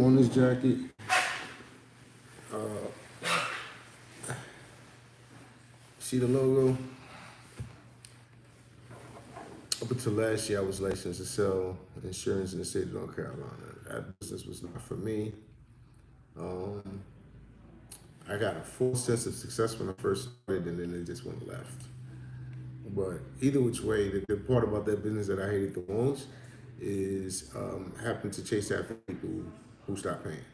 on this jacket. See the logo? Up until last year, I was licensed to sell insurance in the state of North Carolina. That business was not for me. I got a full sense of success when I first started, and then it just went left. But either which way, the part about that business that I hated the most is having to chase after people who stop paying,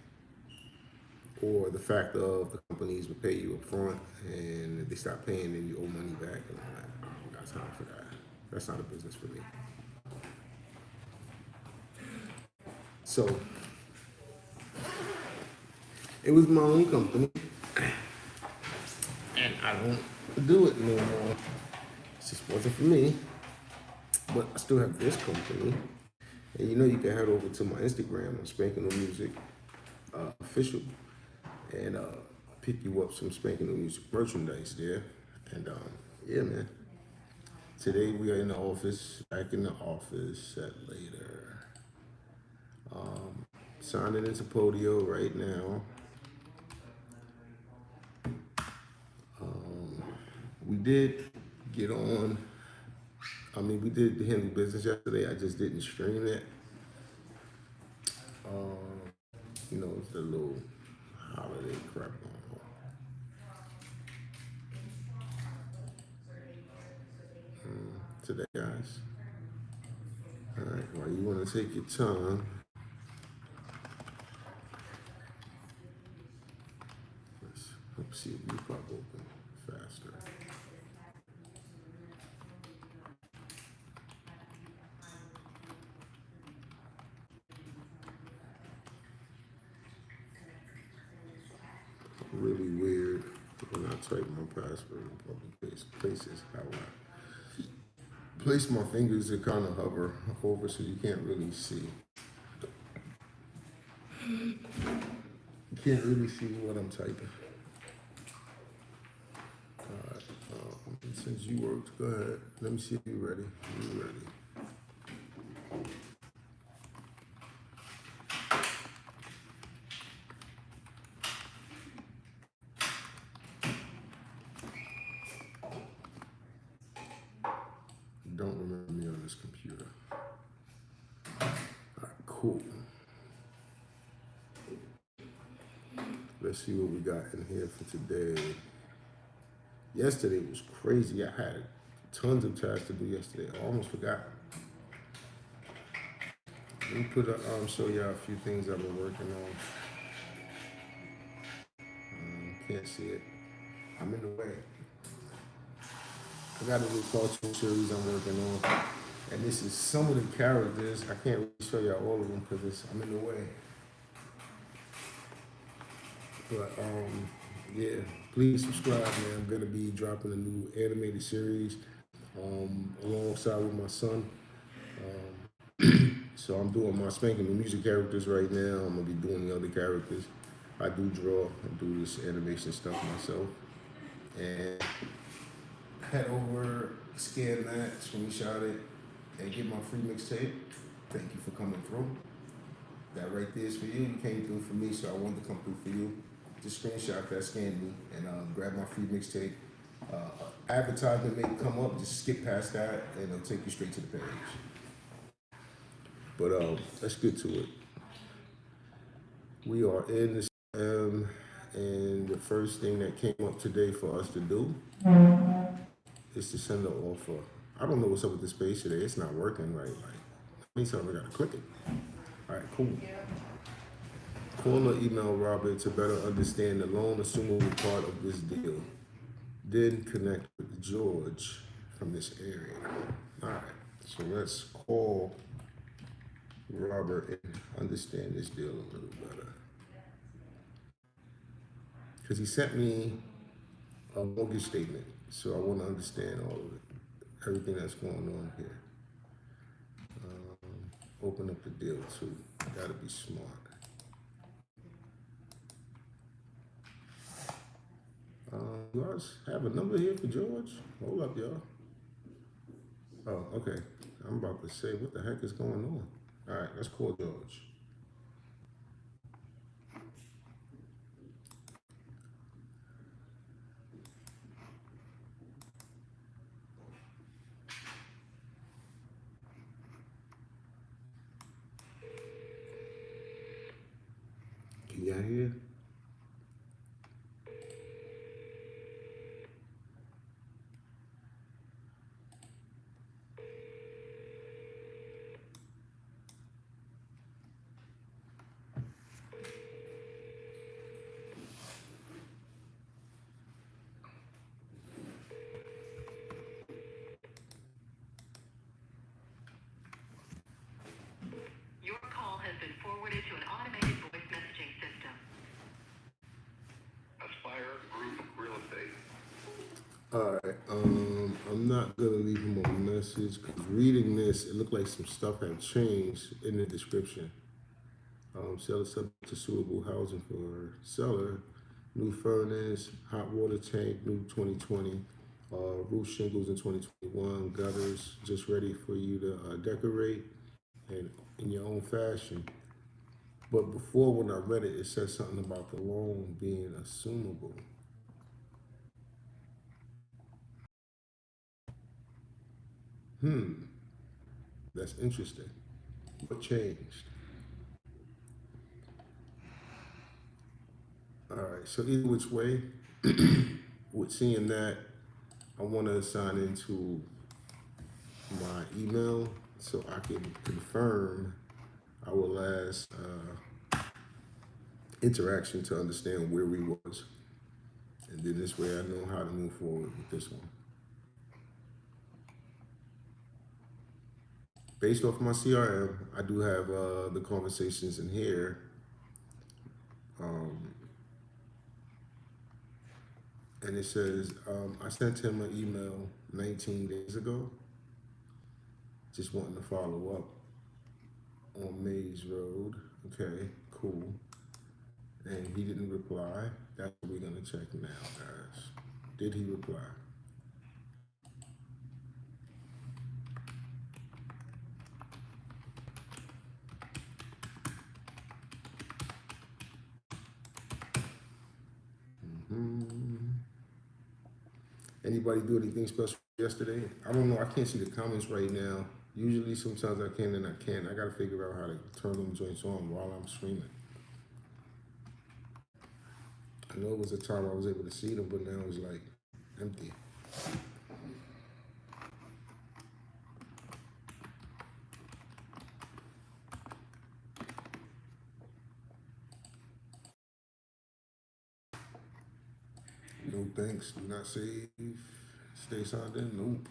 or the fact of the companies will pay you up front, and if they stop paying, then you owe money back. And I'm like, I don't got time for that. That's not a business for me. So it was my own company, and I don't do it no more. It just wasn't for me. But I still have this company. And you can head over to my Instagram on Spankn Music official, and pick you up some Spankn Music merchandise there. And yeah, man. Today we are in the office, back in the office at later. Signing into Podio right now. We did get on. We did handle business yesterday. I just didn't stream it. It's the little holiday crap going on today, guys. All right, well, you want to take your time. Let's see if you pop open faster. Really weird when I type my password in public places. How I place my fingers to kind of hover over so you can't really see. You can't really see what I'm typing. All right. Since you worked, go ahead. Let me see if you're ready. You're ready. Don't remember me on this computer. All right, cool. Let's see what we got in here for today. Yesterday was crazy. I had tons of tasks to do yesterday. I almost forgot. Let me show y'all a few things I've been working on. Can't see it. I'm in the way. I got a new cartoon series I'm working on, and this is some of the characters. I can't really show y'all all of them because I'm in the way. But yeah, please subscribe, man. I'm gonna be dropping a new animated series alongside with my son. So I'm doing my Spankn Music characters right now. I'm gonna be doing the other characters. I do draw and do this animation stuff myself. And head over, scan that, screenshot it, and get my free mixtape. Thank you for coming through. That right there is for you. You came through for me, so I wanted to come through for you. Just screenshot that, scan me, and grab my free mixtape. Advertisement may come up, just skip past that, and it'll take you straight to the page. But let's get to it. We are in this, and the first thing that came up today for us to do is to send an offer. I don't know what's up with this page today. It's not working right. Like, anytime I gotta click it. All right, cool. Call or email Robert to better understand the loan assumable part of this deal. Then connect with George from this area. All right, so let's call Robert and understand this deal a little better. Because he sent me a mortgage statement, so I want to understand all of it, everything that's going on here. Open up the deal too. Gotta be smart. You guys have a number here for George? Hold up, y'all. Oh, okay. I'm about to say, what the heck is going on? All right, let's call George. forwarded to an automated voice messaging system. Aspire Group Real Estate. All right. I'm not gonna leave him a message because reading this, it looked like some stuff had changed in the description. Seller subject to suitable housing for seller, new furnace, hot water tank, new 2020, roof shingles in 2021, gutters just ready for you to decorate and in your own fashion. But before, when I read it, it said something about the loan being assumable. That's interesting. What changed? All right. So either which way, with seeing that, I want to sign into my email so I can confirm our last interaction to understand where we was, and then this way I know how to move forward with this one. Based off my CRM, I do have the conversations in here. And it says, I sent him an email 19 days ago, just wanting to follow up on Maze Road. Okay, cool. And he didn't reply. That's what we're gonna check now, guys. Did he reply? Anybody do anything special yesterday? I don't know. I can't see the comments right now. Usually, sometimes I can and I can't. I gotta figure out how to turn them joints on while I'm streaming. I know it was a time I was able to see them, but now it's like empty. No thanks. Do not save. Stay signed in. Nope.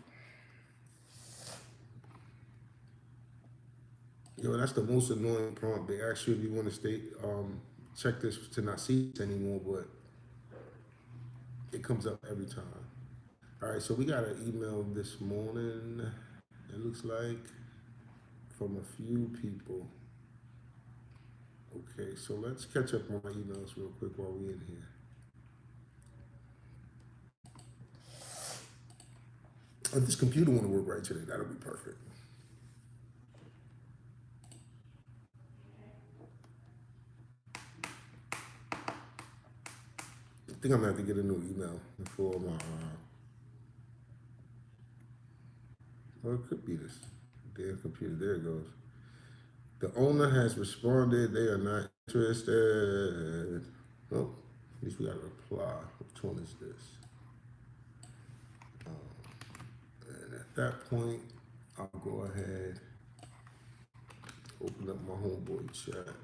Yo, that's the most annoying prompt. They ask you if you want to stay, check this to not see it anymore, but it comes up every time. All right, so we got an email this morning, it looks like, from a few people. Okay, so let's catch up on my emails real quick while we're in here. If this computer want to work right today, that'll be perfect. I think I'm gonna have to get a new email for my. Well, it could be this damn computer. There it goes. The owner has responded. They are not interested. Well, at least we got a reply. Which one is this? And at that point, I'll go ahead, open up my homeboy chat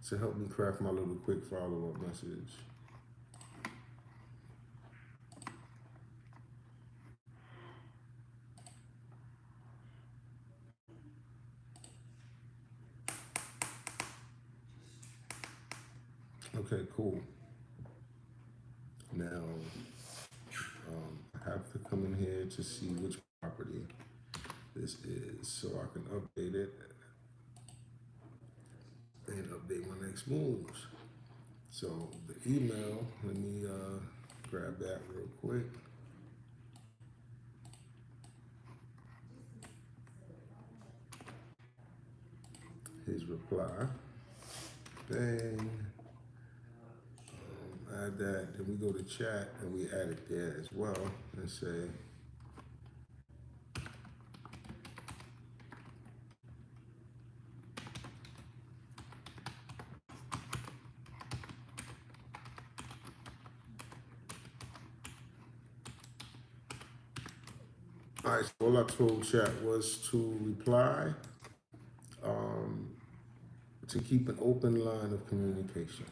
to help me craft my little quick follow-up message. Okay, cool. Now, I have to come in here to see which property this is so I can update it and update my next moves. So the email, let me grab that real quick. His reply, bang, add that, then we go to chat and we add it there as well and say, all right, so all I told chat was to reply, to keep an open line of communication.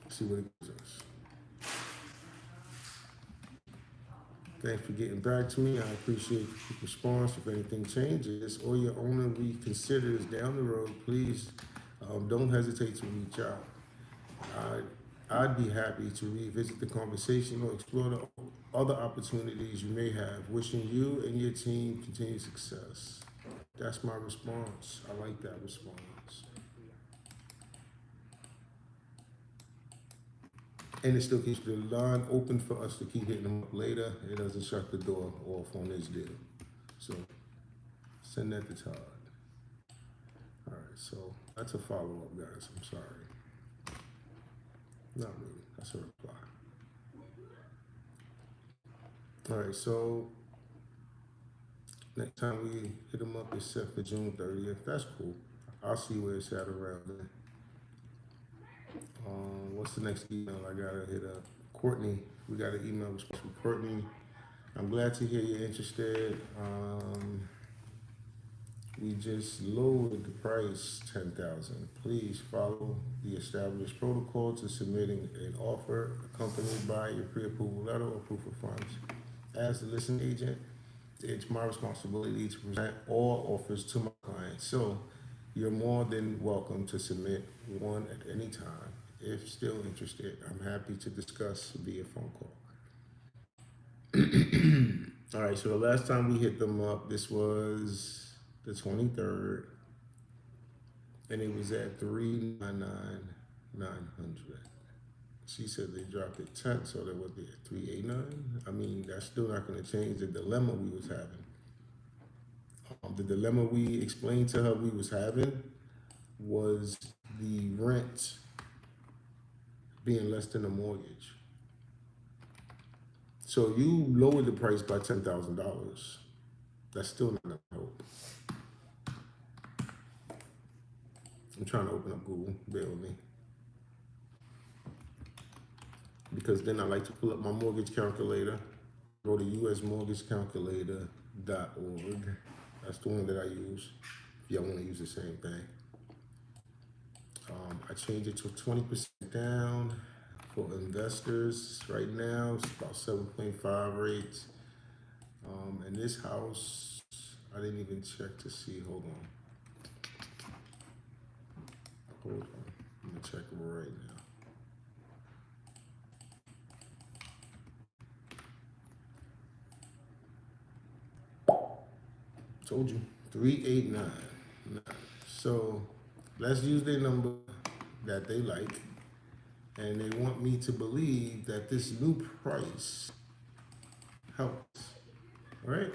See what it gives us. Thanks for getting back to me. I appreciate the quick response. If anything changes or your owner reconsiders down the road, please don't hesitate to reach out. I'd be happy to revisit the conversation or explore the other opportunities you may have. Wishing you and your team continued success. That's my response. I like that response. And it still keeps the line open for us to keep hitting them up later. It doesn't shut the door off on this deal. So send that to Todd. All right, so that's a follow-up, guys. I'm sorry. Not really. That's a reply. All right, so next time we hit them up is set for June 30th. That's cool. I'll see where it's at around then. What's the next email I gotta hit up? Courtney. We got an email response from Courtney. I'm glad to hear you're interested. We just lowered the price 10,000. Please follow the established protocol to submitting an offer accompanied by your pre-approval letter or proof of funds. As the listing agent, it's my responsibility to present all offers to my clients. So you're more than welcome to submit one at any time. If still interested, I'm happy to discuss via phone call. All right, so the last time we hit them up, this was the 23rd, and it was at 399,900. She said they dropped it 10, so they would be at 389. I mean, that's still not going to change the dilemma we was having. The dilemma we explained to her we was having was the rent being less than the mortgage. So you lowered the price by $10,000. That's still not enough hope. I'm trying to open up Google, bear with me. Because then I like to pull up my mortgage calculator. Go to usmortgagecalculator.org. That's the one that I use. If y'all want to use the same thing. I changed it to 20% down for investors. Right now, it's about 7.5 rates. And this house, I didn't even check to see. Hold on. I'm gonna check right now. Told you, 389. So let's use their number that they like, and they want me to believe that this new price helps. All right.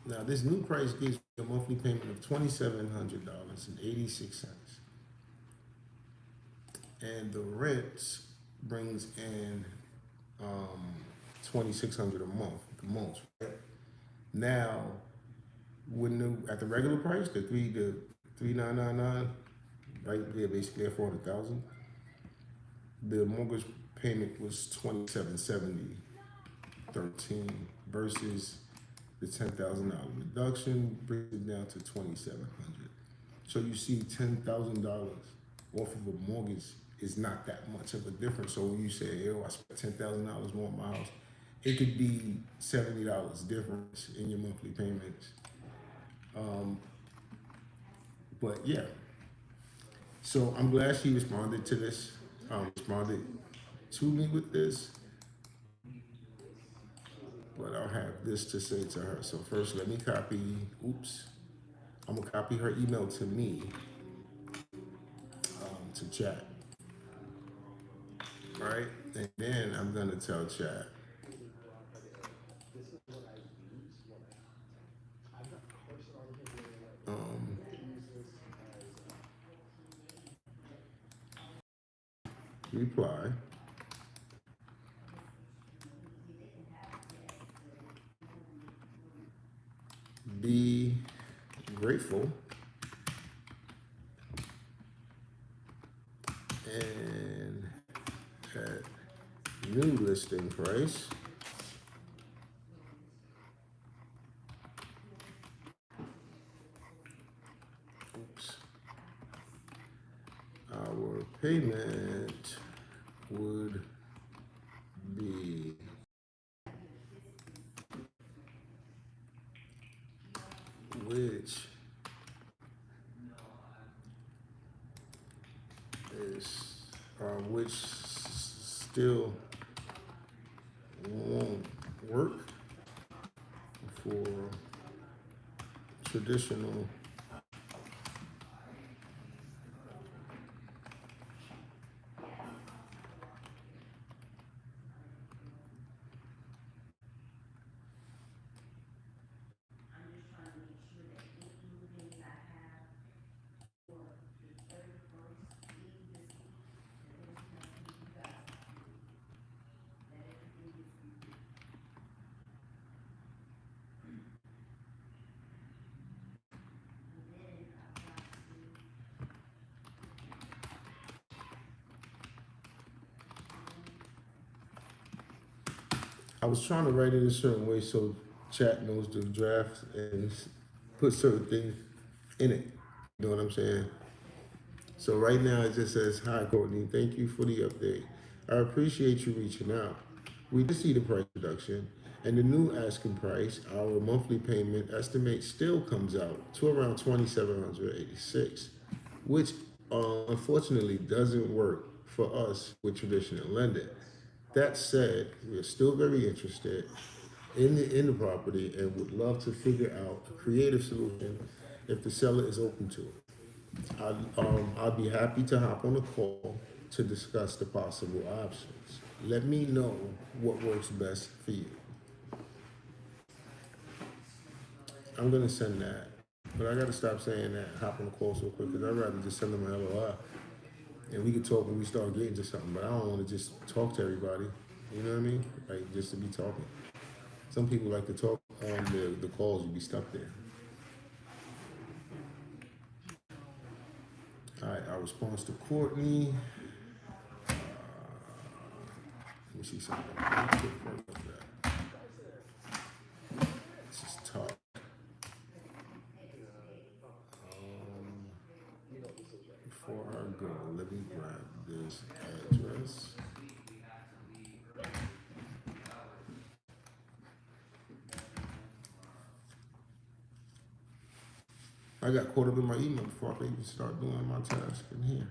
Now this new price gives me a monthly payment of $2,700.86, and the rent brings in $2,600 a month, the most. Right? Now, when at the regular price, the 3,999, right there, basically at 400,000, the mortgage payment was 2,770.13 versus the $10,000 reduction brings it down to 2,700. So you see, $10,000 off of a mortgage is not that much of a difference. So when you say, "Yo, I spent $10,000 more on my house," it could be $70 difference in your monthly payments. But yeah, so I'm glad she responded to this. Responded to me with this. But I'll have this to say to her. So first, let me copy. Oops. I'm gonna copy her email to me to chat. All right, and then I'm gonna tell chat. Reply. Be grateful and at new listing price, oops, our payment would be which is which still won't work for traditional. I was trying to write it a certain way so chat knows the draft and put certain things in it. You know what I'm saying? So right now it just says, "Hi Courtney, thank you for the update. I appreciate you reaching out. We did see the price reduction and the new asking price. Our monthly payment estimate still comes out to around 2,786, which unfortunately doesn't work for us with traditional lending. That said, we are still very interested in the property and would love to figure out a creative solution if the seller is open to it. I'd be happy to hop on a call to discuss the possible options. Let me know what works best for you." I'm gonna send that, but I gotta stop saying that. Hop on a call so quick because I'd rather just send them an LOI and we can talk when we start getting to something. But I don't want to just talk to everybody. You know what I mean? Like just to be talking. Some people like to talk on the calls. You be stuck there. All right. Our response to Courtney. Let me see something. This is tough. Before I go, let me grab this address. I got caught up in my email before I could even start doing my task in here.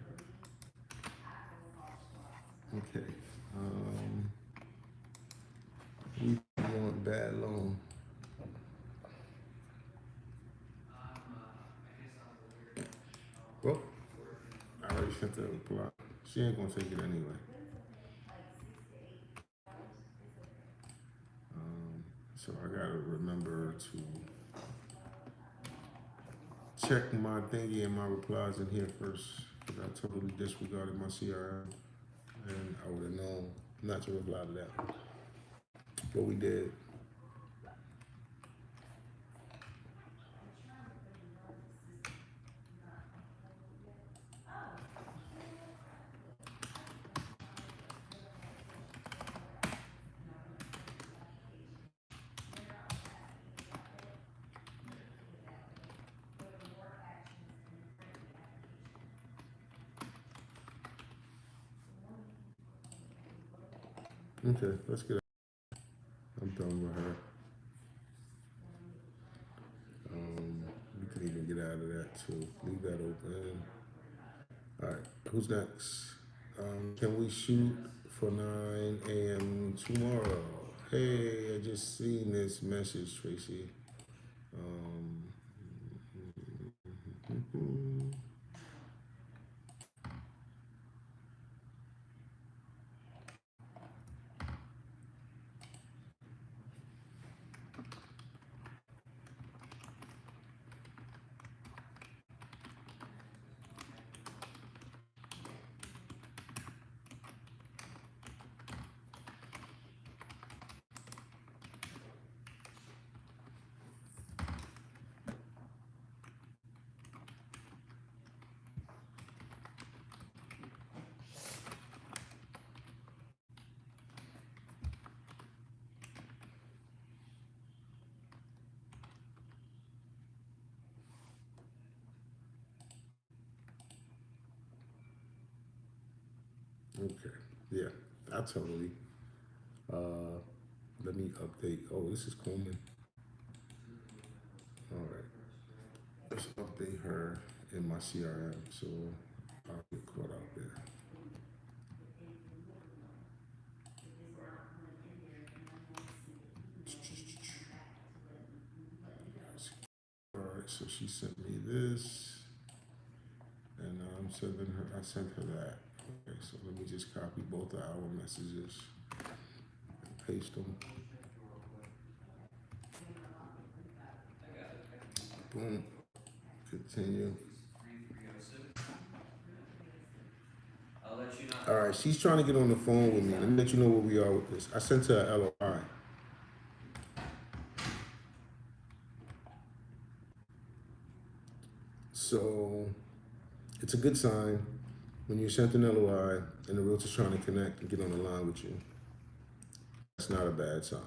Okay. We want bad loan. Well, I already sent the reply. She ain't gonna take it anyway. So I gotta remember to check my thingy and my replies in here first. Because I totally disregarded my CRM and I would have known not to reply to that. But we did. Okay, let's get. I'm done with her. We can even get out of that too. Leave that open. All right, who's next? Can we shoot for 9 a.m. tomorrow? Hey, I just seen this message, Tracy. Um, okay, yeah, I totally. Let me update. Oh, this is Coleman. All right. Let's update her in my CRM so I'll get caught out there. All right, so she sent me this, and I sent her that. Okay, so let me just copy both of our messages and paste them. Boom. Continue. All right, she's trying to get on the phone with me. Let me let you know where we are with this. I sent her a LOI. So it's a good sign when you sent an LOI and the realtor's trying to connect and get on the line with you. That's not a bad sign.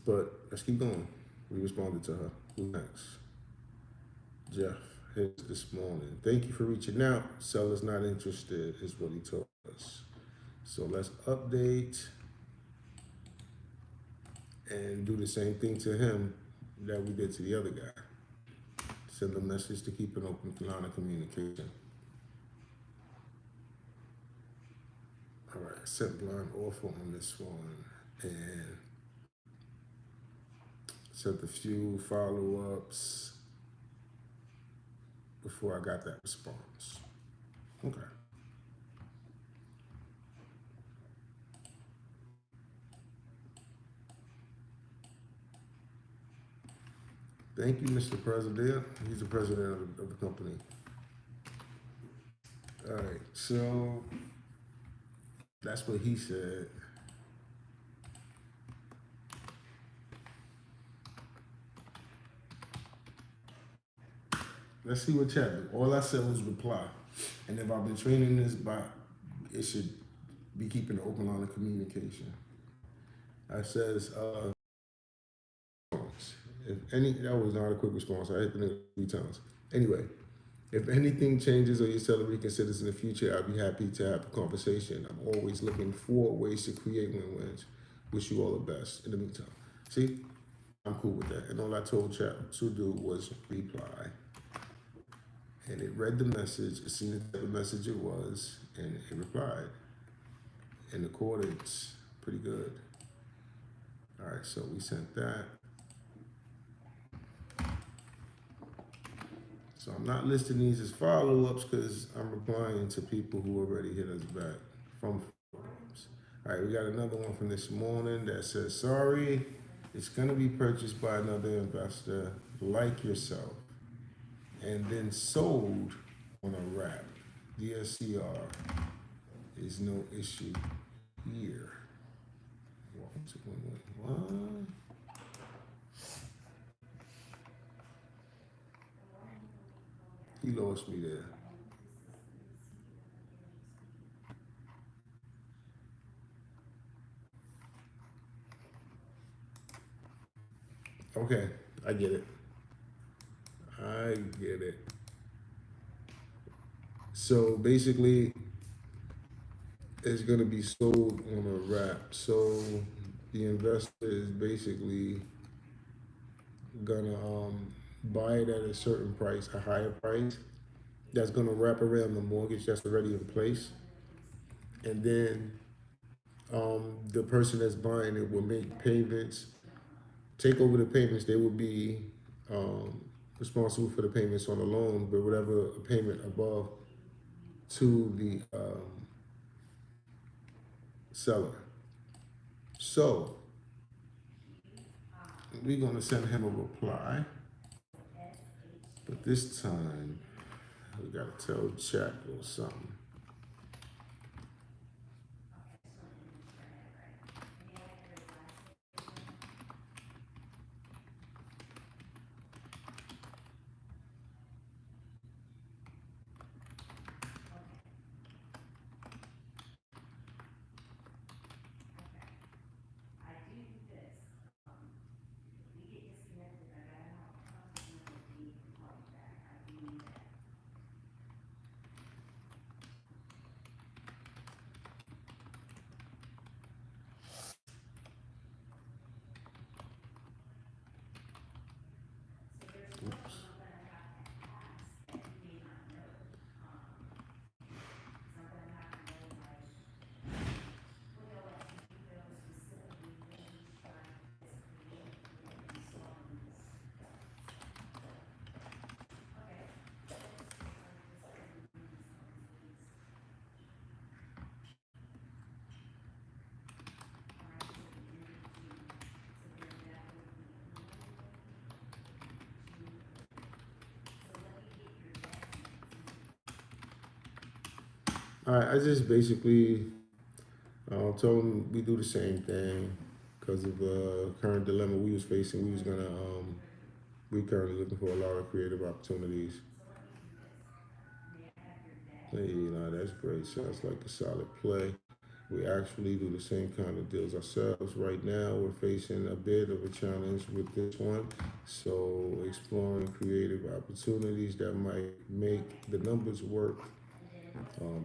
But let's keep going. We responded to her. Who next? Jeff hit this morning. Thank you for reaching out. Seller's not interested, is what he told us. So let's update and do the same thing to him that we did to the other guy. Send a message to keep an open line of communication. All right, sent blind offer on this one and sent a few follow-ups before I got that response. Okay. Thank you, Mr. President. He's the president of the company. All right, so that's what he said. Let's see what chat. All I said was reply. And if I've been training this bot, it should be keeping an open line of communication. I says, if any, that was not a quick response. I hit the nigga 3 times. Anyway, if anything changes or your seller reconsiders in the future, I'd be happy to have a conversation. I'm always looking for ways to create win-wins. Wish you all the best in the meantime. See, I'm cool with that. And all I told chat to do was reply. And it read the message, it seen the type of message it was, and it replied. In accordance, pretty good. All right, so we sent that. So I'm not listing these as follow-ups because I'm replying to people who already hit us back from forums. All right, we got another one from this morning that says, sorry, it's gonna be purchased by another investor like yourself and then sold on a wrap. DSCR is no issue here. What? He lost me there. Okay, I get it. I get it. So basically, it's gonna be sold on a wrap. So the investor is basically gonna buy it at a certain price, a higher price, that's gonna wrap around the mortgage that's already in place, and then the person that's buying it will make payments, take over the payments. They will be responsible for the payments on the loan, but whatever payment above to the seller. So we're gonna send him a reply, but this time we gotta tell chat or something. I just basically told him we do the same thing because of the current dilemma we was facing. We currently looking for a lot of creative opportunities. Hey, that's great. Sounds like a solid play. We actually do the same kind of deals ourselves. Right now, we're facing a bit of a challenge with this one. So, exploring creative opportunities that might make the numbers work.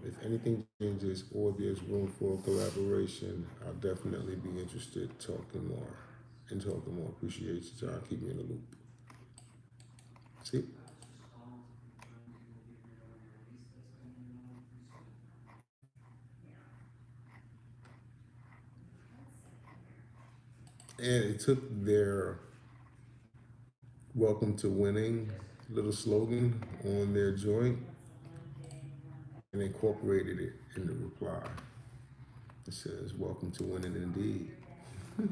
If anything changes or there's room for collaboration, I'll definitely be interested talking more. Appreciate your time. Keep me in the loop. See? And it took their welcome to winning little slogan on their joint and incorporated it in the reply. It says, "Welcome to winning indeed." All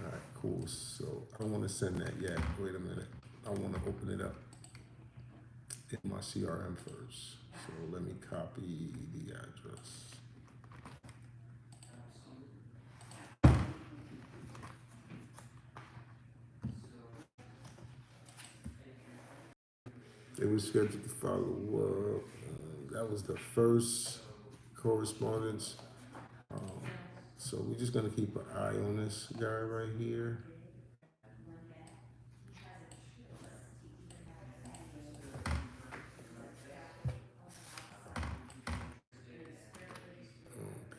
right, cool. So I don't want to send that yet. Wait a minute. I want to open it up in my CRM first. So let me copy the address. It was scheduled to follow up. That was the first correspondence. Um, so we're just gonna keep an eye on this guy right here.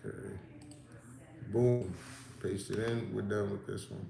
Okay. Boom. Paste it in. We're done with this one.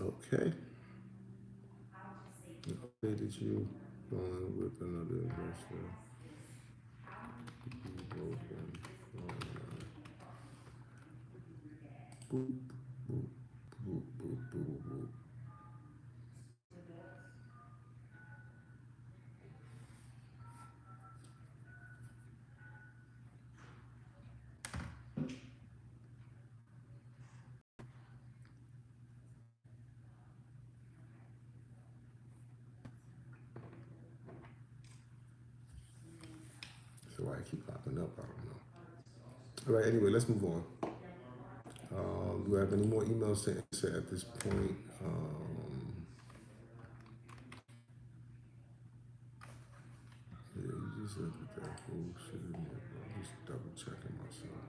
Okay. Updated you going with another investor. Broken. Boop, boop, boop, boop, boop, boop. So why I keep popping up, I don't know. All right, anyway, let's move on. Do we have any more emails to answer at this point? Yeah, you just look at that bullshit in there, bro. Just double checking myself.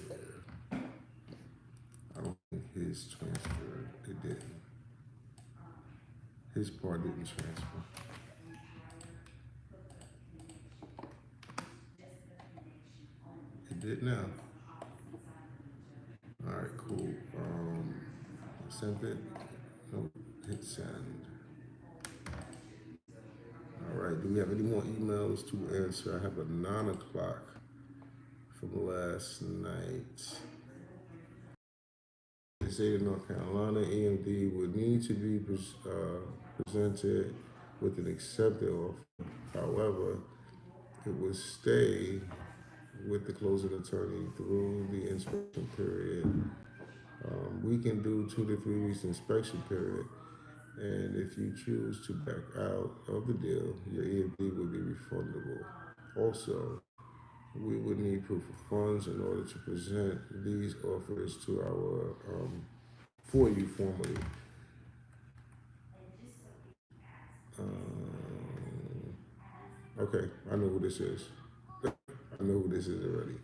Yeah, I don't think his transferred. It didn't. His part didn't transfer. It did now. All right, cool. Sent it. No, hit send. All right. Do we have any more emails to answer? I have a 9 o'clock from last night. The state of North Carolina, EMD would need to be presented with an accepted offer. However, it will stay with the closing attorney through the inspection period. We can do 2 to 3 weeks inspection period, and if you choose to back out of the deal, your EMD will be refundable. Also, We would need proof of funds in order to present these offers to our for you formally. Okay, I know who this is. I know who this is already.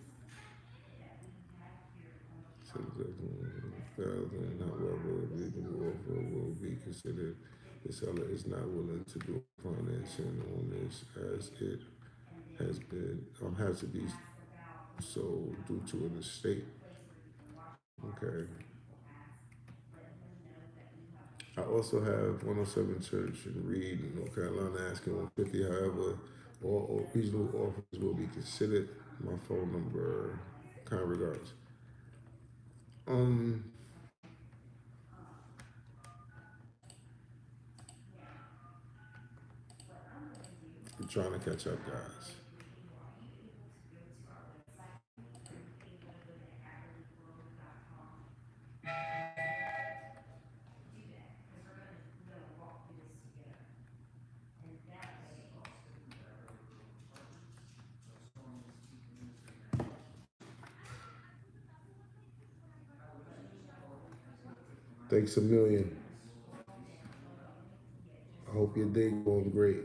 However, the new offer will be considered. The seller is not willing to do financing on this as it has to be sold due to an estate. Okay. I also have 107 Church in Reed, North Carolina, asking 150. However, all regional offers will be considered. My phone number, kind regards. Um, I'm trying to catch up, guys. Thanks a million. I hope your day going great.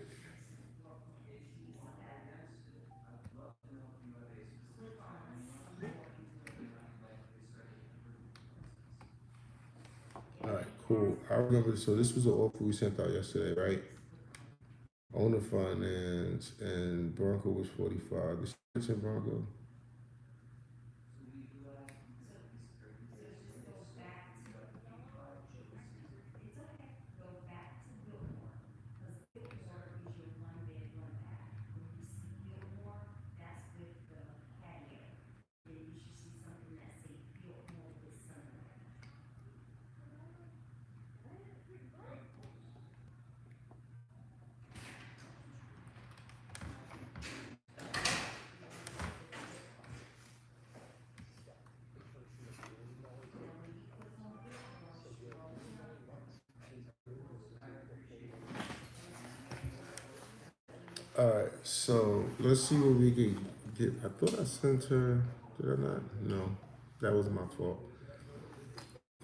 All right, cool. I remember. So this was an offer we sent out yesterday, right? Owner finance and Bronco was 45. Did she mention Bronco? All right, so let's see what we can get. I thought I sent her. Did I not? No, that was my fault.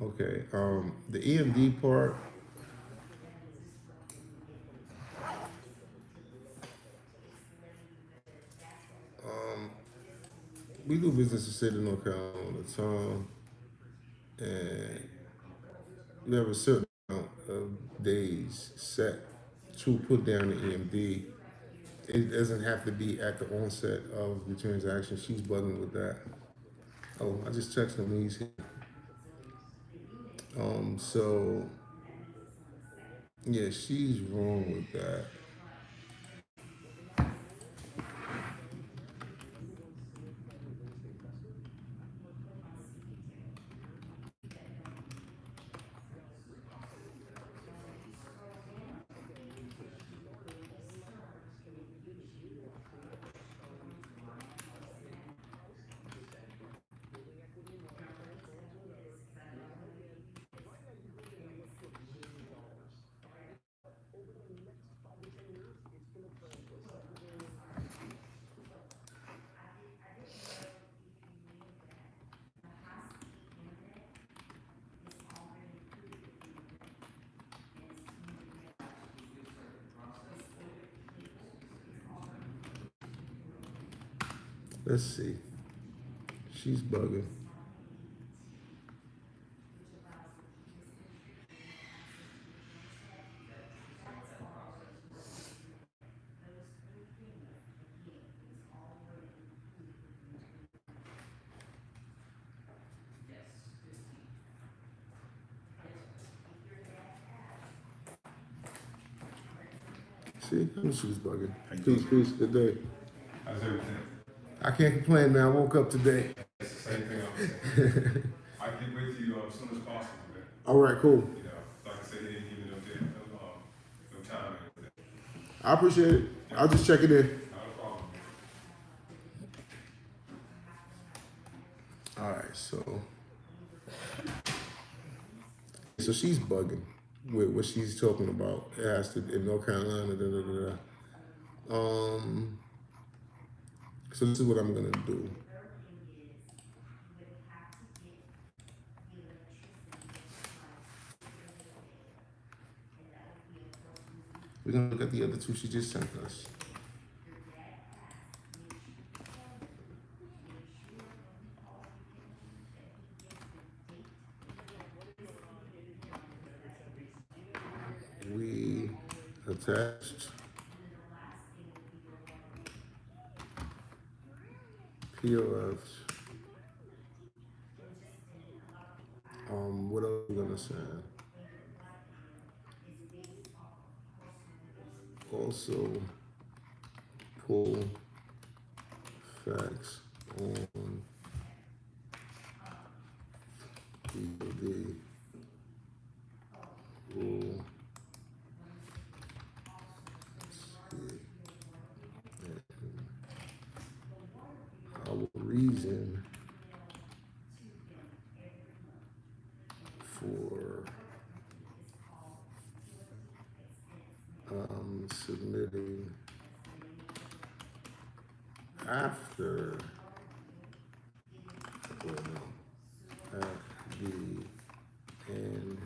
Okay. The EMD part. Um, we do business in the state of North Carolina all the time, and we have a certain amount of days set to put down the EMD. It doesn't have to be at the onset of the transaction. She's bugging with that. Oh, I just texted him. He's here. So yeah, she's wrong with that. Let's see. She's bugging. See, I knew she was bugging. Peace, peace. Good day. How's everything? I can't complain, man. I woke up today. It's the same thing I'm saying. I can get with you as soon as possible, man. All right, cool. You know, like I said, he didn't give me no time. I appreciate it. I'll just check it in. Not a problem, man. All right, so she's bugging with what she's talking about. It has to in North Carolina. Da, da, da, da. Um, So this is what I'm gonna do. We're gonna look at the other two she just sent us. We attached POFs. What else are we gonna send? Also pull facts on the rule. Our reason for submitting after at the end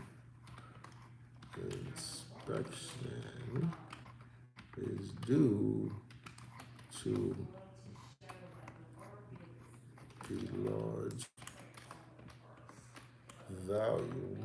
inspection is due to the large volume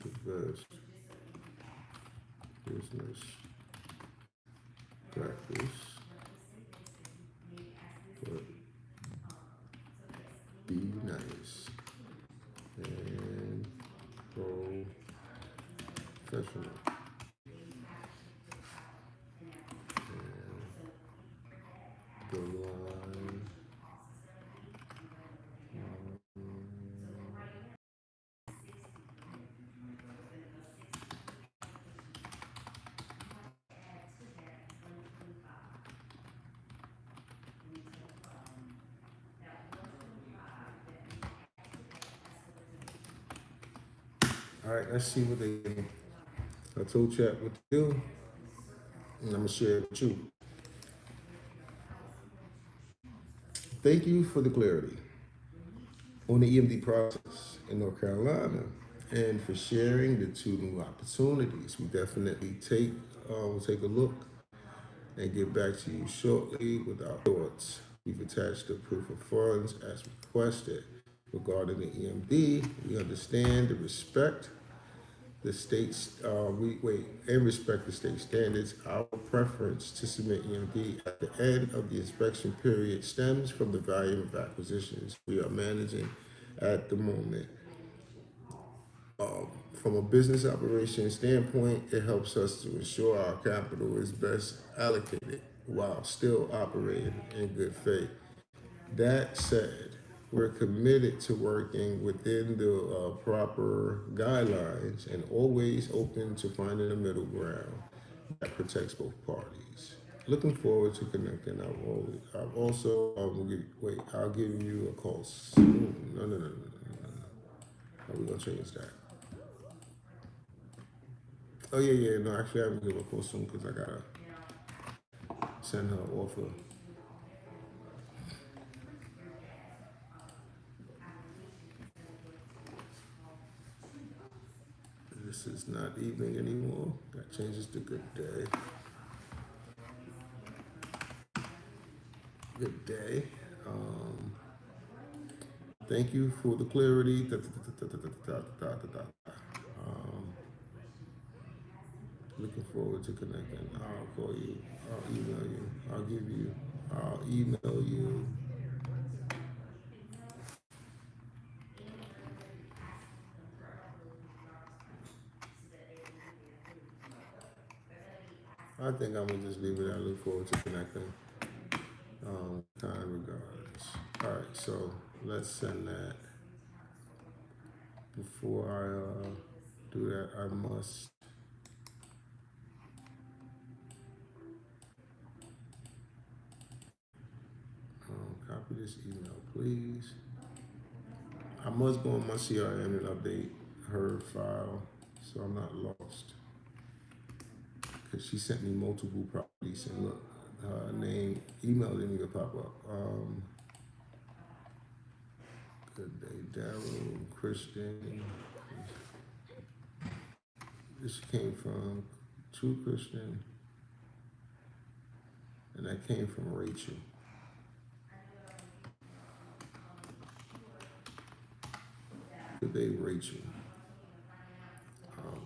the best business practice, but be nice and professional. The line. All right, let's see what they do. I told chat what to do, and I'm gonna share it with you. Thank you for the clarity on the EMD process in North Carolina and for sharing the two new opportunities. We definitely we'll take a look and get back to you shortly with our thoughts. We've attached the proof of funds as requested. Regarding the EMD, we understand the respect the state's and respect the state standards. Our preference to submit EMD at the end of the inspection period stems from the volume of acquisitions we are managing at the moment. From a business operation standpoint, it helps us to ensure our capital is best allocated while still operating in good faith. That said, we're committed to working within the proper guidelines and always open to finding a middle ground that protects both parties. Looking forward to connecting. I've also, I'll give you a call soon. No. How we gonna change that? Oh, yeah. No, actually, I'm gonna give her a call soon because I gotta send her an offer. This is not evening anymore. That changes to good day. Good day. Thank you for the clarity. Looking forward to connecting. I'll call you. I'll email you. I'll email you. I think I'm gonna just leave it. I look forward to connecting. Kind regards. All right, so let's send that. before I do that, I must copy this email, please. I must go on my CRM and update her file so I'm not lost. Because she sent me multiple properties and look, her name, email didn't even pop up. Good day, Daryl, Christian. This came from True Christian, and that came from Rachel. Good day, Rachel.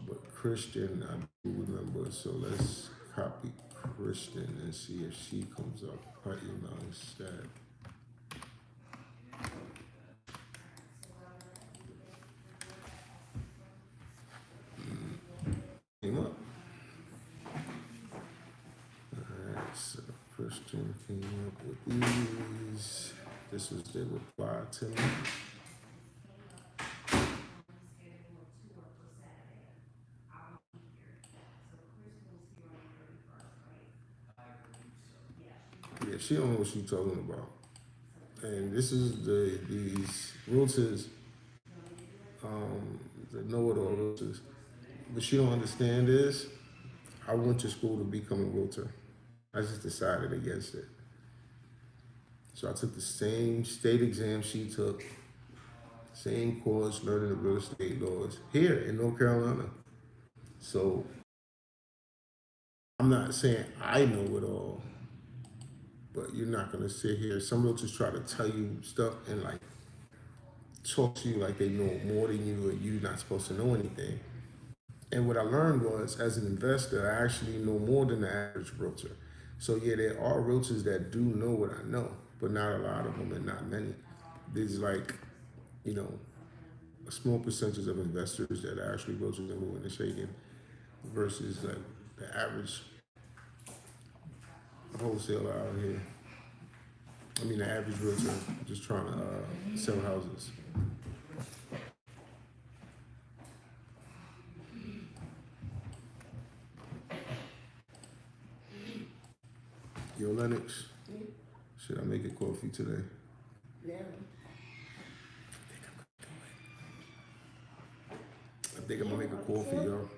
But Christian, I do remember, so let's copy Christian and see if she comes up her email instead. Came up. Alright, so Christian came up with these. This was the reply to me. Yeah, she don't know what she's talking about. And this is these realtors, the know-it-all realtors. What she don't understand is, I went to school to become a realtor. I just decided against it. So I took the same state exam she took, same course, learning the real estate laws here in North Carolina. So I'm not saying I know it all, but you're not gonna sit here. Some realtors try to tell you stuff and like talk to you like they know more than you, and you're not supposed to know anything. And what I learned was, as an investor, I actually know more than the average realtor. So yeah, there are realtors that do know what I know, but not a lot of them, and not many. There's like, you know, a small percentage of investors that are actually realtors and moving and shaking, versus like the average wholesaler out here. I mean, the average realtor just trying to sell houses. Yo, Lennox, should I make a coffee today? No. I think I'm gonna make a coffee, yo.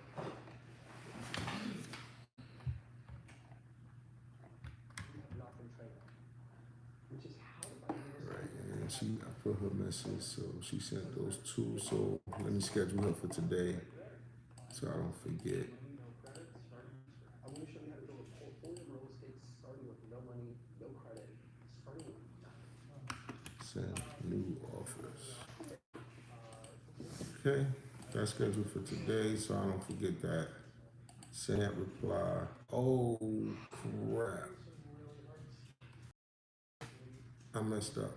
Right, and I put her message, so she sent those two. So let me schedule her for today, so I don't forget. I want to show you how to build a portfolio of real estate starting with no money, no credit, starting with nothing. Send new offers. Okay, that's scheduled for today, so I don't forget that. Send reply. Oh crap! I messed up.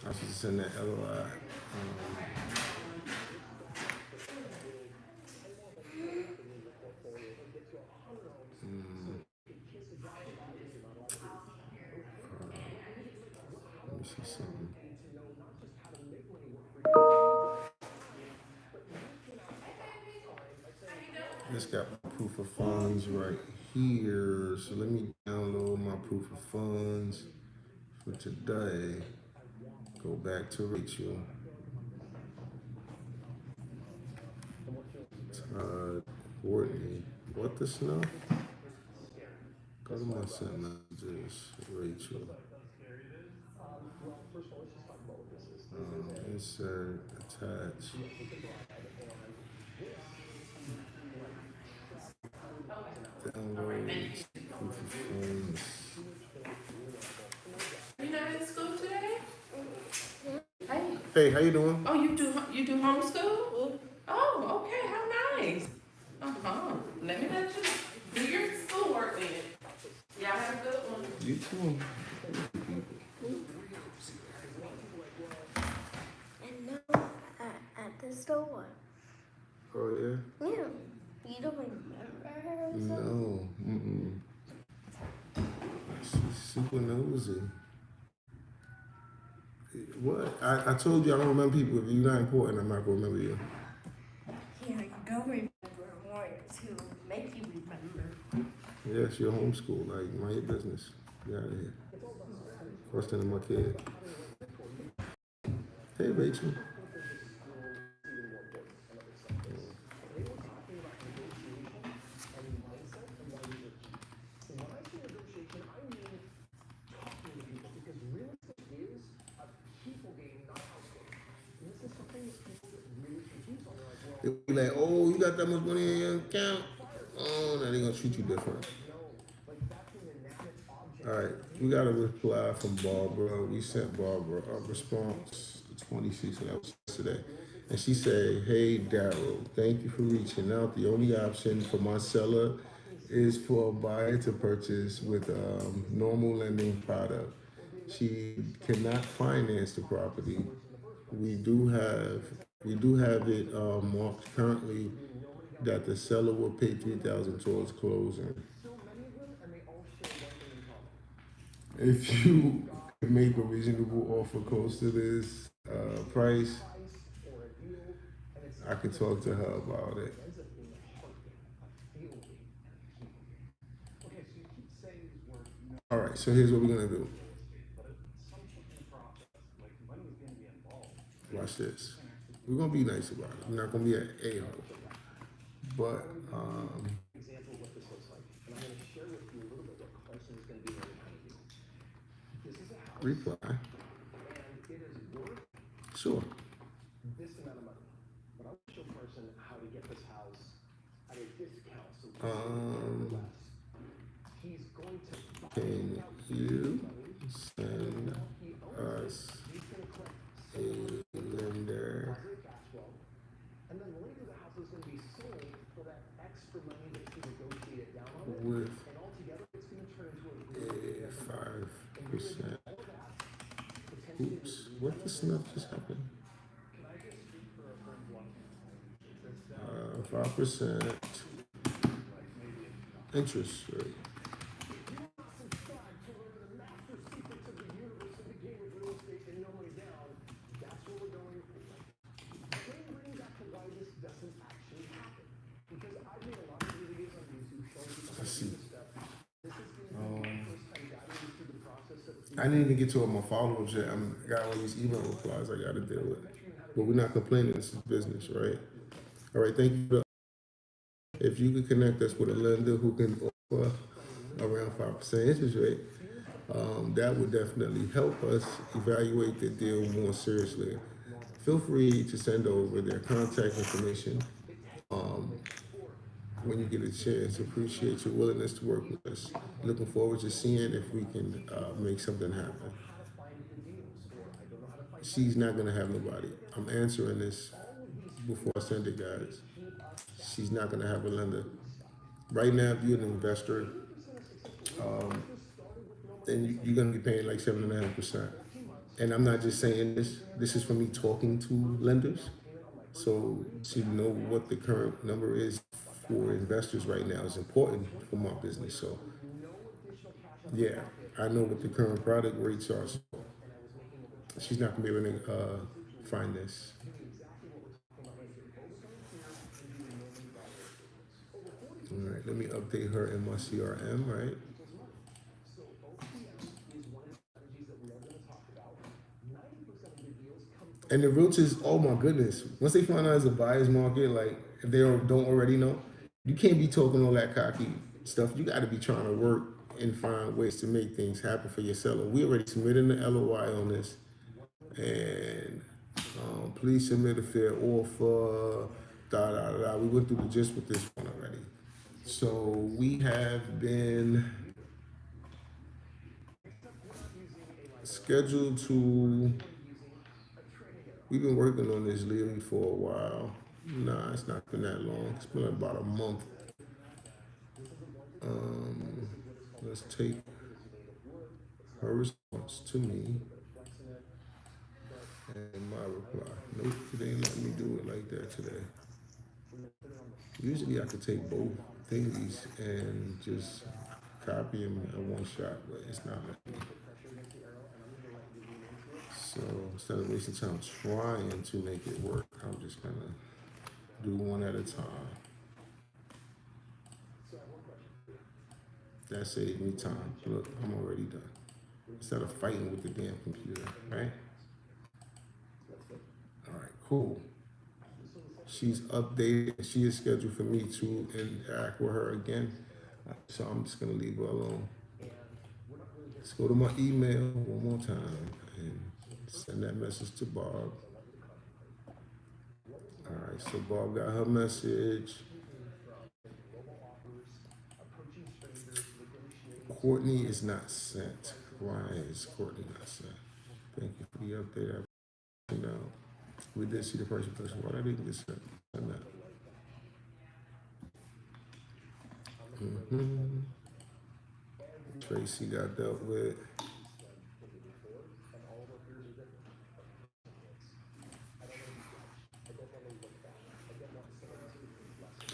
I should send that LOI. Let me see something. This got my proof of funds right here. So let me download my proof of funds for today. Go back to Rachel. Courtney. What the snow? Go to my sent messages. Rachel. Insert, attach. Downloads, proof of funds. You not in school today? Hey. Hey, how you doing? Oh, you do homeschool? Oh, okay. How nice. Let me let you do your schoolwork then. Y'all have a good one. You too. And now at the store. Oh yeah? Yeah. You don't remember her or something? No. Let's see Super nosy. What? I told you I don't remember people. If you're not important, I'm not gonna remember you. Yeah, you don't remember. I wanted to make you remember. Yes, you're homeschooled. Like, mind your business. Get out of here. Questioning my kid. Hey, Rachel. They'll be like, oh, you got that much money in your account? Oh, now they're gonna treat you different. All right, we got a reply from Barbara. We sent Barbara a response, the 26th, so that was yesterday. And she said, hey, Daryl, thank you for reaching out. The only option for my seller is for a buyer to purchase with normal lending product. She cannot finance the property. We do have we do have it marked currently that the seller will pay 3,000 towards closing. If you could make a reasonable offer close to this price, I can talk to her about it. All right, so here's what we're gonna do. Watch this. We're gonna be nice about it. We're not gonna be an a-hole. But Example of what this looks like, and I'm gonna share with you a little bit what Carson is gonna be learning how to do. This is a house, reply. and it is worth Sure. this amount of money. But I want to show Carson how to get this house at a discount, so Um, less. He's going to buy Can it out you money. send He us He's gonna collect a lender positive cash flow, and then later the house is gonna be sold for that extra money that he negotiated down on it, with and altogether it's gonna turn into a 5%? potentially. Oops, what the snuff just happened? 5% interest rate. I see. I didn't even get to all my follow-ups yet. I got all these email replies I got to deal with. But we're not complaining. This is business, right? All right, thank you. If you could connect us with a lender who can offer around 5% interest rate, that would definitely help us evaluate the deal more seriously. Feel free to send over their contact information when you get a chance. Appreciate your willingness to work with us. Looking forward to seeing if we can make something happen. She's not gonna have nobody. I'm answering this before I send it, guys. She's not gonna have a lender. Right now, if you're an investor, then you're gonna be paying like 7.5%. And I'm not just saying this. This is from me talking to lenders, so to know what the current number is for investors right now is important for my business. So, yeah, I know what the current product rates are. So she's not gonna be able to find this. All right, let me update her in my CRM, right? And the realtors, oh my goodness, once they find out it's a buyer's market, like if they don't already know, you can't be talking all that cocky stuff. You got to be trying to work and find ways to make things happen for your seller. We already submitted the LOI on this, and please submit a fair offer. Da da da. We went through the gist with this one already. So we have been scheduled to. We've been working on this literally for a while. Nah, it's not been that long. It's been about a month. Let's take her response to me and my reply. Nope, they didn't let me do it like that today. Usually I could take both thingies and just copy them at one shot, but it's not letting me. So instead of wasting time trying to make it work, I'm just gonna do one at a time. That saved me time. Look, I'm already done. Instead of fighting with the damn computer, right? All right, cool. She's updated. She is scheduled for me to interact with her again. So I'm just gonna leave her alone. Let's go to my email one more time and send that message to Bob. All right, so Bob got her message. Courtney is not sent. Why is Courtney not sent? Thank you for the update. You know, we did see the person. Why did he just send that? Tracy got dealt with.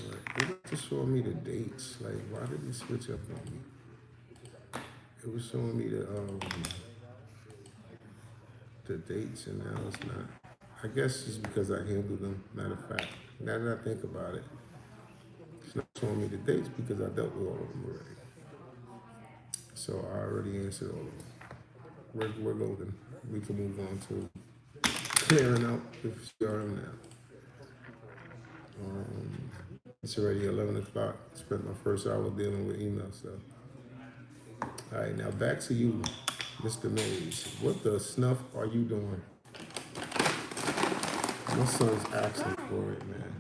Right. It was just showing me the dates. Like, why did it switch up on me? It was showing me the dates, and now it's not. I guess it's because I handled them. Matter of fact, now that I think about it, it's not showing me the dates because I dealt with all of them already. So I already answered all of them. We're golden. We can move on to clearing out the CRM now. It's already 11 o'clock. Spent my first hour dealing with email stuff. All right, now back to you, Mr. Mays. What the snuff are you doing? My son's asking for it, man.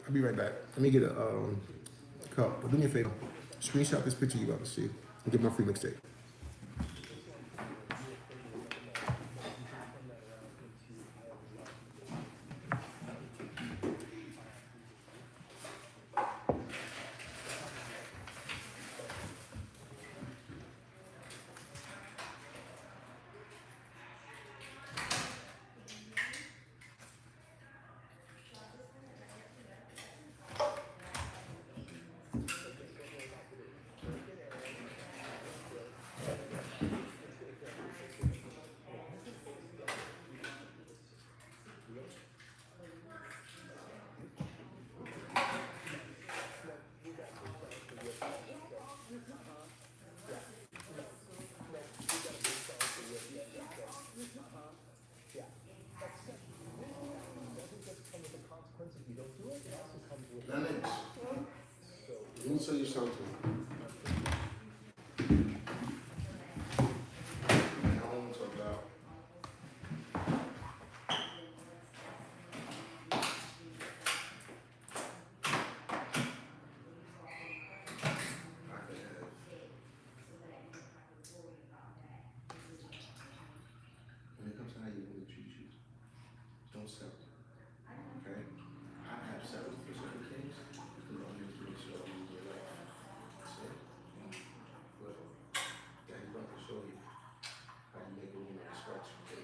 I'll be right back. Let me get a cup. But do me a favor. Screenshot this picture you about to see and get my free mixtape. Lennox, let me tell you something. I want to talk about. When it comes to how you want to treat you, don't settle. Okay? I have settled for certain things because I'm just pretty sure I'm in your life. That's it. But Daddy's about to show you how you make a woman respect you.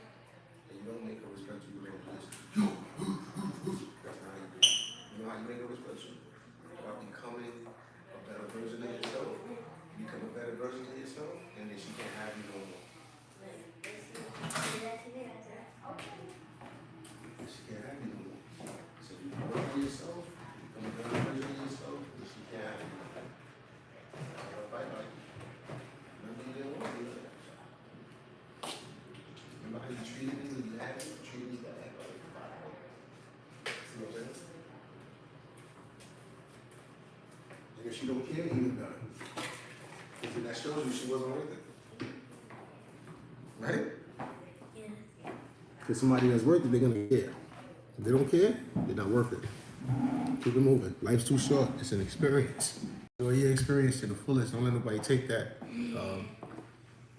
And you don't make her respect you, you make her listen. That's not how you do it. You know how you make her respect you? By becoming a better version of yourself. Become a better version of yourself, and then she can't have you no more. She can't have you no more. So you work on yourself, become a better version of yourself, and she can't have you no more. Bye-bye. Remember you didn't want to do that. Remember how you treated me when you had me? You treated me bad. See what I'm saying? And if she don't care, even better. Because that shows you she wasn't worth it. Right? Yeah. Because somebody that's worth it, they're going to care. If they don't care, they're not worth it. Keep it moving. Life's too short. It's an experience. Enjoy your experience to the fullest. Don't let nobody take that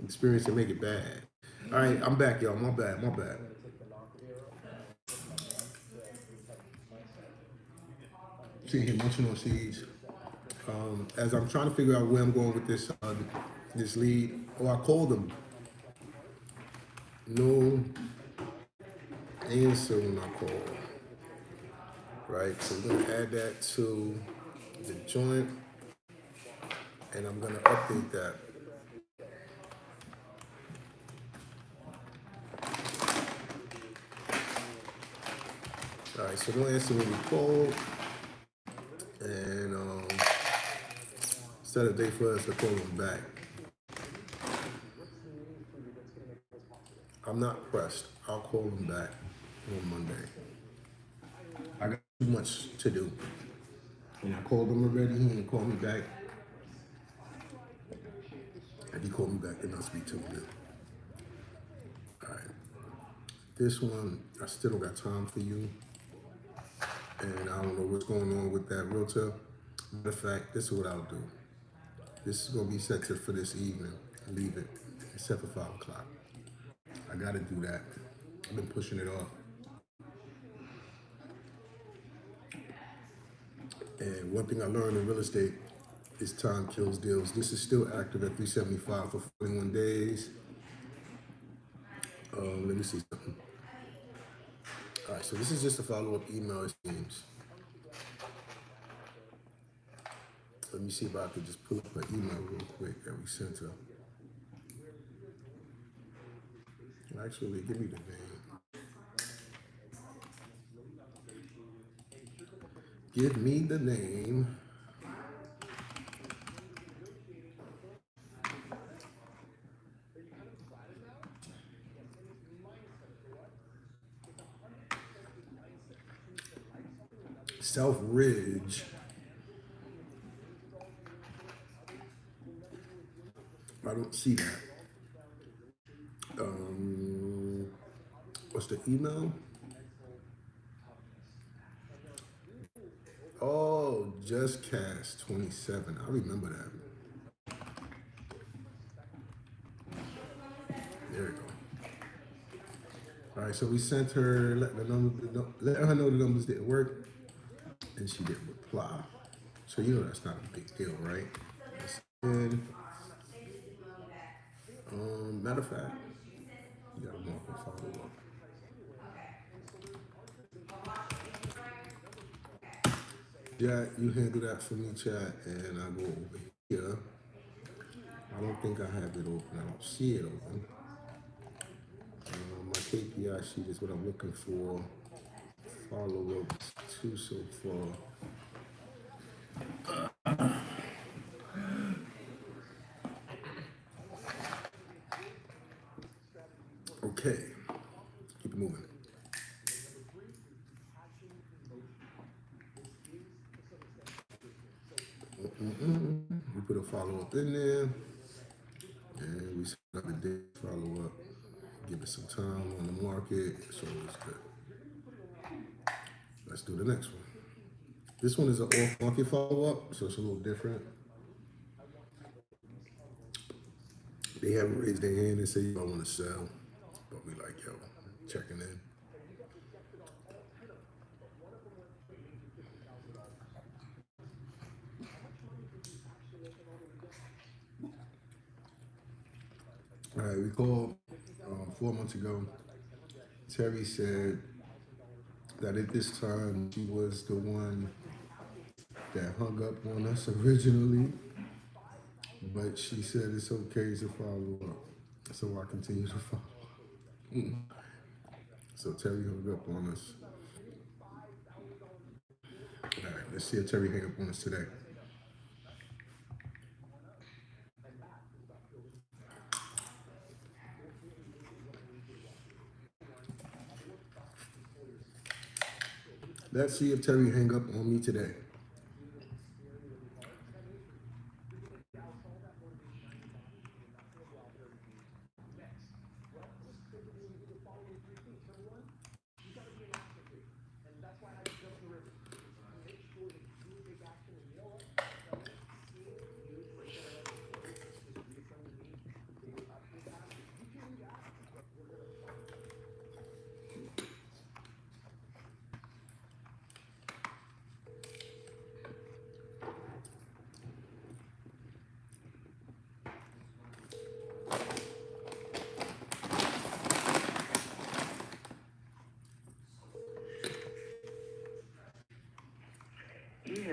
experience and make it bad. All right, I'm back, y'all. My bad. Sitting here munching on seeds. As I'm trying to figure out where I'm going with this lead, I called them. No answer when I call. Right, so we're gonna add that to the joint, and I'm gonna update that. All right, so don't answer when we call, and set a date for us to call them back. I'm not pressed. I'll call them back on Monday. I got too much to do. And I called him already. He didn't call me back. If he called me back, then I'll speak to him then. All right. This one, I still don't got time for you. And I don't know what's going on with that realtor. Matter of fact, this is what I'll do. This is going to be set to for this evening. Leave it. It's set for 5 o'clock. I got to do that. I've been pushing it off. And one thing I learned in real estate is time kills deals. This is still active at 375 for 41 days. Let me see something. All right, so this is just a follow-up email, it seems. Let me see if I could just pull up an email real quick that we sent her. Actually, give me the name. Give me the name. South Ridge. I don't see that. What's the email? Oh, Just Cast 27. I remember that. There we go. All right, so we sent her, let her know the numbers didn't work, and she didn't reply. So you know that's not a big deal, right? And matter of fact, you gotta mark and follow up. Yeah, you handle that for me, chat, and I go over here. I don't think I have it open. I don't see it open. My KPI sheet is what I'm looking for. Follow up 2 so far. Okay, keep it moving. We put a follow up in there, and we set up a day follow up. Give it some time on the market. It's always good. Let's do the next one. This one is an off market follow up, so it's a little different. They haven't raised their hand and say you don't want to sell, but we like, yo, checking in. All right, we called 4 months ago. Terry said that at this time she was the one that hung up on us originally, but she said it's okay to follow up, so I continue to follow up. So Terry hung up on us. All right, let's see if Terry hang up on us today. Let's see if Terry hang up on me today.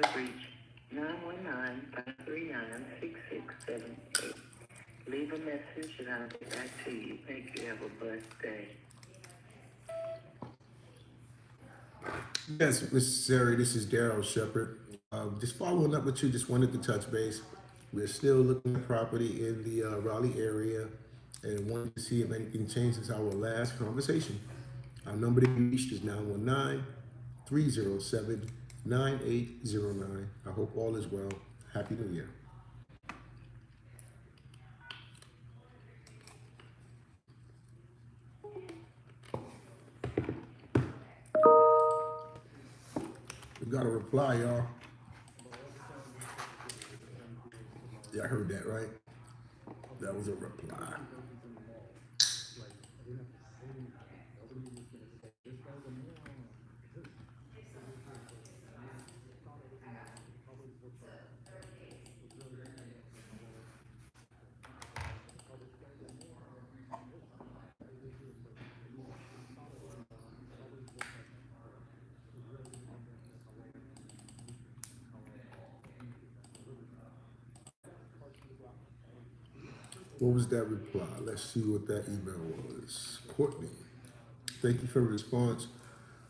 have reached 919-539-6678. Leave a message and I'll get back to you. Thank you. Have a blessed day. Yes, Mrs. Sari, this is Daryl Shepard. Just following up with you, just wanted to touch base. We're still looking at property in the Raleigh area and wanted to see if anything changed since our last conversation. Our number to be reached is 919-307-9809. I hope all is well. Happy New Year. We got a reply, y'all. Yeah, I heard that, right? That was a reply. What was that reply? Let's see what that email was. Courtney, thank you for the response.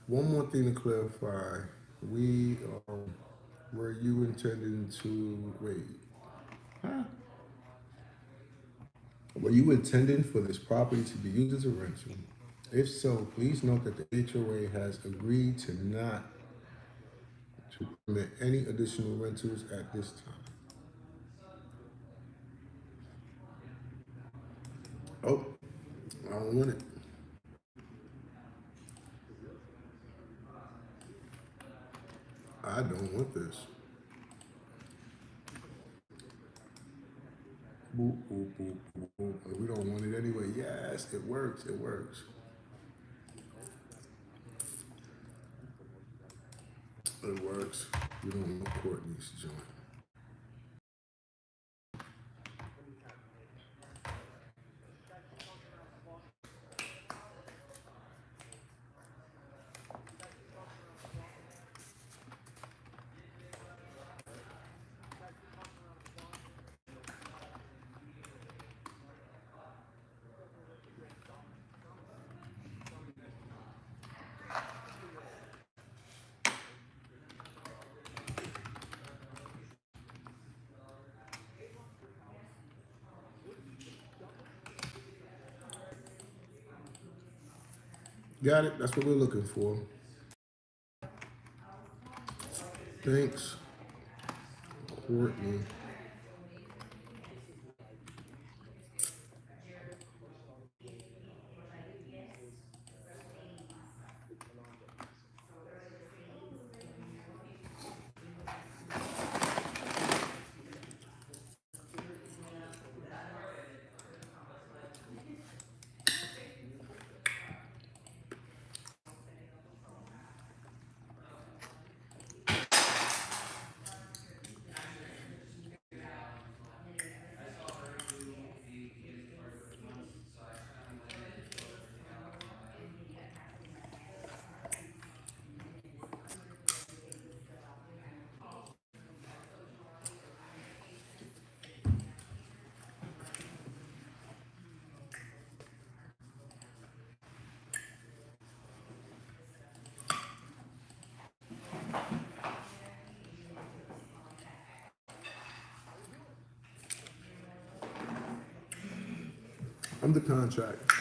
One more thing to clarify. We, were you intending to, wait, huh? Were you intending for this property to be used as a rental? If so, please note that the HOA has agreed to not to permit any additional rentals at this time. Oh, I don't want it. I don't want this. Boop, boop, boop, boop, boop. We don't want it anyway. Yes, it works. It works. It works. We don't want Courtney's joint. Got it. That's what we're looking for. Thanks, Courtney. I'm the contract.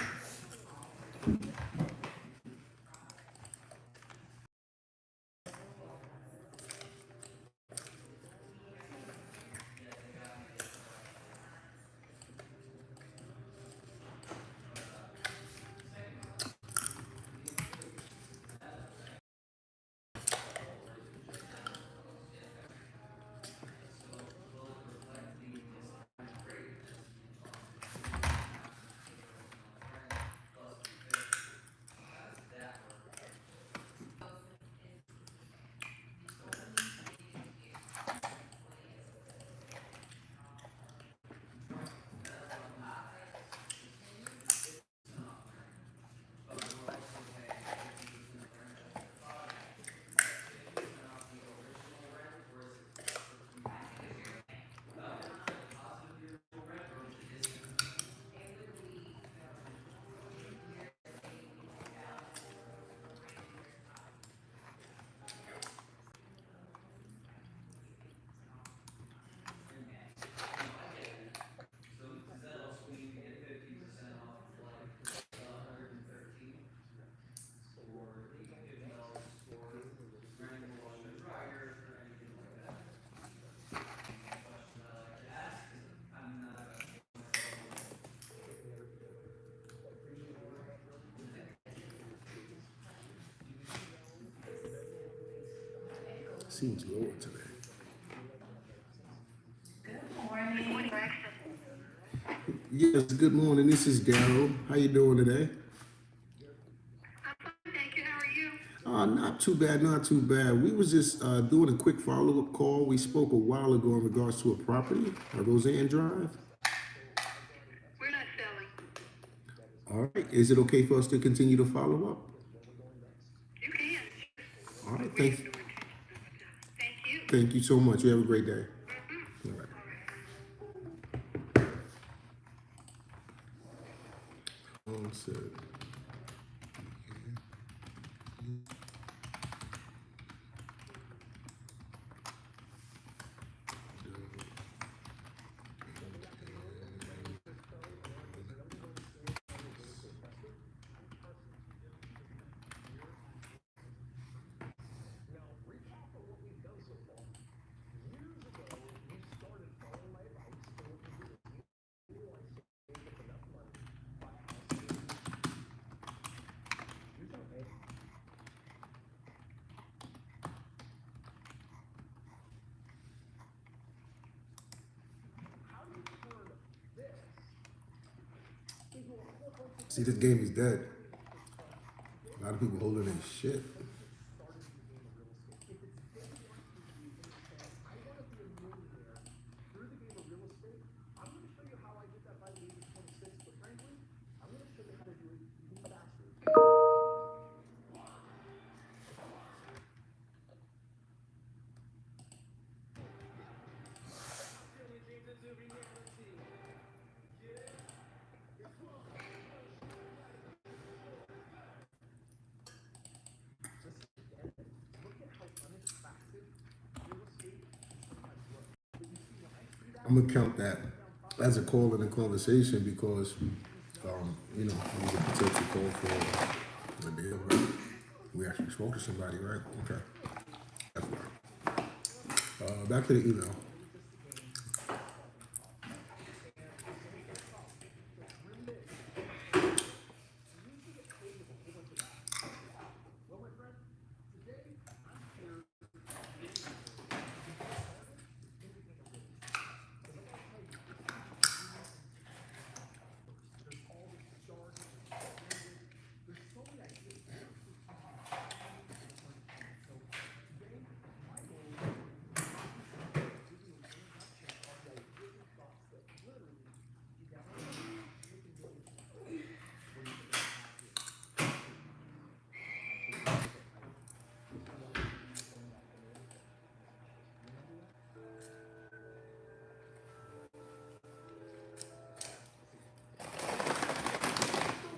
Seems lower today. Good morning. Yes, good morning. This is Daryl. How you doing today? Thank you. How are you? Not too bad, not too bad. We was just doing a quick follow-up call. We spoke a while ago in regards to a property, Roseanne Drive. We're not selling. All right. Is it okay for us to continue to follow up? You can. All right. Thanks. Thank you. Thank you so much. You have a great day. All right. So, see, this game is dead. A lot of people holding their shit. I'm gonna count that as a call in a conversation because, you know, we get potential call for the deal, right? We actually spoke to somebody, right? Okay, that's right. Back to the email.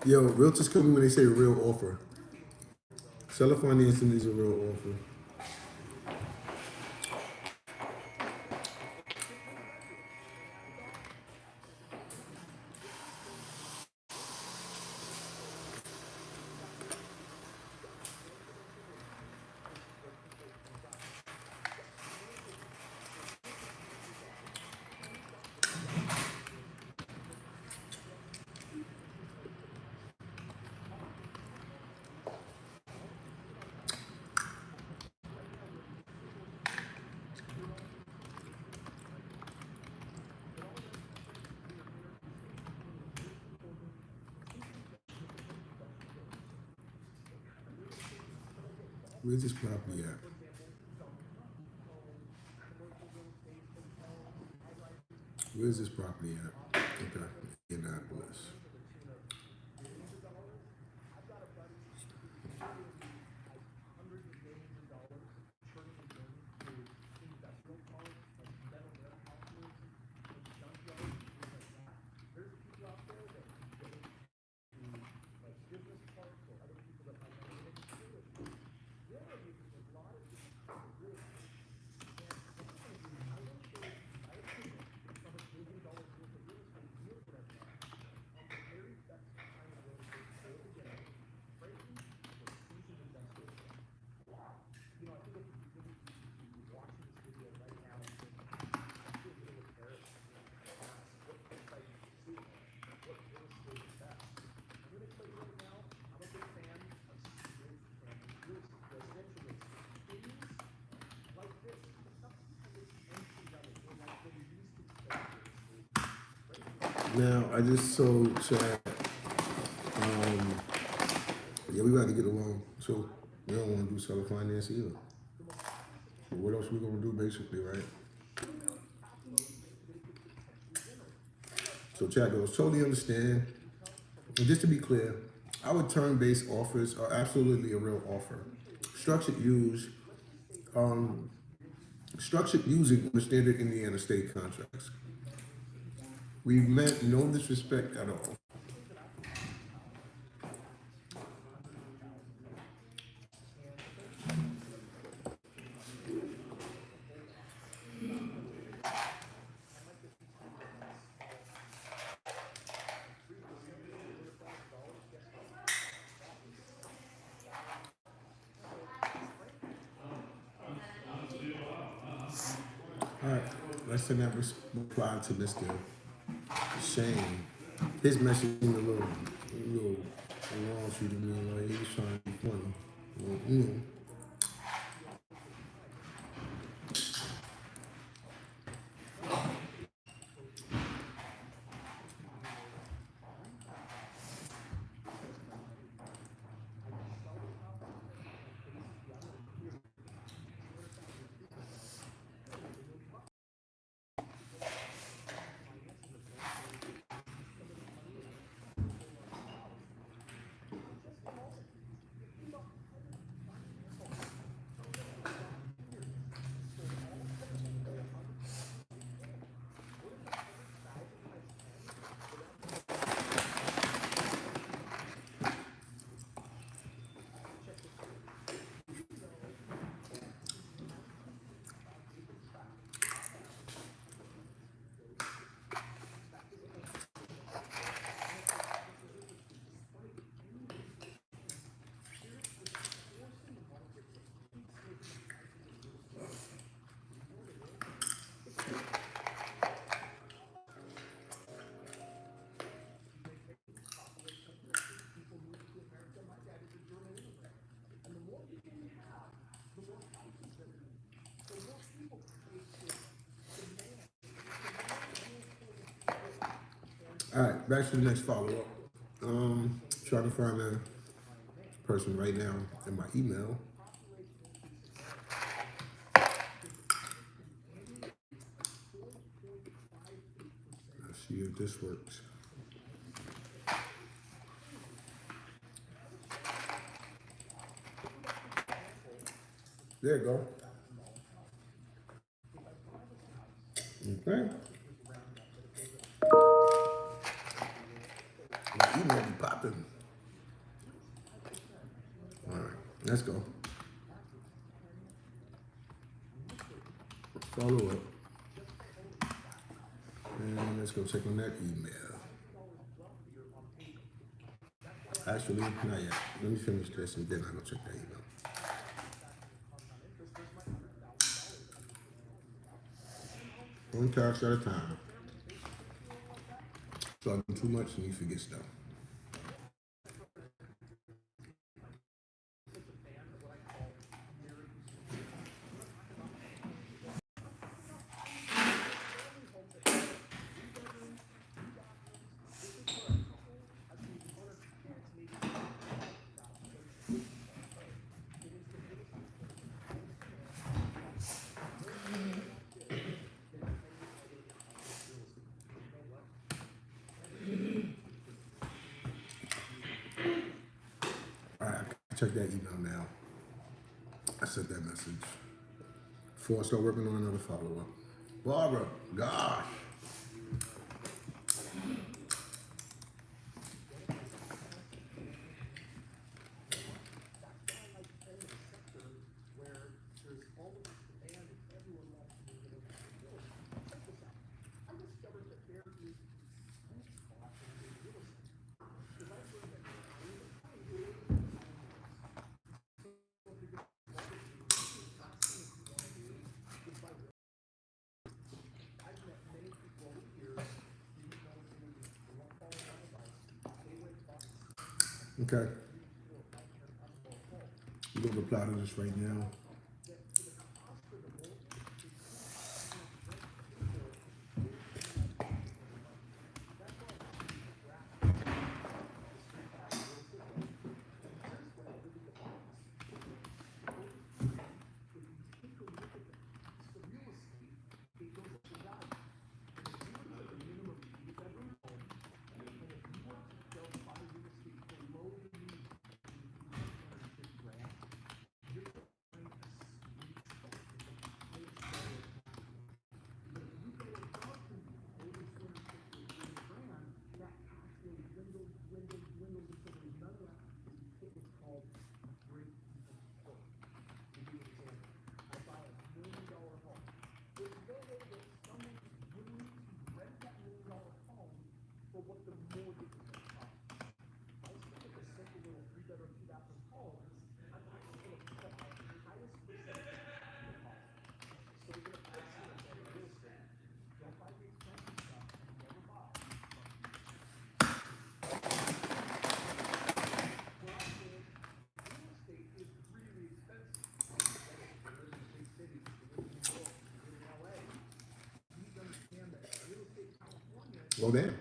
Yo, realtors come when they say real offer. Seller financing is a real offer. Where's this property at? Where's this property at? Okay, Indianapolis. Now, I just told Chad, yeah, we got to get along. So we don't want to do seller finance either. But what else we gonna do, basically, right? So Chad goes, totally understand. And just to be clear, our term-based offers are absolutely a real offer. Structured use, structured using the standard Indiana state contracts. We meant no disrespect at all. All right, let's send that reply to Mr. Shane. His message seemed a little raunchy to me. Like he was trying to be funny. Well, all right, back to the next follow-up. Trying to find a person right now in my email. Let's see if this works. There you go. Okay. My email be popping. All right, let's go. Follow up. And let's go check on that email. Actually, not yet. Let me finish this and then I'll go check that email. One task at a time. Talking too much and you forget stuff. All right, check that email now. I sent that message. Before I start working on another follow-up. Barbara, gosh. Okay. We're gonna reply to this right now. Well, damn.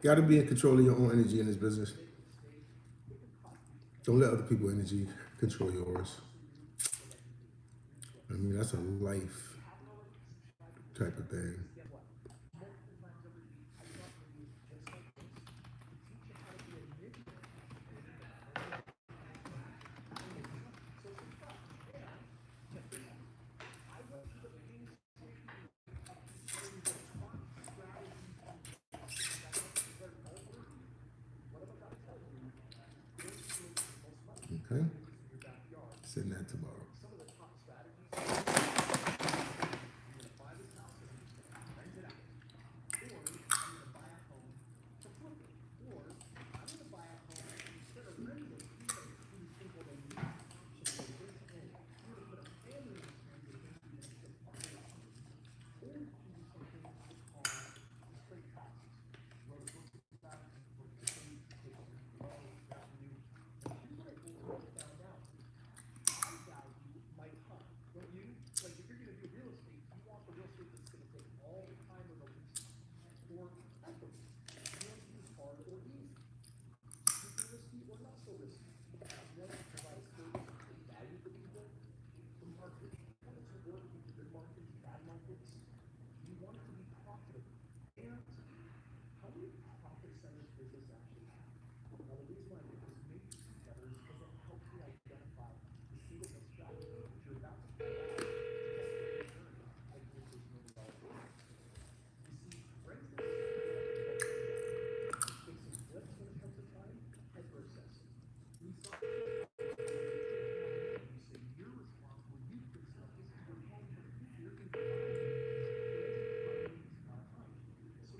Got to be in control of your own energy in this business. Don't let other people's energy control yours. I mean, that's a life type of thing. Okay? Send that tomorrow.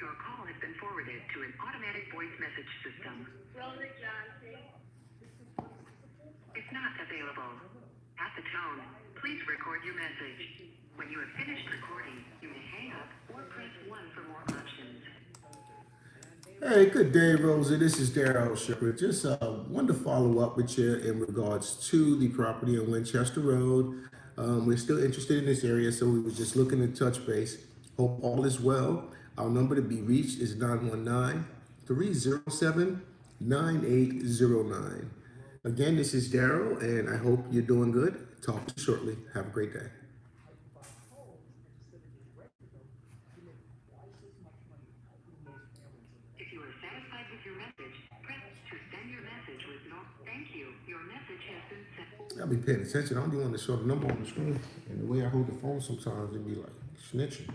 Your call has been forwarded to an automatic voice message system. Roller Johnson. It's not available. At the tone, please record your message. When you have finished recording, you may hang up or press 1 for more options. Hey, good day, Rosie. This is Daryl Shepherd. Just wanted to follow up with you in regards to the property on Winchester Road. We're still interested in this area, so we were just looking to touch base. Hope all is well. Our number to be reached is 919-307-9809. Again, this is Daryl, and I hope you're doing good. Talk to you shortly. Have a great day. If you are satisfied with your message, press to send your message with no thank you. Your message has been sent. I'll be paying attention. I don't even want to show the number on the screen. And the way I hold the phone sometimes, it be like snitching.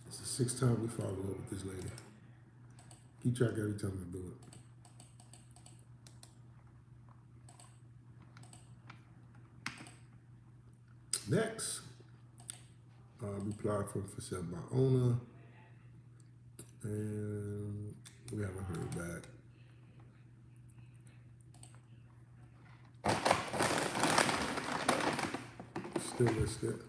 It's the sixth time we follow up with this lady. Keep track every time I do it. Next, reply from for sale by owner, and we haven't heard back. Still listed.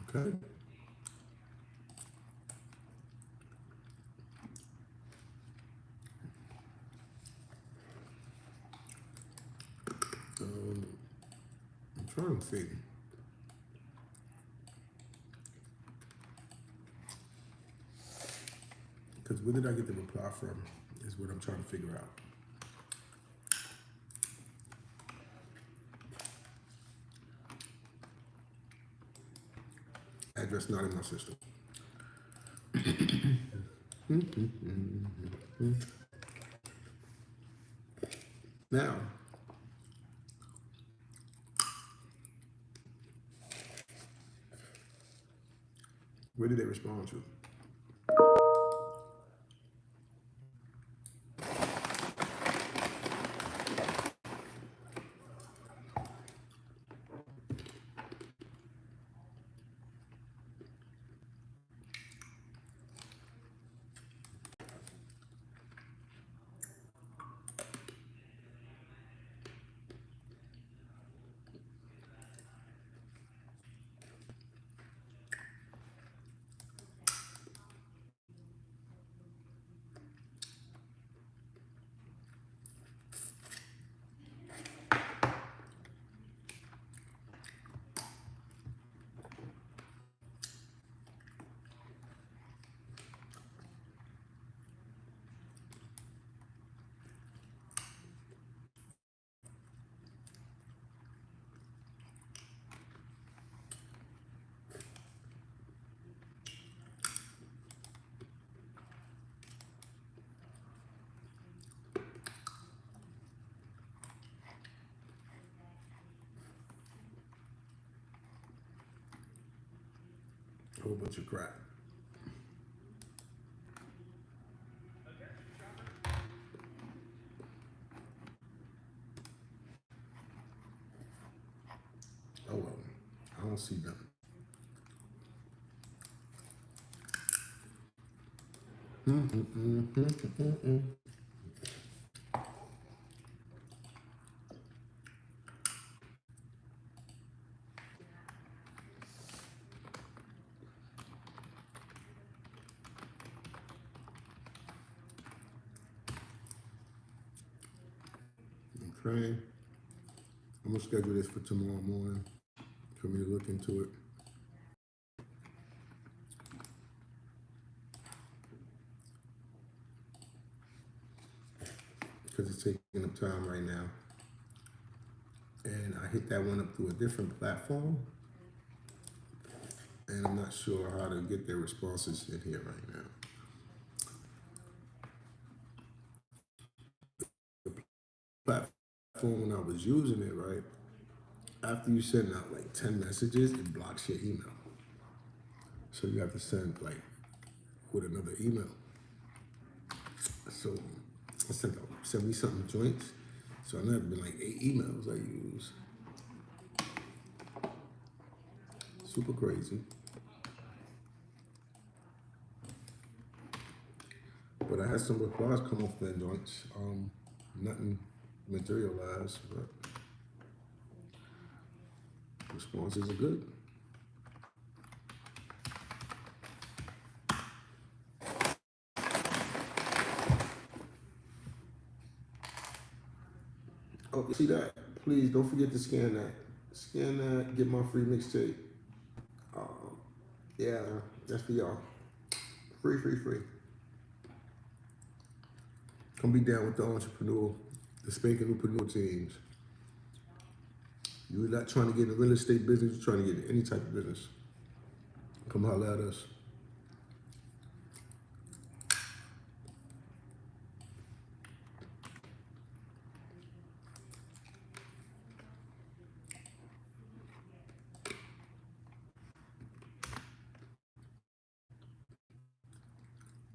Okay. I'm trying to see. Because where did I get the reply from is what I'm trying to figure out. Address not in my system. Now, where did they respond to? A whole bunch of crap. Oh well, I don't see nothing. Okay. I'm gonna schedule this for tomorrow morning for me to look into it. Because it's taking up time right now. And I hit that one up through a different platform. And I'm not sure how to get their responses in here right now. The platform, when I was using it, right, after you send out like 10 messages, it blocks your email. So you have to send like with another email. So I sent out 70 something joints. So I know it's been like 8 emails I use. Super crazy. But I had some replies come off their joints. Nothing materialized, but responses are good. Oh, you see that? Please don't forget to scan that. Scan that, get my free mixtape. Yeah, that's for y'all. Free, free, free. Come be down with the entrepreneur, the Spankn entrepreneur teams. You're not trying to get in the real estate business, you're trying to get in any type of business. Come holler at us.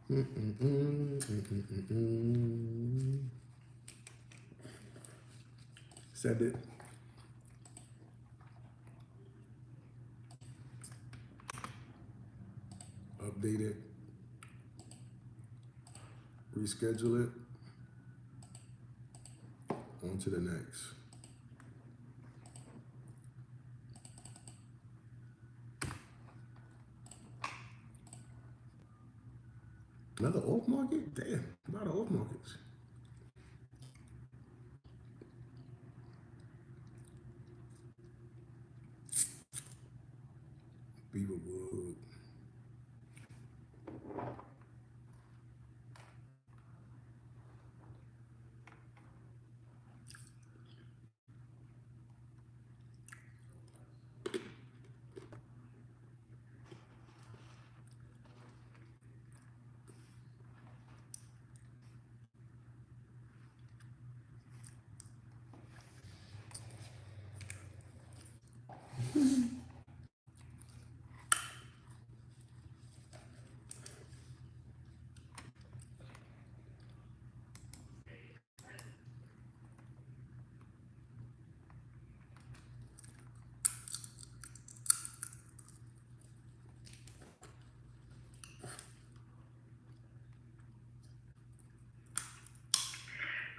Send it. Update it. Reschedule it. On to the next. Another off market? Damn, a lot of off markets. Beaverwood.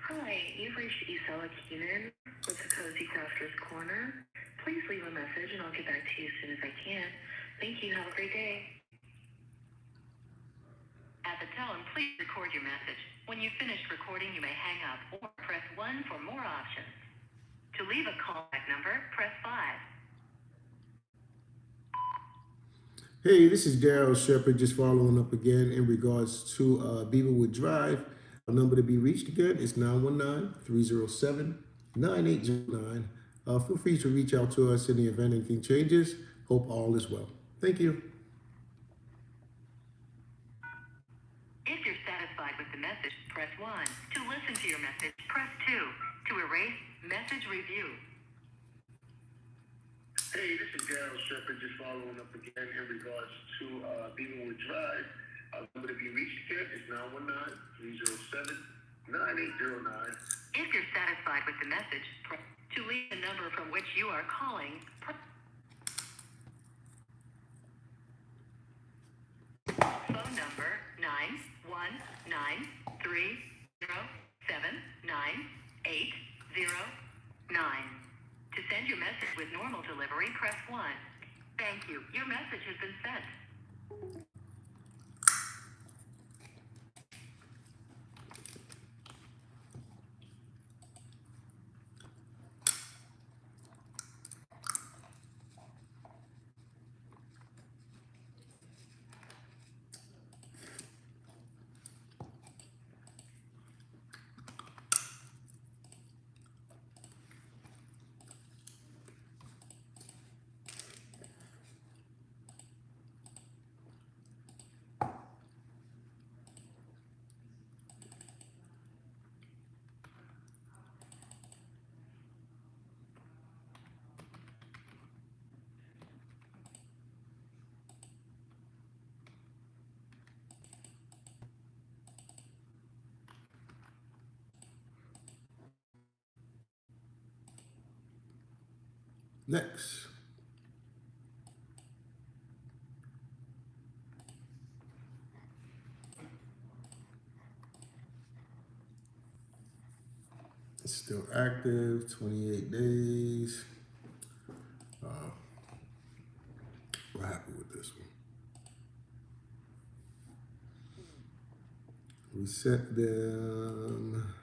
Hi, you've reached Isela Keenan with the Cozy Crafters Corner. Please leave a message and I'll get back to you as soon as I can. Thank you. Have a great day. At the tone, please record your message. When you've finished recording, you may hang up or press 1 for more options. To leave a callback number, press 5. Hey, this is Daryl Shepard, just following up again in regards to Beaverwood Drive. Our number to be reached again is 919-307-9809. Feel free to reach out to us in the event anything changes. Hope all is well. Thank you. If you're satisfied with the message, press 1. To listen to your message, press 2. To erase, message review. Hey, this is Daryl Shepard, just following up again in regards to Beaverwood Drive. Our number to be reached again is 919-307-9809. If you're satisfied with the message, to leave the number from which you are calling, phone number 911-307-9809. To send your message with normal delivery, press 1. Thank you. Your message has been sent. Next. It's still active, 28 days. We're happy with this one. We sent them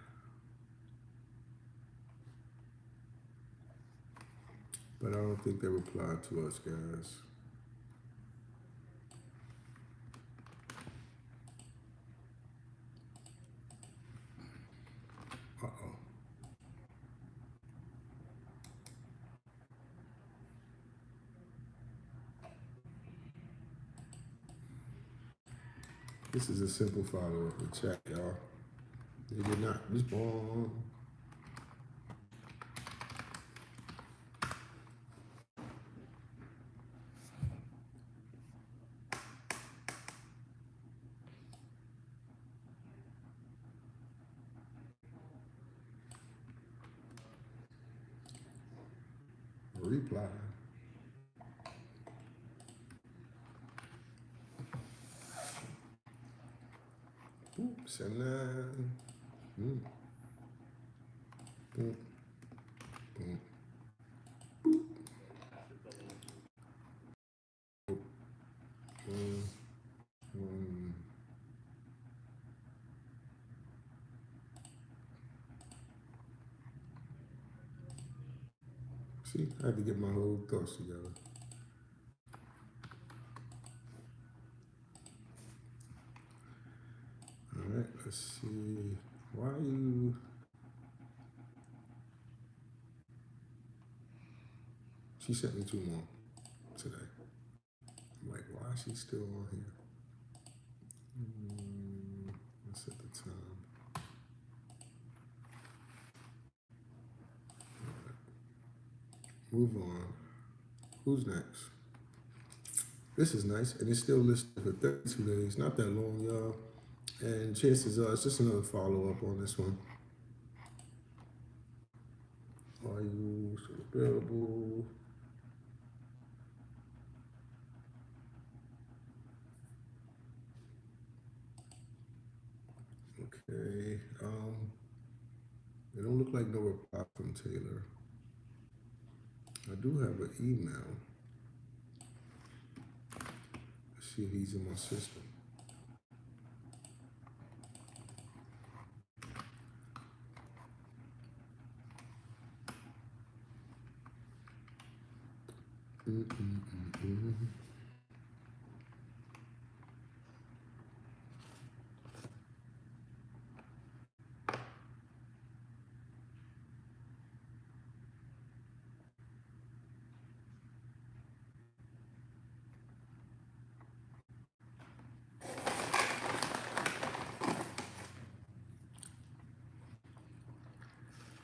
but I don't think they replied to us, guys. Uh-oh. This is a simple follow-up with chat, y'all. They did not respond. reply. Send that. Mm. Mm. Mm. Mm. Mm. See, I had to get my whole thoughts together. All right, let's see. Why are you? She sent me 2 more today. I'm like, why is she still on here? Let's set the time. Move on. Who's next? This is nice, and it's still listed for 32 days. Not that long, y'all. And chances are it's just another follow up on this one. Are you still available? Okay. It don't look like no reply from Taylor. I do have an email. Let's see if he's in my system.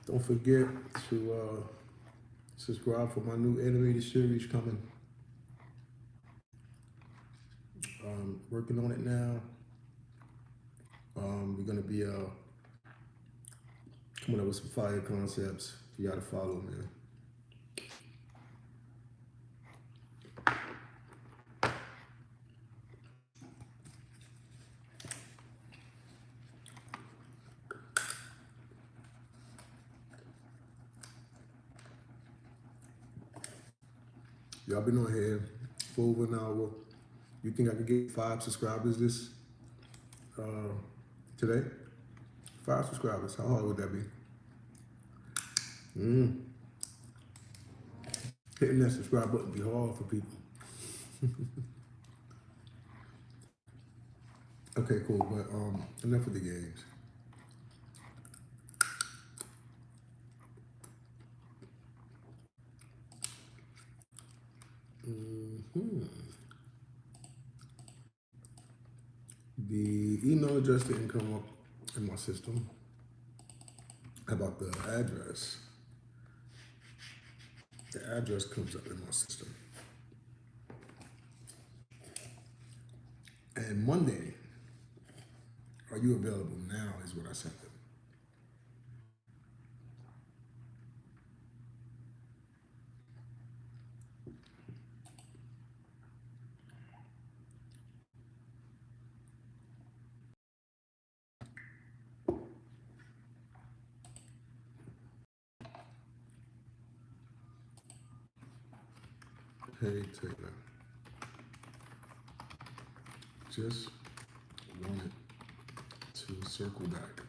Don't forget to subscribe for my new animated series coming. Working on it now. We're gonna be coming up with some fire concepts for y'all to follow, man. Y'all been on here for over an hour. You think I could get 5 subscribers this today? 5 subscribers. How hard would that be? Hitting that subscribe button be hard for people. Okay, cool. But enough of the games. The email address didn't come up in my system. How about the address? The address comes up in my system. And Monday, are you available now is what I sent them. Hey, Taylor. Just wanted to circle back.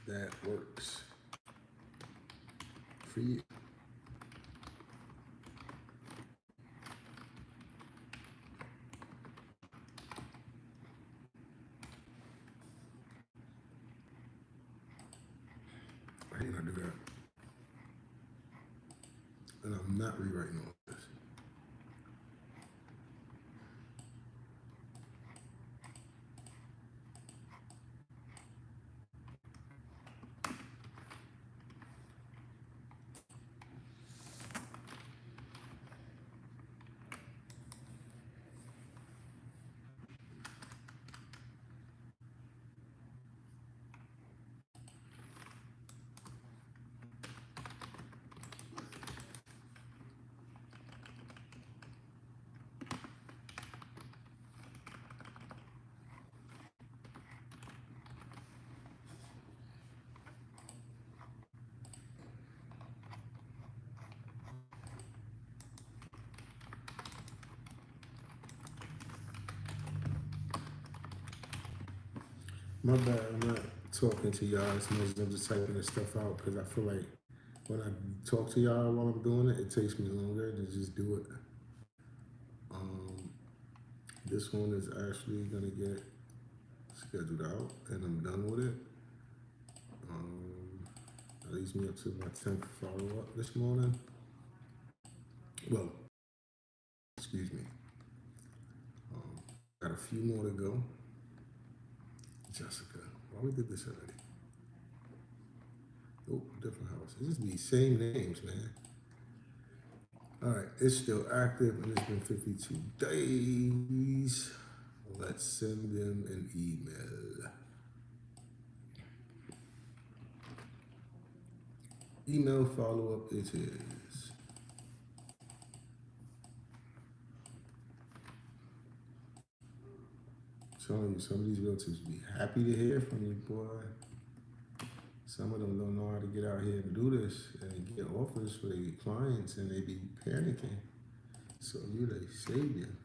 That works for you. I did not do that. And I'm not rewriting all this. My bad, I'm not talking to y'all as much as I'm just typing this stuff out because I feel like when I talk to y'all while I'm doing it, it takes me longer to just do it. This one is actually gonna get scheduled out and I'm done with it. That leads me up to my 10th follow-up this morning. Well, excuse me. Got a few more to go. Jessica, why we did this already? Oh, different house. It just be same names, man. All right, it's still active and it's been 52 days. Let's send them an email. Email follow-up it is. Telling you, some of these realtors be happy to hear from you, boy. Some of them don't know how to get out here and do this and get offers for their clients and they be panicking. So you they savior.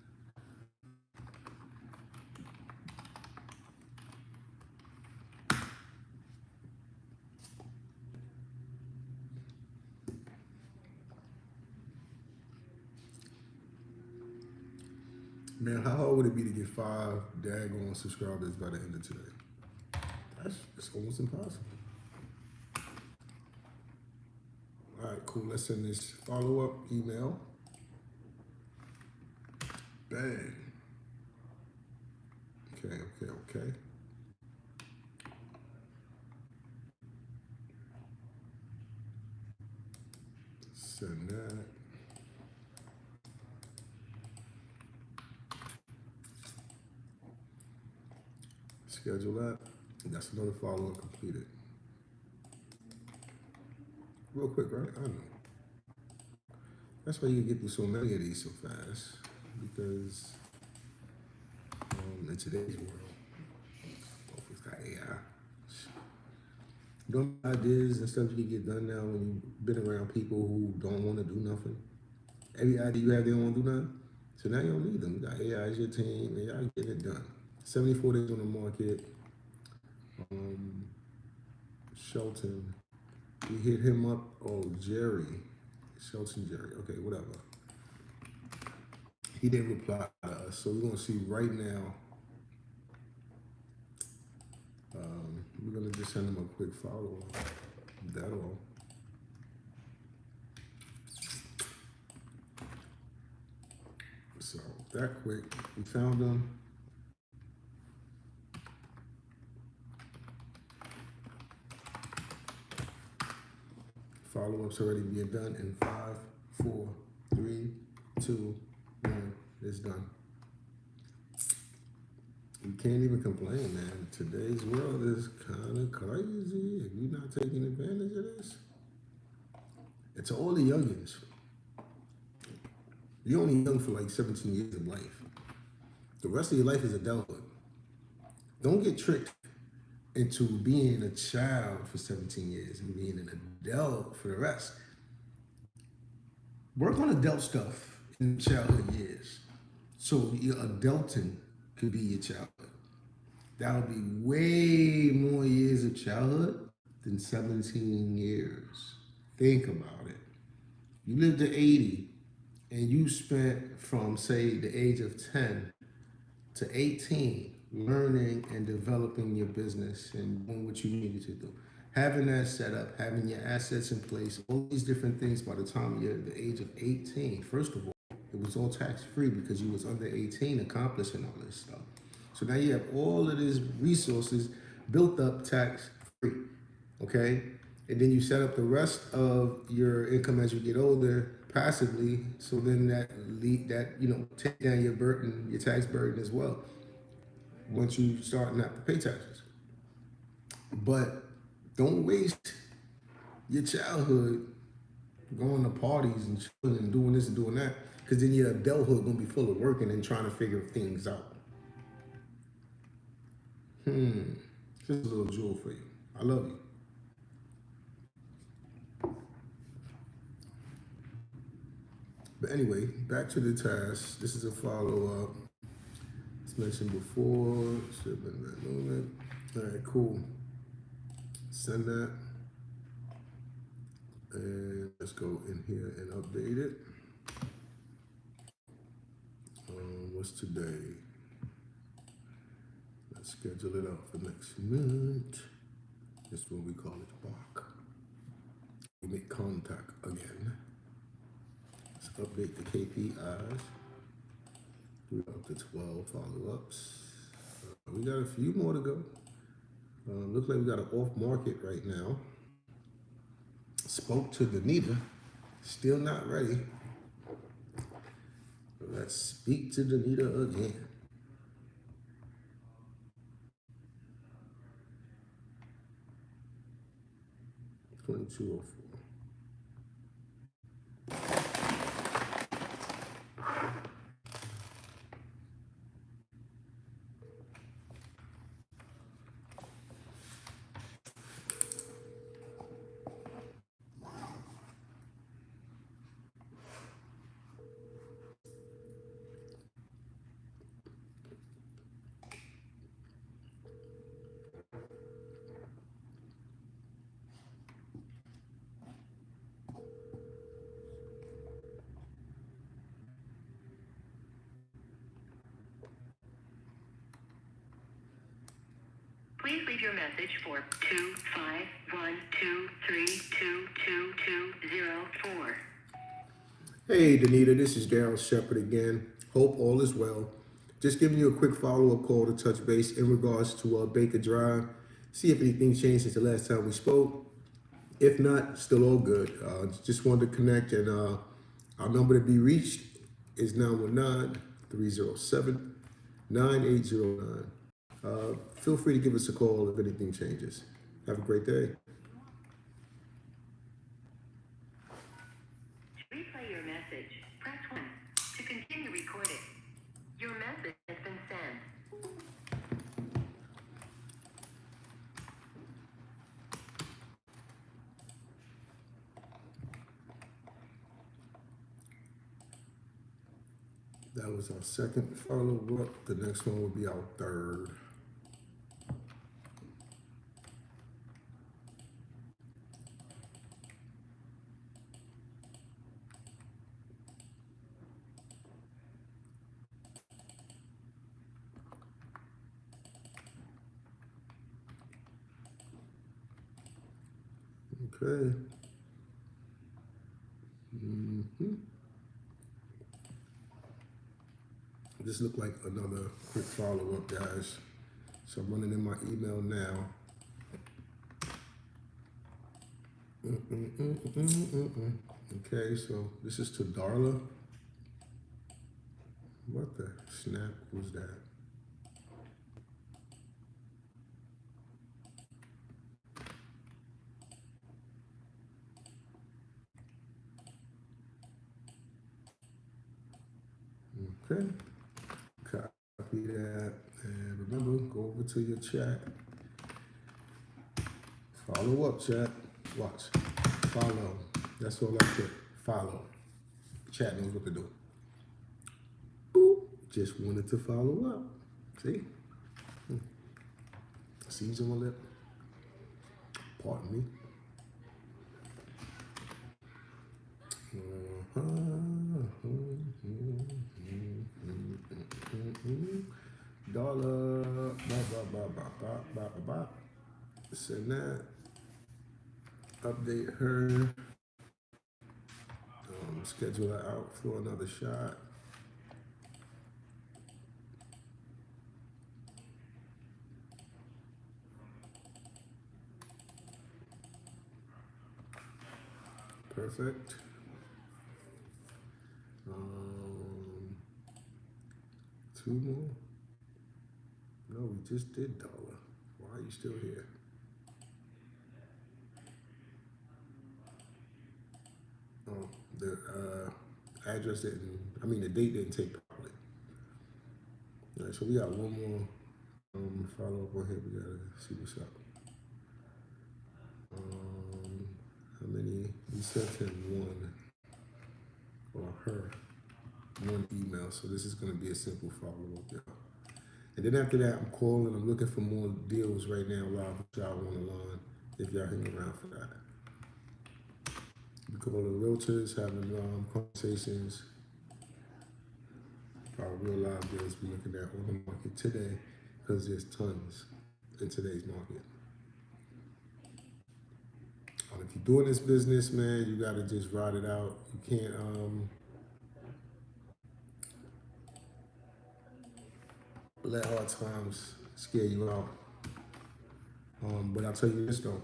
Man, how hard would it be to get 5 daggone subscribers by the end of today? It's almost impossible. All right, cool. Let's send this follow-up email. Bang. Okay. Send that. Schedule that. That's another follow-up completed. Real quick, right? I know. That's why you get through so many of these so fast. Because in today's world, folks got AI. Dumb ideas and stuff you get done now when you've been around people who don't want to do nothing. Every idea you have, they don't want to do nothing. So now you don't need them. You got AI as your team, and y'all getting it done. 74 days on the market. Shelton, we hit him up. Oh, Jerry. Shelton Jerry. Okay, whatever. He didn't reply to us, so we're going to see right now. We're going to just send him a quick follow-up. That all. So, that quick. We found him. Follow-ups already being done in 5, 4, 3, 2, 1. It's done. You can't even complain, man. Today's world is kind of crazy if you're not taking advantage of this. And to all the youngins, you're only young for like 17 years of life. The rest of your life is adulthood. Don't get tricked into being a child for 17 years and being an adult for the rest. Work on adult stuff in childhood years so your adulting could be your childhood. That would be way more years of childhood than 17 years. Think about it. You lived to 80 and you spent from, say, the age of 10 to 18 learning and developing your business and doing what you needed to do. Having that set up, having your assets in place, all these different things by the time you're the age of 18. First of all, it was all tax-free because you was under 18 accomplishing all this stuff. So now you have all of these resources built up tax-free, okay? And then you set up the rest of your income as you get older passively. So then that take down your burden, your tax burden as well. Once you start not to pay taxes. But don't waste your childhood going to parties and chilling and doing this and doing that, because then your adulthood gonna be full of working and trying to figure things out. Just a little jewel for you. I love you. But anyway, back to the task. This is a follow-up. As mentioned before, should have been that moment. All right, cool. Send that. And let's go in here and update it. What's today? Let's schedule it out for next month. This is what we call it back. We make contact again. Let's update the KPIs. We're up to 12 follow-ups. We got a few more to go. Looks like we got an off market right now. Spoke to Danita, still not ready. Let's speak to Danita again. $22.04. Please leave your message for 25123222204. Hey, Danita, this is Daryl Shepard again. Hope all is well. Just giving you a quick follow-up call to touch base in regards to Baker Drive. See if anything changed since the last time we spoke. If not, still all good. Just wanted to connect, and our number to be reached is 919-307-9809. Feel free to give us a call if anything changes. Have a great day. To replay your message, press 1. To continue recording, your message has been sent. That was our second follow-up. The next one will be our third. Okay. This looked like another quick follow-up, guys. So I'm running in my email now. Okay, so this is to Darla. What the snap was that? Okay, copy that, and remember, go over to your chat. Follow up, chat. Watch. Follow. That's all I put. Follow. Chat knows what to do. Boop. Just wanted to follow up. See? Seeds on my lip. Pardon me. Dollar. Ba. Send that. Update her. Schedule her out for another shot. Perfect. Two more. No, we just did dollar. Why are you still here? Oh, the address didn't, the date didn't take properly. All right, so we got one more follow up on here. We gotta see what's up. How many? We sent him one, or her, one email. So this is gonna be a simple follow up, y'all. And then after that, I'm calling. I'm looking for more deals right now live with y'all on the line. If y'all hang around for that, we call the realtors having conversations about real live deals we're looking at on the market today, because there's tons in today's market. If you're doing this business, man, you gotta just ride it out. You can't let hard times scare you out. But I'll tell you this though.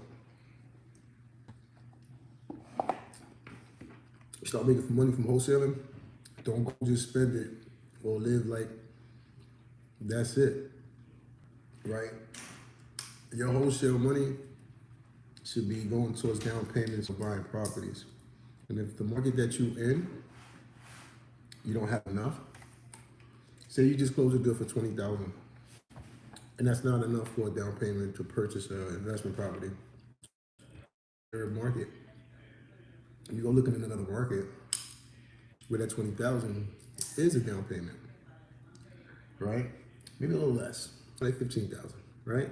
You start making money from wholesaling, don't go just spend it or live like that's it. Right? Your wholesale money should be going towards down payments or buying properties. And if the market that you in, you don't have enough, say you just close a deal for $20,000, and that's not enough for a down payment to purchase an investment property. Third market, you go looking in another market where that 20,000 is a down payment, right? Maybe a little less, like 15,000, right?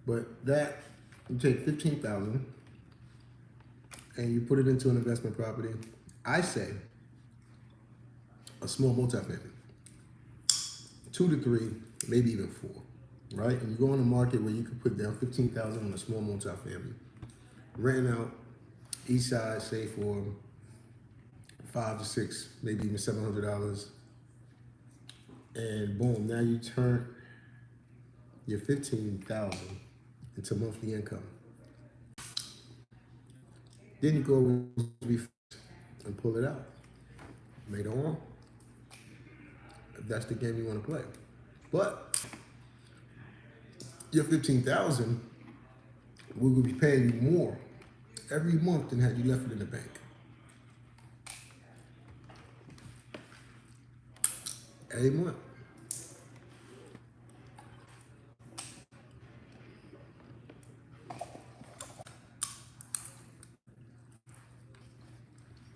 But that you take 15,000 and you put it into an investment property. I say a small multifamily, 2 to 3, maybe even 4, right? And you go on a market where you can put down 15,000 on a small multifamily, renting out east side, say for $5 to $6, maybe even $700, and boom, now you turn your 15,000 into monthly income. Then you go and pull it out later on, if that's the game you want to play. But your 15,000, we will be paying you more every month than had you left it in the bank. Every month.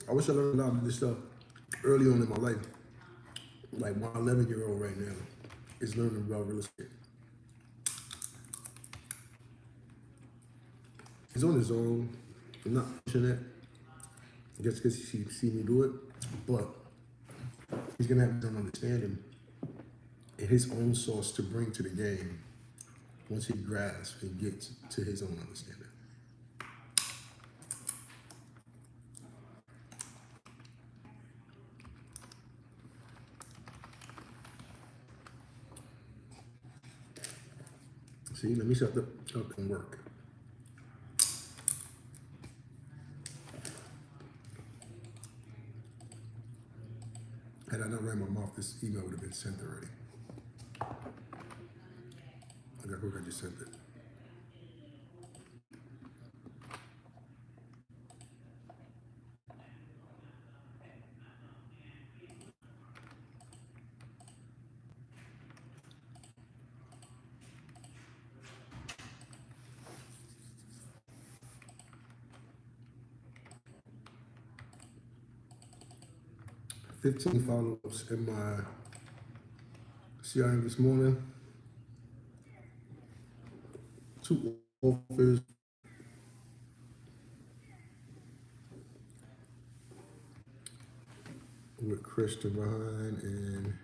I wish I learned a lot of this stuff early on in my life. Like my 11-year-old right now is learning about real estate. He's on his own. I'm not pushing it. Just because he see me do it, but he's gonna have some understanding and his own source to bring to the game once he grasps and gets to his own understanding. See, let me shut up and work. Had I not ran my mouth, this email would have been sent already. I got who I just sent it. $15 follow-ups in my CRM this morning. 2 offers. With Christian behind and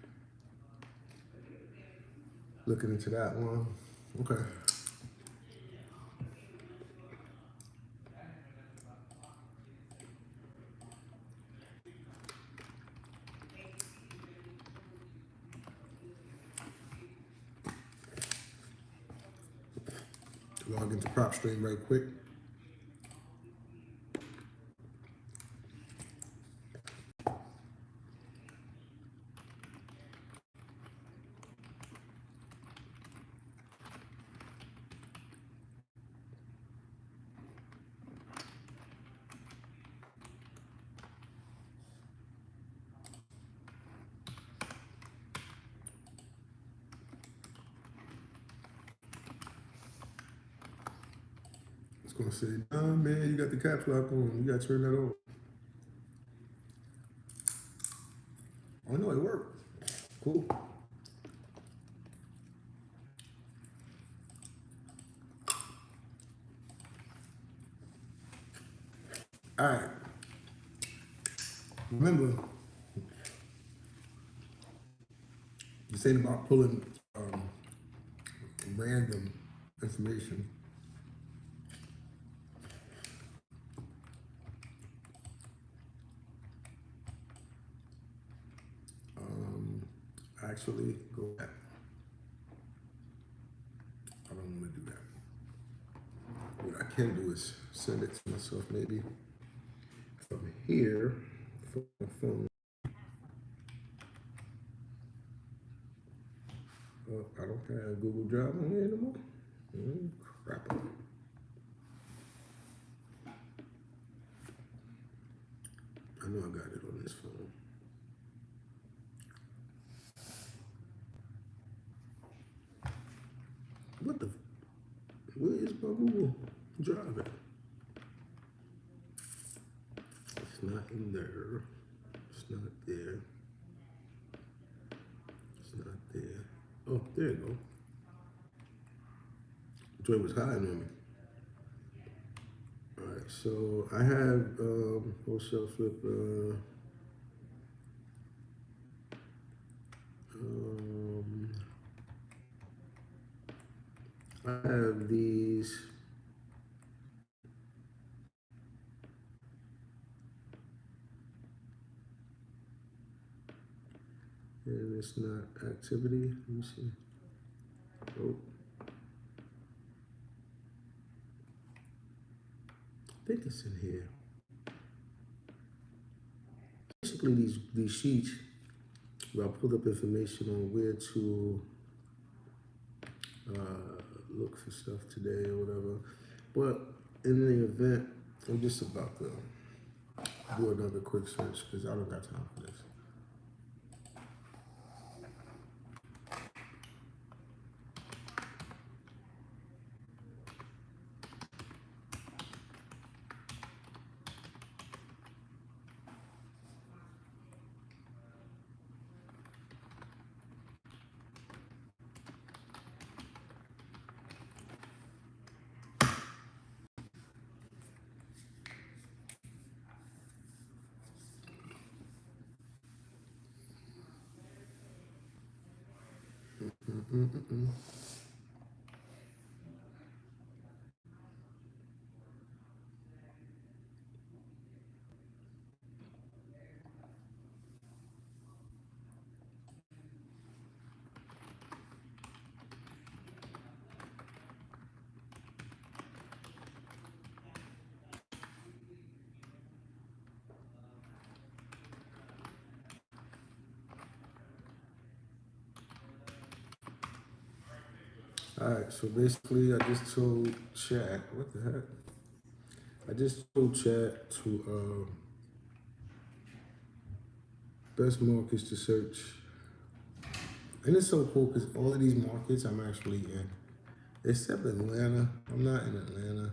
looking into that one. Okay. Log into PropStream right quick. It's gonna say, nah, man, you got the caps lock on. You gotta turn that off. Oh no, it worked. Cool. All right. Remember, you said about pulling random information. Actually, go back. I don't want to do that. What I can do is send it to myself maybe from here, from my phone. I don't have Google Drive on here anymore. Crap. I know I got it on this phone. What the? Where is my Google Drive at? It's not in there. It's not there. It's not there. Oh, there you go. Joy was hiding on me. All right, so I have wholesale flip. I have these. And it's not activity. Let me see. Oh. I think it's in here. Basically, these sheets where I pulled up information on where to look for stuff today or whatever. But in the event, I'm just about to do another quick search because I don't got time for this. All right, so basically, I just told chat. What the heck? I just told chat to best markets to search, and it's so cool because all of these markets I'm actually in, except Atlanta. I'm not in Atlanta.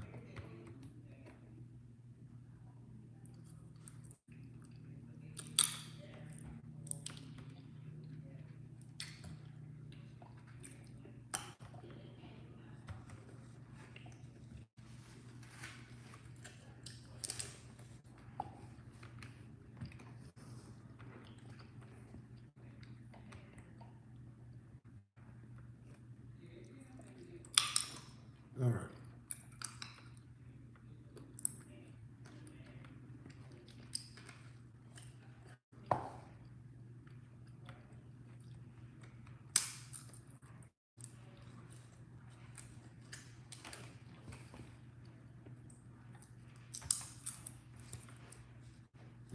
All right.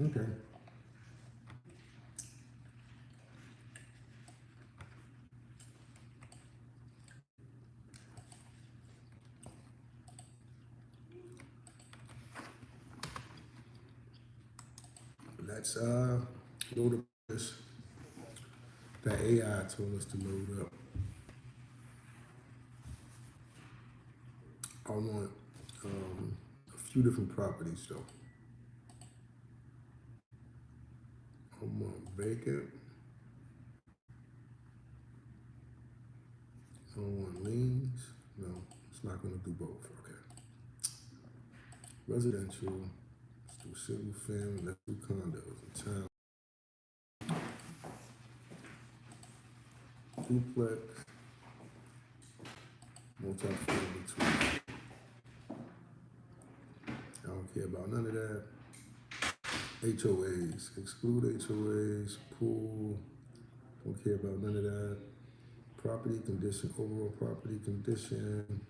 Okay. Let's load up this that AI told us to load up. I want a few different properties though. I want vacant. I want liens. No, it's not gonna do both. Okay. Residential. Let's do single family, less 2 condos in town. Duplex, multi-family, 2. I don't care about none of that. HOAs, exclude HOAs, pool, don't care about none of that. Property condition, overall property condition.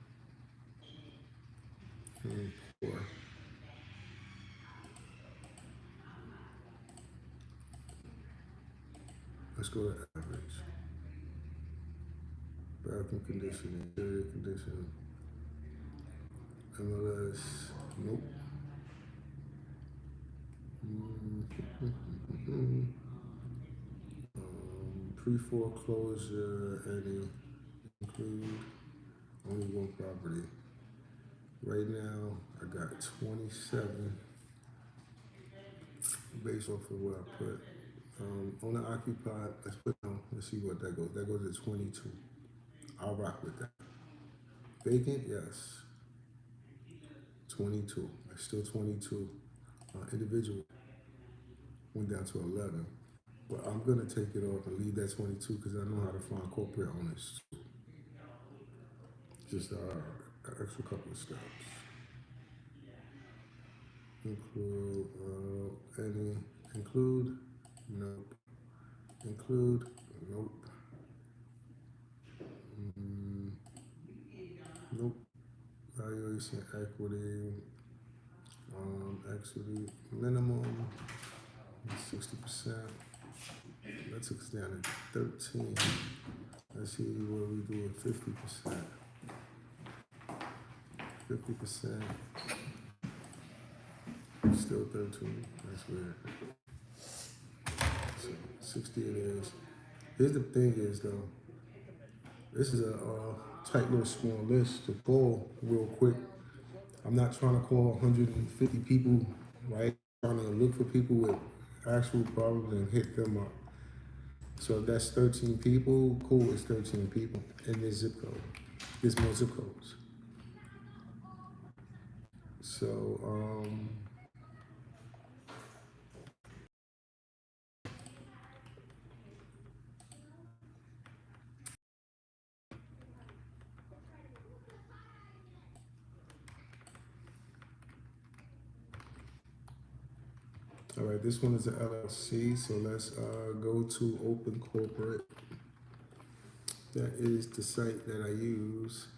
Poor. Let's go to average. Bathroom condition, interior condition. MLS, nope. Pre-foreclosure, any include only 1 property. Right now, I got 27 based off of what I put. Owner occupied, let's see what that goes. That goes to 22. I'll rock with that. Vacant, yes. 22. It's still 22. Individual went down to 11. But I'm gonna take it off and leave that 22 because I know how to find corporate owners. Just an extra couple of steps. Include any include nope. Include nope. Nope. Valuation equity. Equity minimum 60%. That took us down to 13. Let's see what we do with 50%. 50%. Still 13. That's weird. So 60 it is. Here's the thing is though, this is a tight little small list to call real quick. I'm not trying to call 150 people, right? I'm trying to look for people with actual problems and hit them up. So if that's 13 people, cool, it's 13 people in this zip code. There's more zip codes. So, all right, this one is an LLC, so let's go to Open Corporate. That is the site that I use.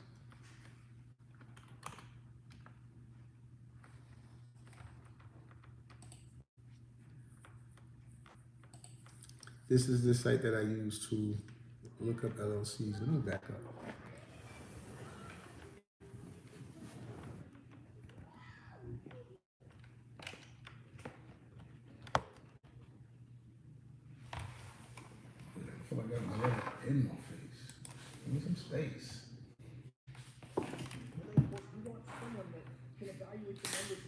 This is the site that I use to look up LLCs. Let me back up. I feel like I got my letter in my face. Give me some space.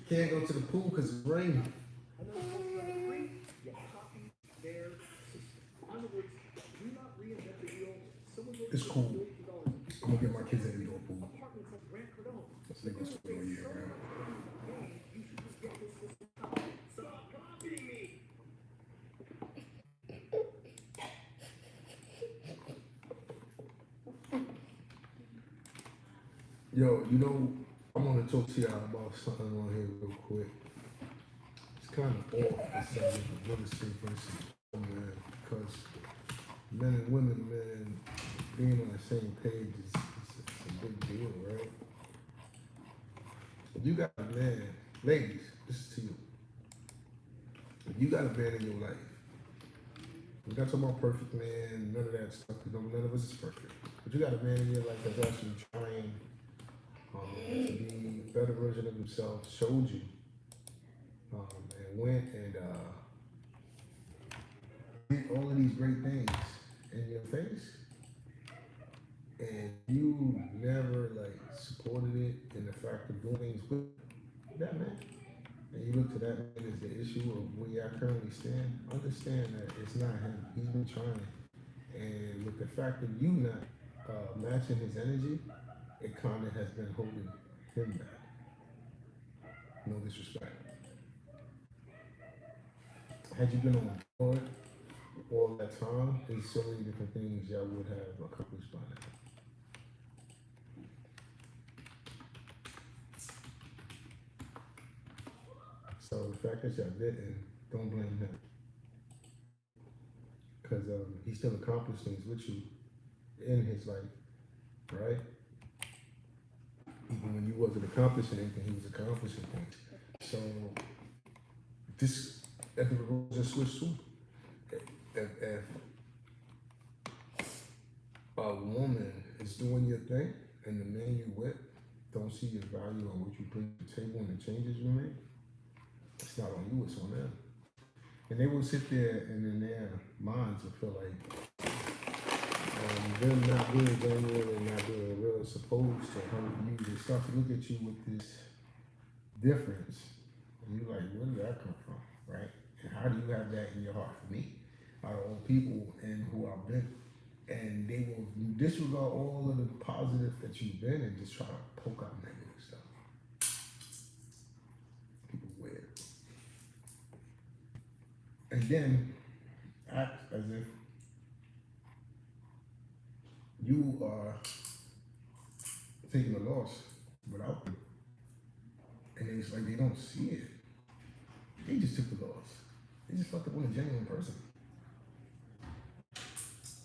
Can't go to the pool because it's raining. It's cool. I'm gonna get my kids an indoor pool. So they go swim all year round. Yo, you know, I want to talk to y'all about something on here real quick. It's kind of off the subject of real estate versus man, because men and women, man, being on the same page is a big deal, right? If you got a man, ladies, this is to you. If you got a man in your life, we're not talking about perfect man, none of that stuff, because none of us is perfect. But you got a man in your life that's actually trying to be a better version of himself, showed you, and went and did all of these great things in your face, and you never like supported it in the fact of doing things with that man, and you look to that man as the issue of where y'all currently stand, understand that it's not him. He's been trying, and with the fact of you not matching his energy, it kind of has been holding him back. No disrespect. had you been on board all that time, there's so many different things y'all would have accomplished by now. So the fact that y'all didn't, don't blame him. Because he still accomplished things with you in his life, right? Even when you wasn't accomplishing anything, he was accomplishing things. So this, if the rules just switched to, if a woman is doing your thing and the man you with don't see your value on what you bring to the table and the changes you make, it's not on you, it's on them. And they will sit there and in their minds will feel like them not being genuine and not being real is supposed to hurt you. They start to look at you with this difference. And you're like, where did that come from, right? And how do you have that in your heart for me? Out of all people and who I've been. And they will disregard all of the positive that you've been and just try to poke out negative stuff. People weird. And then act as if you are taking a loss without them. And it's like they don't see it. They just took the loss. They just fucked up on a genuine person.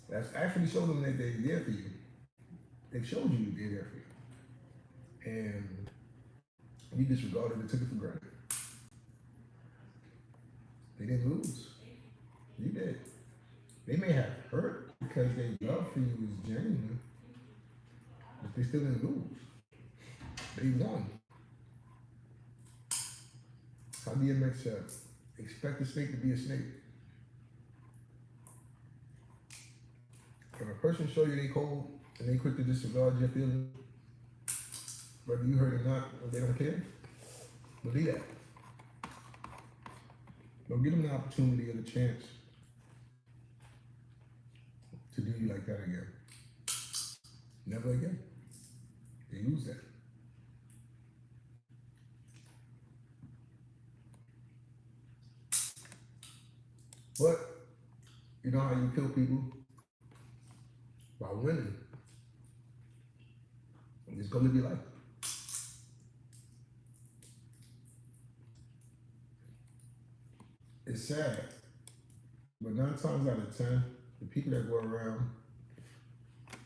That's actually showed them that they're there for you. They've showed you they're there for you. And you disregarded and took it for granted. They didn't lose. You did. They may have hurt because their love for you is genuine, but they still didn't lose. They won. How do you expect a snake to be a snake? If a person show you they cold and they quick to disregard your feelings, whether you hurt or not, or they don't care, believe that. Don't give them the opportunity or the chance to do you like that again. Never again. They lose that. But you know how you kill people? By winning. And it's gonna be like. It's sad. But 9 times out of 10, the people that go around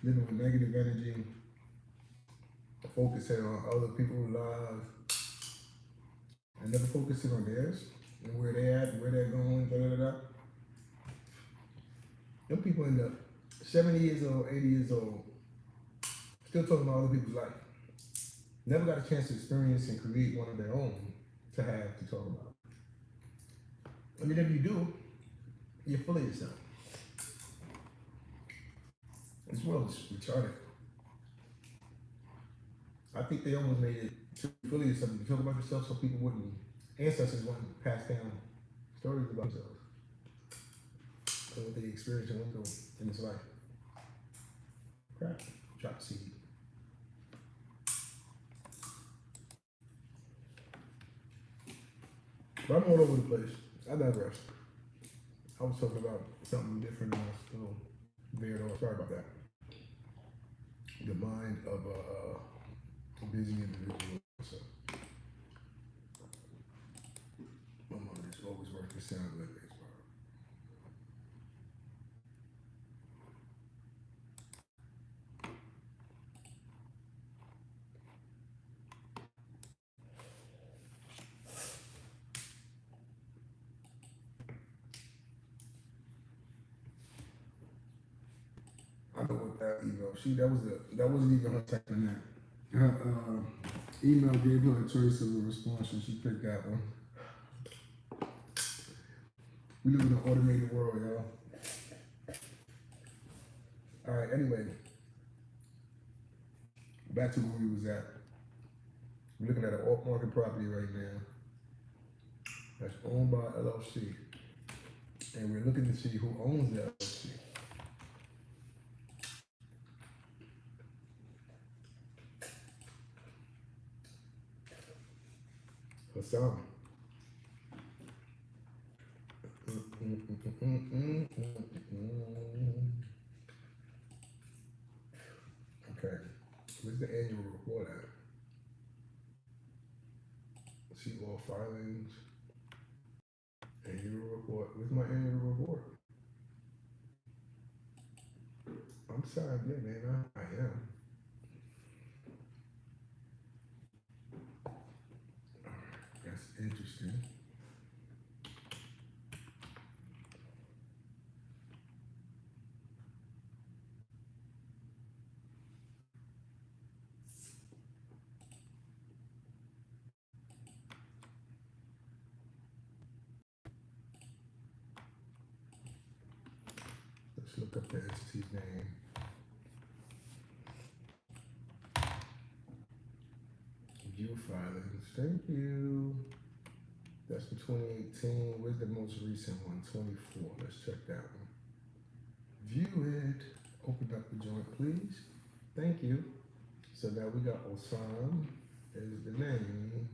living with negative energy, focusing on other people's lives, and never focusing on theirs and where they at, where they're going, Them people end up 70 years old, 80 years old, still talking about other people's life. Never got a chance to experience and create one of their own to have to talk about. I mean, if you do, you're full of yourself. This world is retarded. I think they almost made it too full of yourself. You talk about yourself so people wouldn't, ancestors wouldn't pass down stories about themselves and what they experienced and went through in this life. Crap. Drop the seed. But I'm all over the place. I digress. I was talking about something different and I was a little veered off. Sorry about that. The mind of a busy individual. So my mother just always working sound like this. I know what that email. That wasn't even her typing that. Her email gave her a choice of a response, and she picked that one. We live in an automated world, y'all. All right. Anyway, back to where we was at. We're looking at an off-market property right now that's owned by LLC, and we're looking to see who owns the LLC. Hassan. Okay, where's the annual report at? See all filings, annual report. Where's my annual report? I'm signed in, man. I am. That's interesting. Let's look up the entity's name. View filings. Thank you. That's the 2018. Where's the most recent one? 24. Let's check that one. View it. Open up the joint, please. Thank you. So now we got Osam is the name.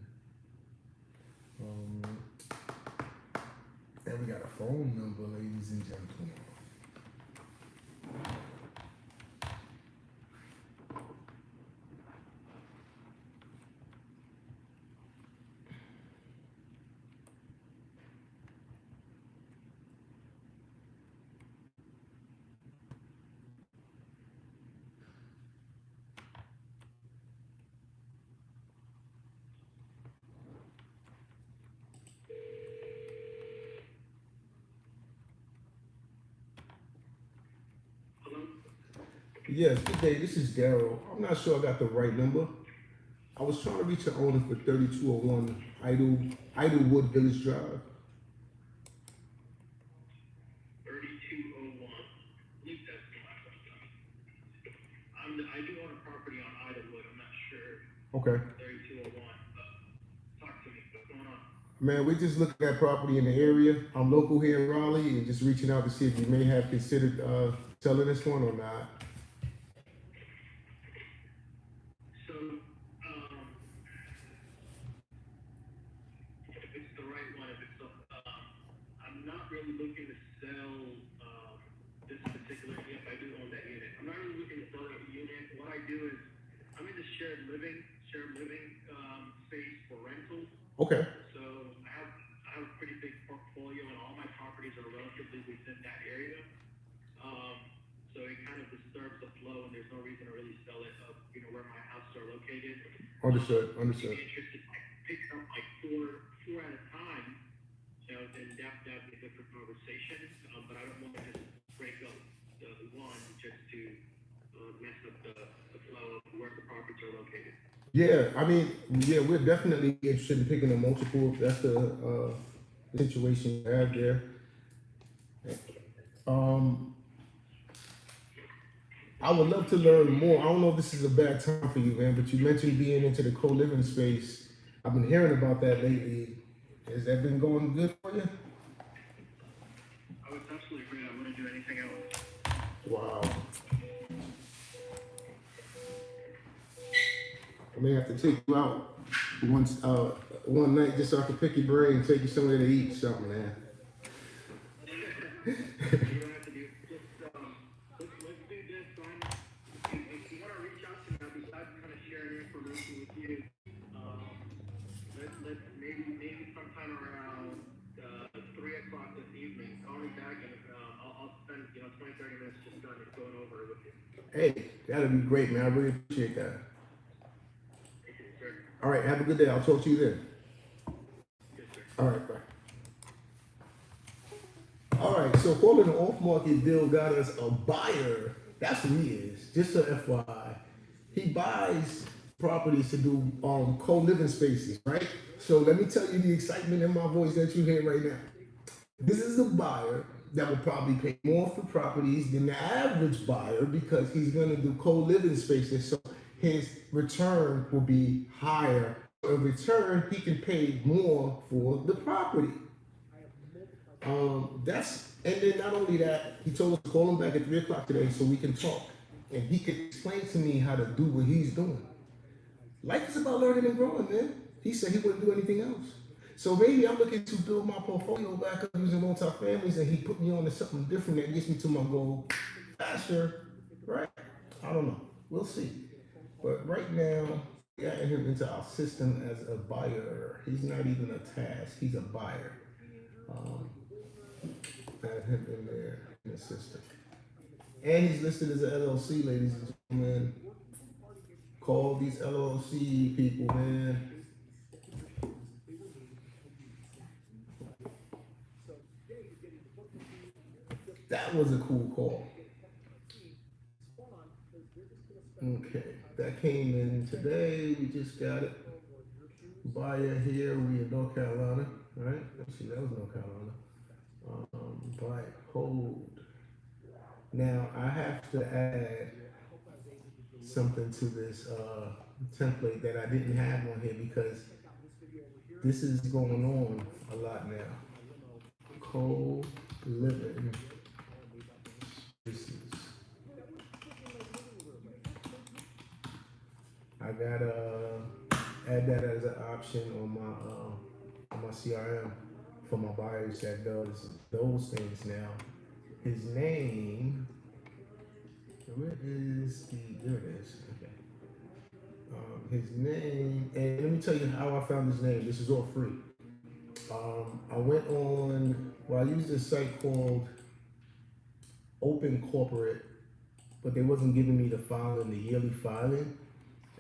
And we got a phone number, ladies and gentlemen. Yes, good day. This is Daryl. I'm not sure I got the right number. I was trying to reach the owner for 3201 Idlewood Village Drive. 3201. I believe that's the last one. I do own a property on Idlewood. I'm not sure. Okay. 3201. Talk to me. What's going on? Man, we're just looking at property in the area. I'm local here in Raleigh and just reaching out to see if you may have considered selling this one or not. So, if it's the right one, I'm not really looking to sell this particular unit. I do own that unit. I'm not really looking to sell that unit. What I do is I'm in the shared living space for rentals. Okay. So I have a pretty big portfolio, and all my properties are relatively within that area. So it kind of disturbs the flow, and there's no reason to really sell it up, where my houses are located. Understood. If Understood. you're interested in picking up like four at a time, then that'd be a different conversation. But I don't want to just break up the one just to mess up the flow of where the properties are located. Yeah, I mean, yeah, we're definitely interested in picking a multiple. That's the situation you have there. I would love to learn more. I don't know if this is a bad time for you, man, but you mentioned being into the co-living space. I've been hearing about that lately. Has that been going good for you? Oh, it's absolutely great. I wouldn't do anything else. Wow. I may have to take you out one night just so I can pick your brain and take you somewhere to eat something, man. You don't have to do just let's do this, son. If you want to reach out to me, besides kind of sharing information with you, let's maybe sometime around 3 o'clock this evening. Call me back and I'll spend 20-30 minutes just going over it with you. Hey, that'd be great, man. I really appreciate that. Thank you, sir. All right, have a good day. I'll talk to you then. Yes, sir. All right, bye. All right, so calling an off-market deal got us a buyer. That's who he is. Just a FYI, he buys properties to do co-living spaces, right? So let me tell you the excitement in my voice that you hear right now. This is a buyer that will probably pay more for properties than the average buyer because he's going to do co-living spaces. So his return will be higher. In return, he can pay more for the property. And then not only that, he told us to call him back at 3 o'clock today so we can talk. And he can explain to me how to do what he's doing. Life is about learning and growing, man. He said he wouldn't do anything else. So maybe I'm looking to build my portfolio back up using multi-families, and he put me on to something different that gets me to my goal faster, right? I don't know. We'll see. But right now, we got him into our system as a buyer. He's not even a task, he's a buyer. Um, add him in there in the system. And he's listed as an LLC, ladies and gentlemen. Call these LLC people, man. That was a cool call. Okay, that came in today. We just got it. Buyer here. We in North Carolina, right? Let's see, that was North Carolina. Buy, hold. Now I have to add something to this template that I didn't have on here because this is going on a lot now. Co-living spaces. I gotta add that as an option on my CRM for my buyers that does those things now. His name, where is there it is. Okay. His name, and let me tell you how I found his name. This is all free. I went on, I used this site called Open Corporate, but they wasn't giving me the filing, the yearly filing.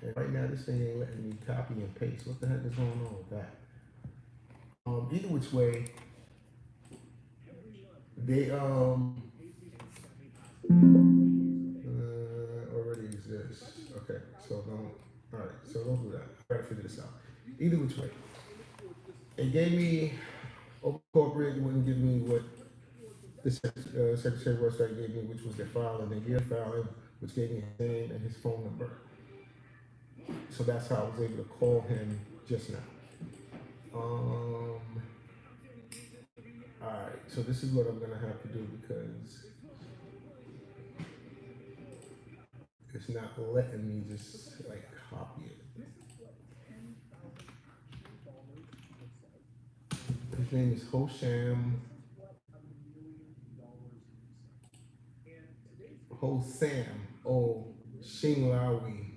And right now this thing ain't letting me copy and paste. What the heck is going on with that? Either which way, they already exists. Okay, so don't. All right, so don't do that. I gotta figure this out. Either which way, it gave me Open Corporate. It wouldn't give me what the Secretary of Website gave me, which was the file and the year filing, which gave me his name and his phone number. So that's how I was able to call him just now. All right, so this is what I'm gonna have to do because it's not letting me just like copy it. His name is Hosam O Shinglawi.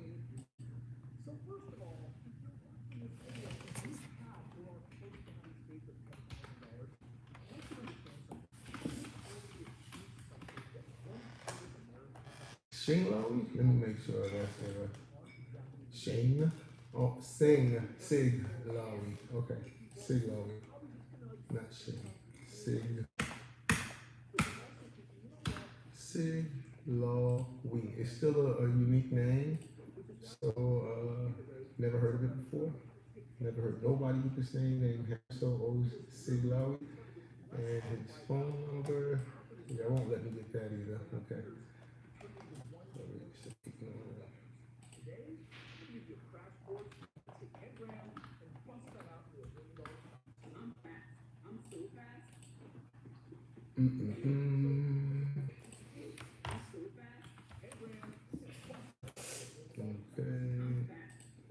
Shinglawi? Let me make sure that's it. Shing? Oh, Siglawi. Okay, Siglawi. Not Shing. Siglawi. It's still a unique name. So, never heard of it before. Never heard nobody with this name named Hansel O Siglawi. And his phone number. Yeah, I won't let me get that either. Okay. Okay.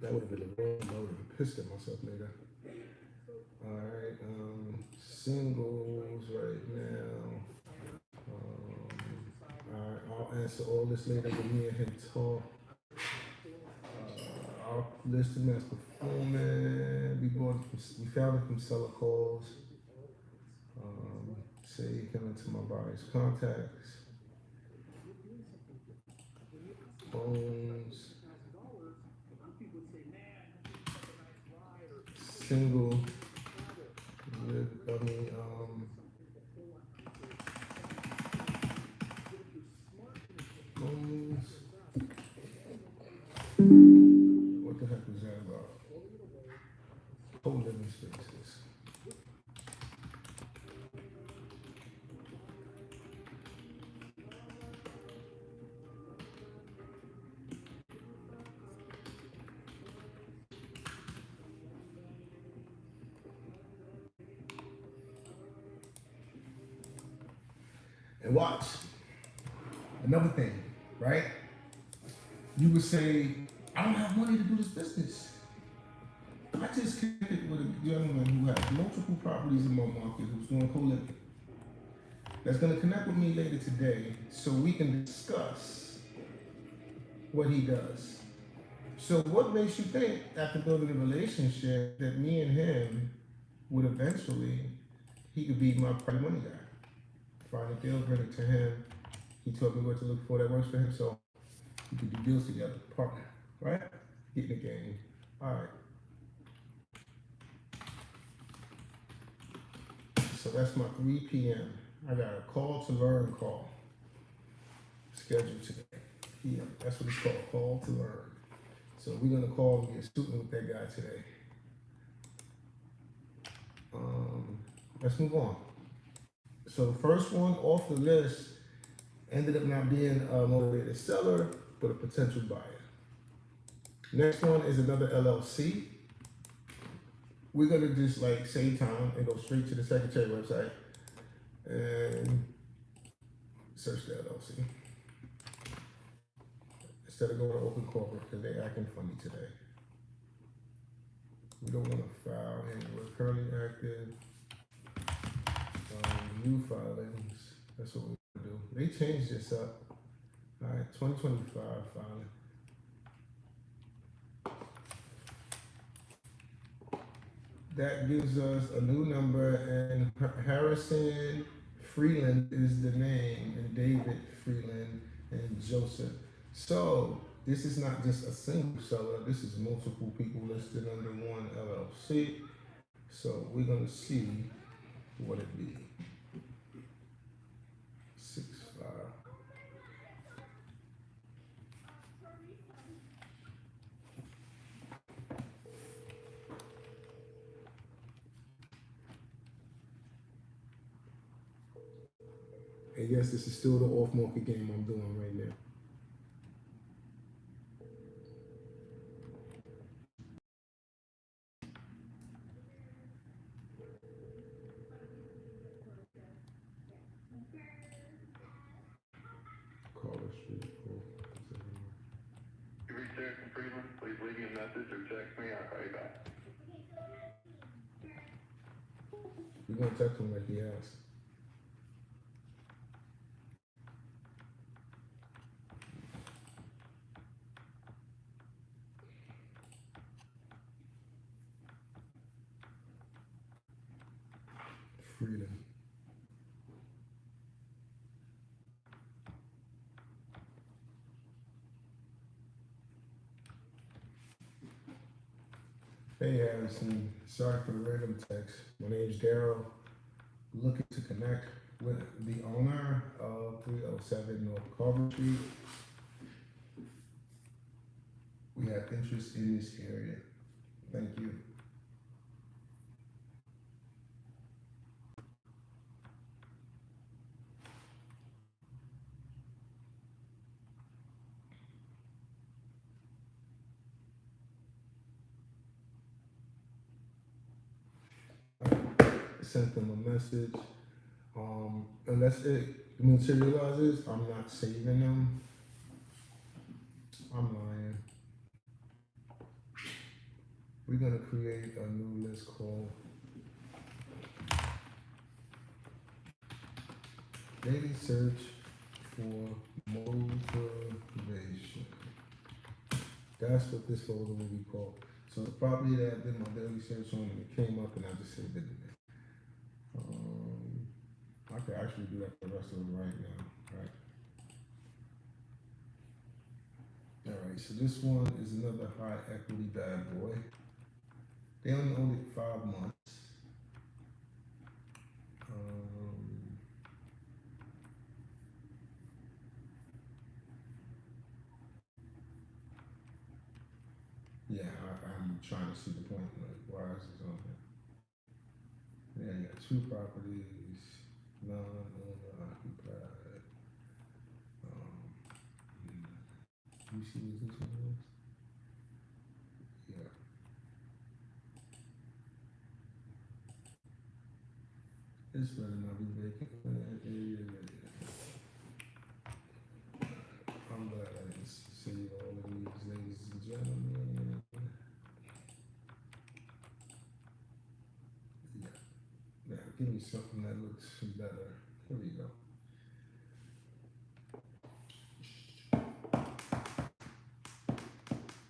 That would have been the wrong mode. I would have pissed at myself later. Alright, singles right now. Alright, I'll answer all this later when me and him talk. I'll list him as performing. We found him from seller calls. Say coming to my buyer's contacts. Phones. Single. Phones. What the heck was that about? Co-living spaces. And watch. Another thing, right? You would say, I don't have money to do this business. I I just connected with a gentleman who has multiple properties in my market who's doing co-living. That's gonna connect with me later today so we can discuss what he does. So what makes you think after building a relationship that me and him would eventually, he could be my private money guy? Find a deal, bring it to him. He told me what to look for that works for him, so we could do deals together, partner, right? Get in the game. All right. So that's my 3 p.m. I got a call to learn call scheduled today. Yeah, that's what it's called, call to learn. So we're gonna call and get student with that guy today. Let's move on. So the first one off the list ended up not being a motivated seller, but a potential buyer. Next one is another LLC. We're gonna just like save time and go straight to the secretary website and search the LLC instead of going to open corporate because they're acting funny today. We don't want to file any. We're currently active. New filings. That's what we want to do. They changed this up. All right, 2025 filing. That gives us a new number, and Harrison Freeland is the name, and David Freeland and Joseph. So this is not just a single seller. This is multiple people listed under one LLC. So we're gonna see what it be. 6-5. And yes, this is still the off-market game I'm doing right now. Caller Street. You reached Harrison Freeman, please leave me a message or text me, I'll call you back. We're gonna text him like he asked. Freedom. Hey Harrison, sorry for the random text. My name's Daryl. Looking to connect with the owner of 307 North Carver Street. We have interest in this area. Thank you. Sent them a message. Unless it materializes, I'm not saving them. I'm lying. We're gonna create a new list called Daily Search for Motivation. That's what this folder will be called. So the property that I did my daily search on and it came up and I just saved it in there. I could actually do that for the rest of them right now, right? All right, so this one is another high equity bad boy. They only owned it 5 months. Yeah, I'm trying to see the point. Like, why is this on here? Yeah, you got 2 properties, non-owner occupied. You see what this one is? Yeah. It's better not be vacant. I'm glad I didn't see all of these, ladies and gentlemen. give me something that looks better. Here we go.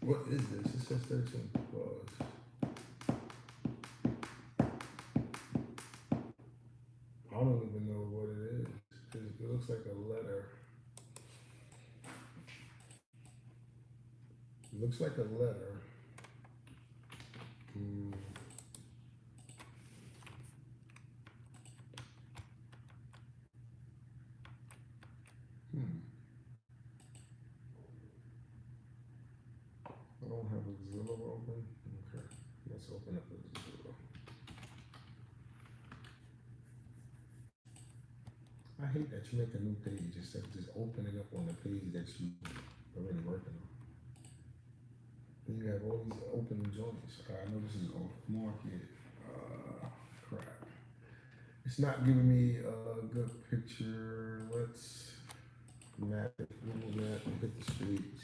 What is this? It says 13 plus. I don't even know what it is. It looks like a letter. It looks like a letter. Hmm. I don't have a Zillow open. Okay, let's open up a Zillow. I hate that you make a new page instead of just opening up on the page that you already working on. Then you have all these open joints. I know this is off market. Crap. It's not giving me a good picture. Let's map it. Google map and hit the street.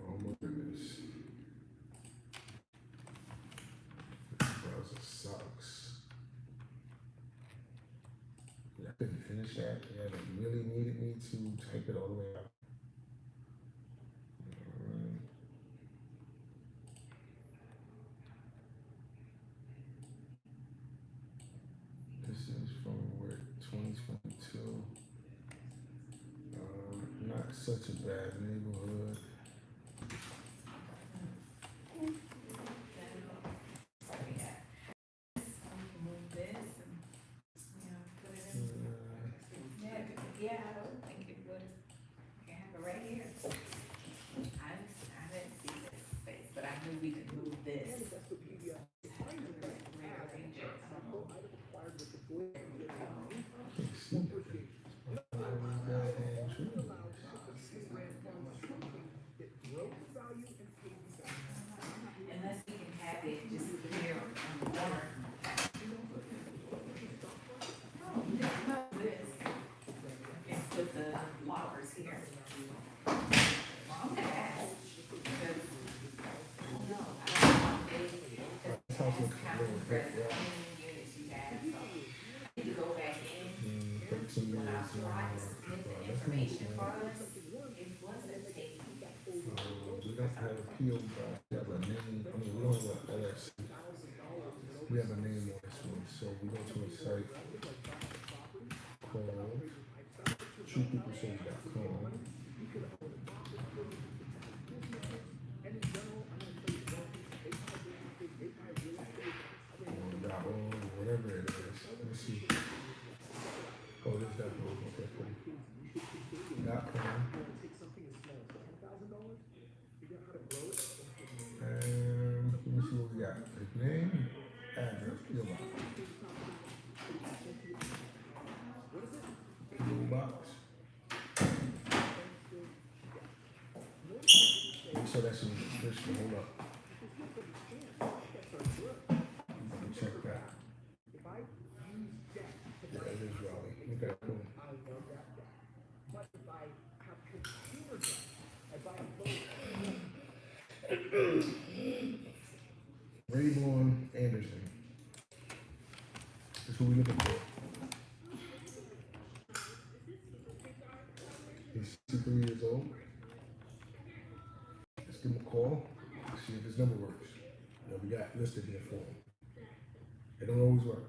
Oh my goodness. This browser sucks. I couldn't finish that. Yeah, they really needed me to type it all the way out. Alright. This is from where 2022. Not such a bad neighborhood. Move this and, put it in. Yeah, I don't think it would. You can have it right here. I didn't see this space, but I knew we could move this. That's the PDF. Rearrange it. Acquired with the board. Can't see it. Unless we can have it just here on the corner. Oh, we can move this. And put the lockers here. Well, I'm gonna ask, because, no, I don't know, This house looks how really big, many yeah. units you have, so. You can go back in. 13 When I years was now. trying to submit the information for us, it wasn't taking. We don't have a PO box. We have a name. I mean, we don't have an LLC. We have a name on this one. So we go to a site called truepeoplesearch.com. Or whatever it is. Let's see. Oh, this is that one. Okay, cool. .com. And let me see what we got. His name, address, PO box. PO box. So that's an official. Hold up. Let me check that. Yeah, it is Raleigh. Okay, cool. Rayborn Anderson. That's who we looking for. He's 63 years old. Let's give him a call. See if his number works. What we got listed here for him. It don't always work.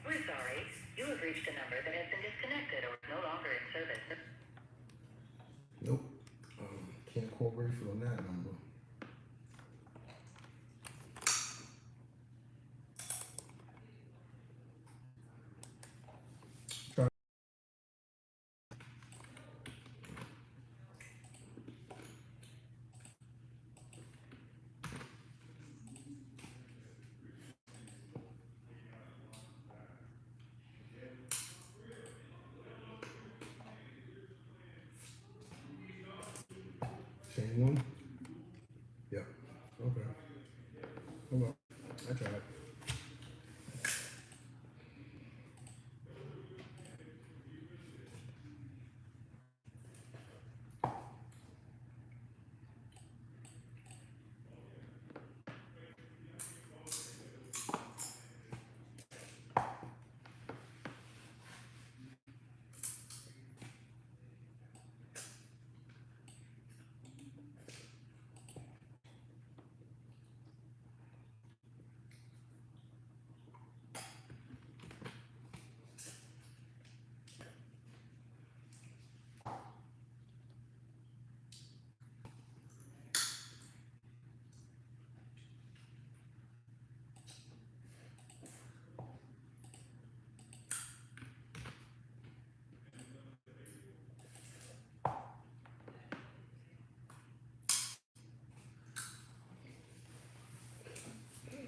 We're sorry. You have reached a number that has been disconnected or is no longer in service. Nope. Can't call Rayford on that number. Try. one? Yeah. Okay. Hold on. I tried.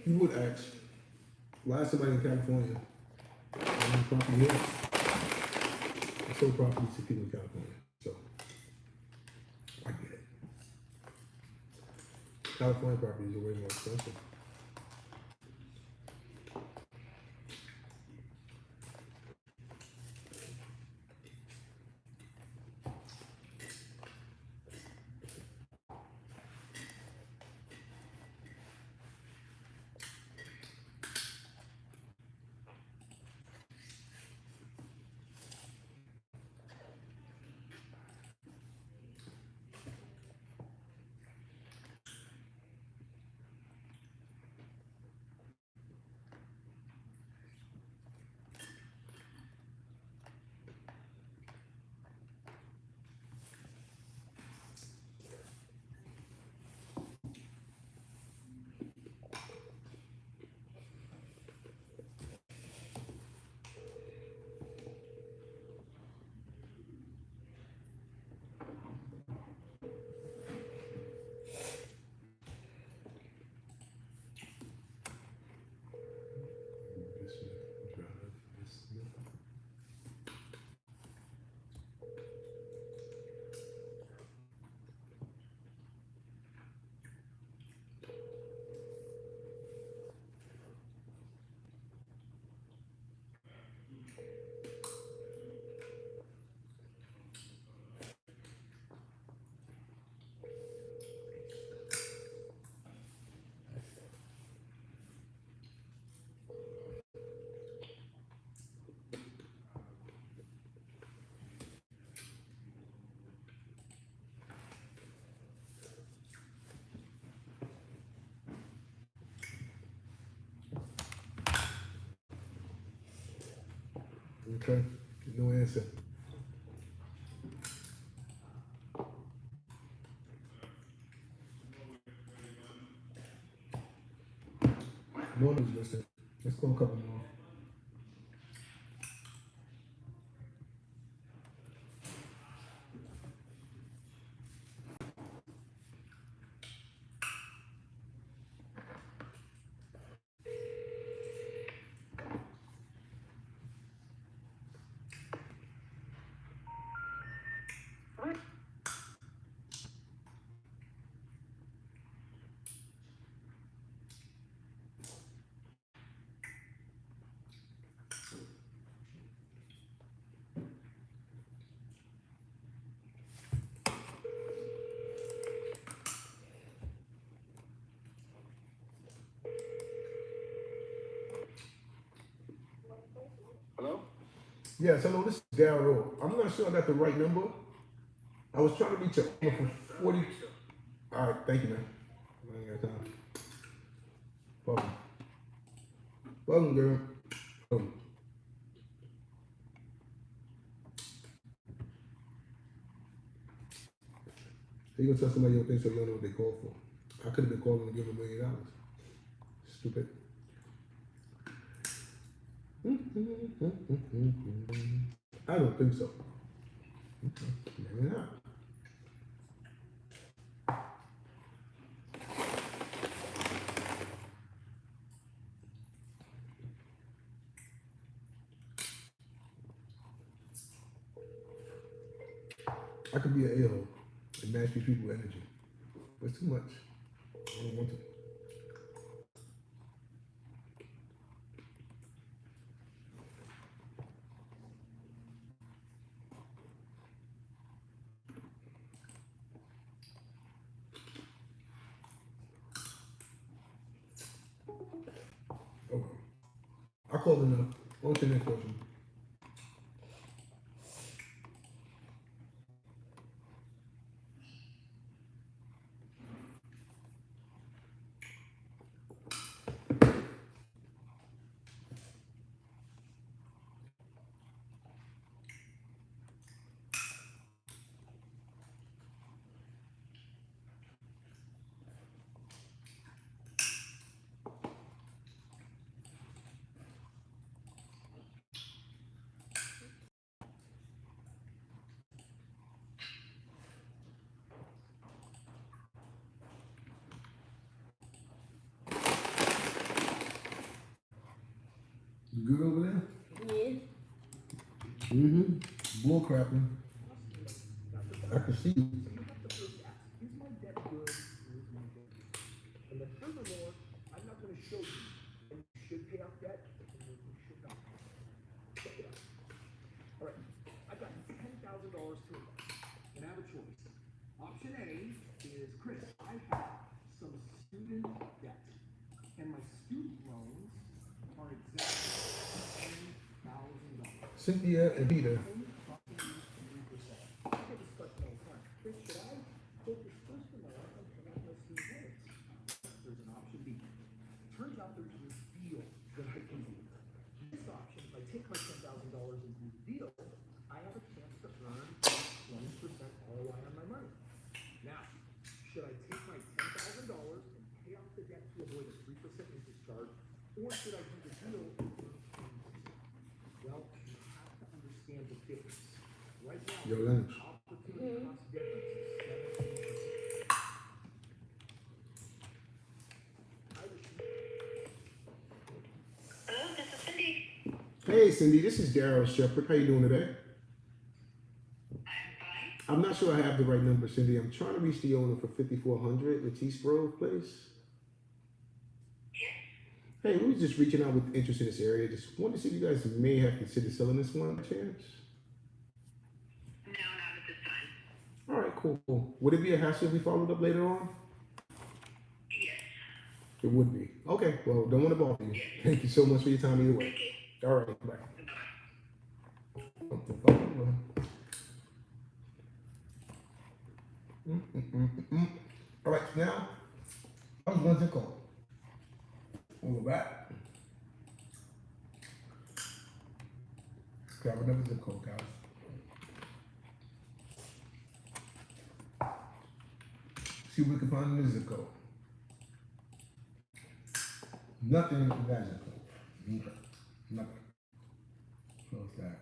You would ask, why is somebody in California owning property here? I sold properties to people in California, so I get it. California properties are way more expensive. Okay, no answer. No one's listening. Let's go a couple more. Hello? Yes, hello, this is Daryl. I'm not sure I got the right number. I was trying to reach a number for 40. All right, thank you, man. I ain't got time. Welcome. Welcome, girl. Welcome. You gonna tell somebody you don't think so, you don't know what they call for. I could have been calling to give them $1 million. Stupid. I don't think so. Maybe not. I could be an a-hole and match these people energy. It's too much. I don't want to. Okay. I called enough. On to the next question. You good over there? Yeah. Mm-hmm. Bull crapping. I can see you. And then furthermore, I'm not going to show you when you should pay off debt and when you should not. Check it out. All right, I've got $10,000 to invest, and I have a choice. Option A is, Chris, I have some student debt, and my student loans are exactly $10,000. Cynthia and Peter. Chris, should I take this first amount and pay off my student loans? There's an option B. Turns out there's this deal that I can do. This option, if I take my $10,000 and do the deal, I have a chance to earn 20% ROI on my money. Now, should I take my $10,000 and pay off the debt to avoid a 3% interest charge, or should I do the deal and earn 20%? Well, you have to understand the difference. Right now, Yo, Lennox. opportunity cost difference is 17%. Hello, this is Cindy. Hey, Cindy. This is Daryl Shepherd. How you doing today? I'm fine. I'm not sure I have the right number, Cindy. I'm trying to reach the owner for 5400 Latisse Grove Place. Yes. Hey, we were just reaching out with interest in this area. Just wanted to see if you guys may have considered selling this one by chance. No, not at this time. All right, cool. Would it be a hassle if we followed up later on? Yes. It would be. Okay, well, don't want to bother you. Thank you so much for your time either way. Thank you. All right, bye. All right, now, I was going to call. We'll go back. Grab another zip code, guys. See what we can find in the zip code. Nothing in that zip code. Okay. Nothing. Close that.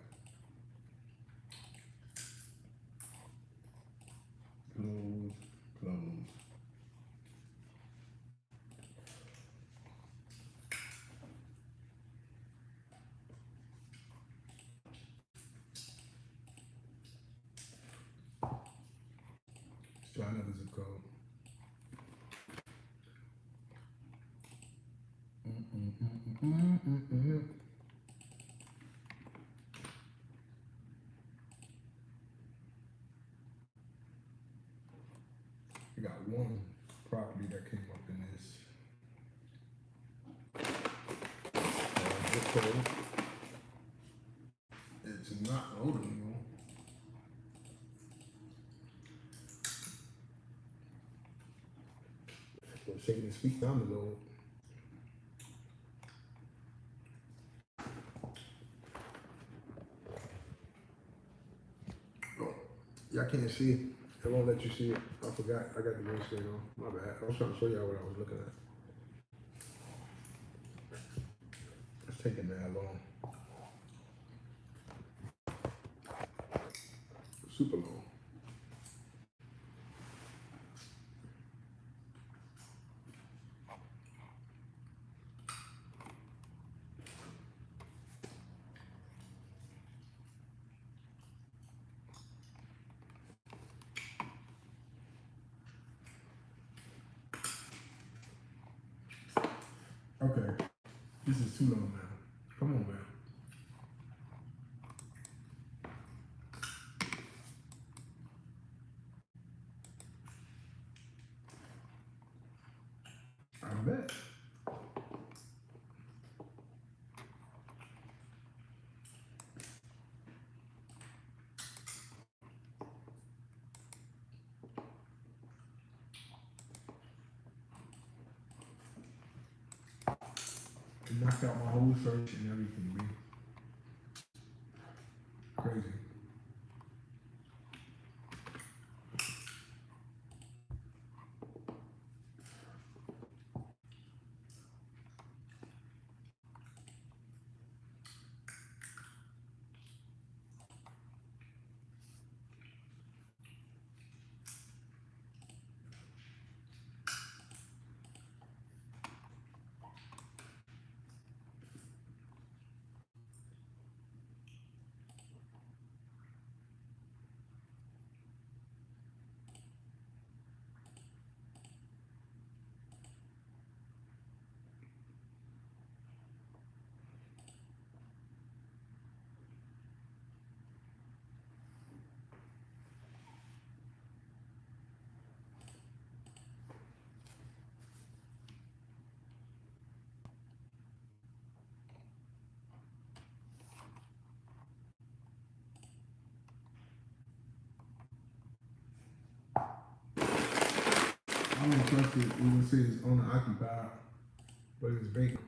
Close. Let's try another zip code. We got one property that came up in this zip code. It's not loading anymore. It's taking its feet down the load. Oh, y'all can't see it. I won't let you see it. I forgot. I got the green screen on. My bad. I was trying to show y'all what I was looking at. It's taking that long. Super long. Okay. This is too long now. Come on, man. I bet. It knocked out my whole search and everything, man. Crazy. I don't trust it. It would say it's owner occupied, but it's vacant.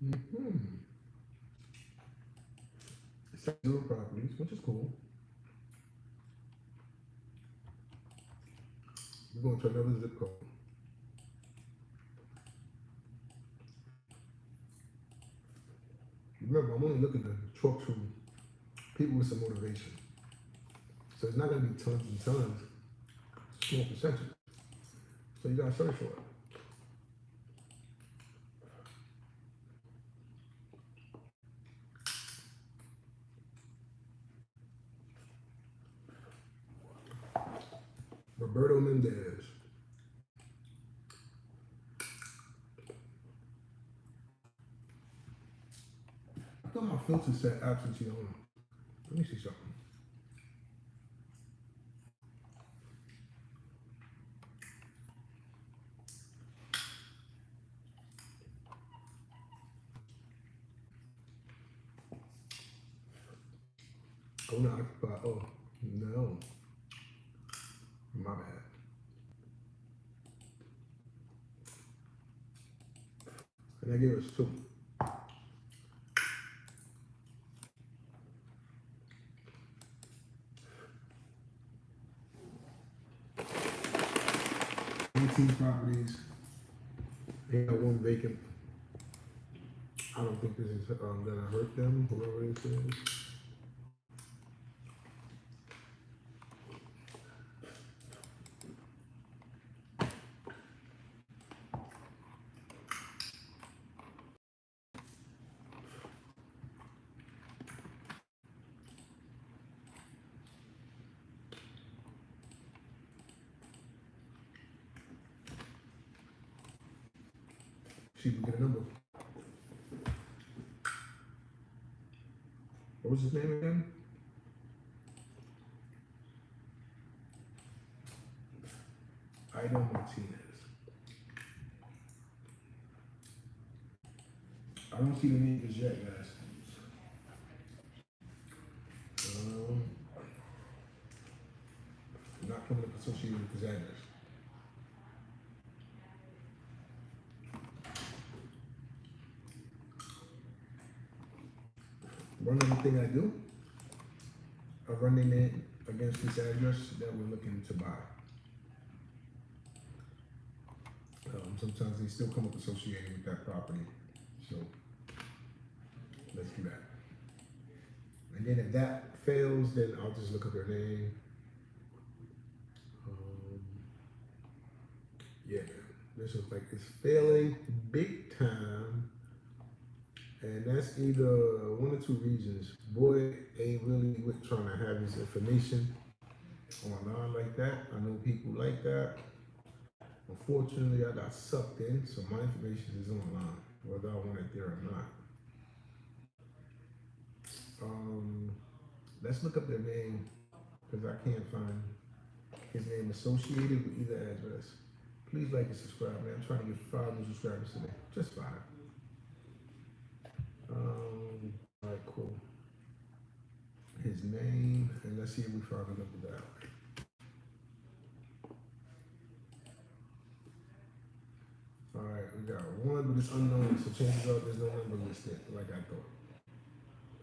Mm-hmm. It's like zero properties, which is cool. We're going to another zip code. Remember, I'm only looking to talk to people with some motivation. So it's not going to be tons and tons, small percentage. So you got to search for it. Roberto Mendez. I thought my filter said absentee owner. Let me see something. Owner occupied. Oh, no. My bad. And they gave us two. Properties. They got one vacant. I don't think this is gonna hurt them, whoever this is. She can get a number. What was his name again? Ido Martinez. I don't see the name yet, guys. Not coming up associated with his address. One other thing I do, I run in it against this address that we're looking to buy. Sometimes they still come up associated with that property. So let's do that. And then if that fails, then I'll just look up their name. Yeah, this looks like it's failing big time. And that's either one or two reasons. Boy ain't really trying to have his information online like that. I know people like that. Unfortunately, I got sucked in, so my information is online, whether I want it there or not. Let's look up their name, because I can't find his name associated with either address. Please like and subscribe, man. I'm trying to get 5 new subscribers today. Just 5. All right, cool. His name, and let's see if we find a number that way. All right, we got 1, but it's unknown, so chances are there's no number listed, like I thought.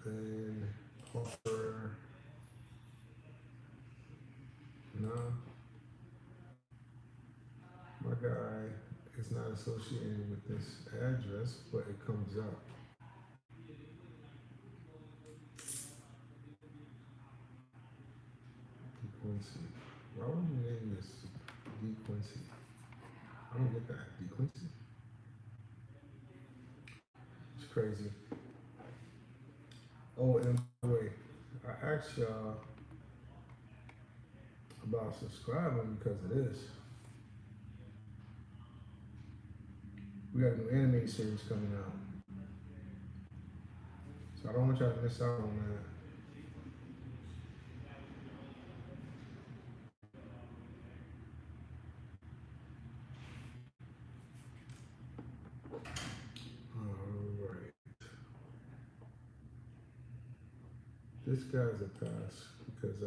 And Harper, no. My guy is not associated with this address, but it comes up. DeQuincy. Why would you name this DeQuincy? I don't get that. DeQuincy? It's crazy. Oh, and by the way, I asked y'all about subscribing because of this. We got a new anime series coming out. So I don't want y'all to miss out on that. Alright. This guy's a pass because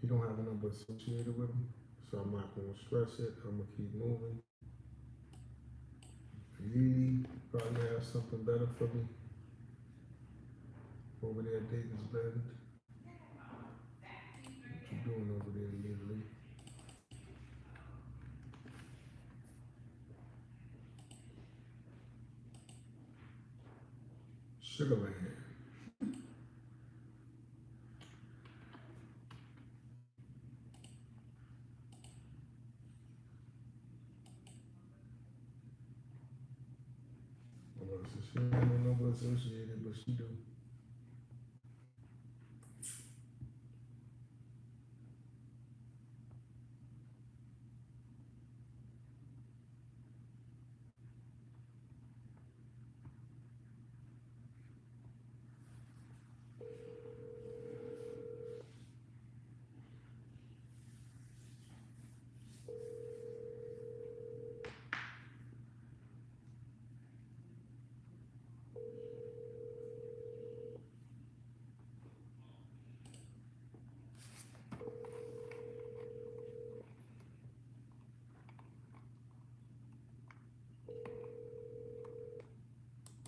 he don't have a number associated with him. So I'm not gonna stress it. I'm gonna keep moving. Lily probably have something better for me. Over there at Davis Bend. What you doing over there, Lily? Sugarland. Well, so she ain't no number associated, but she do.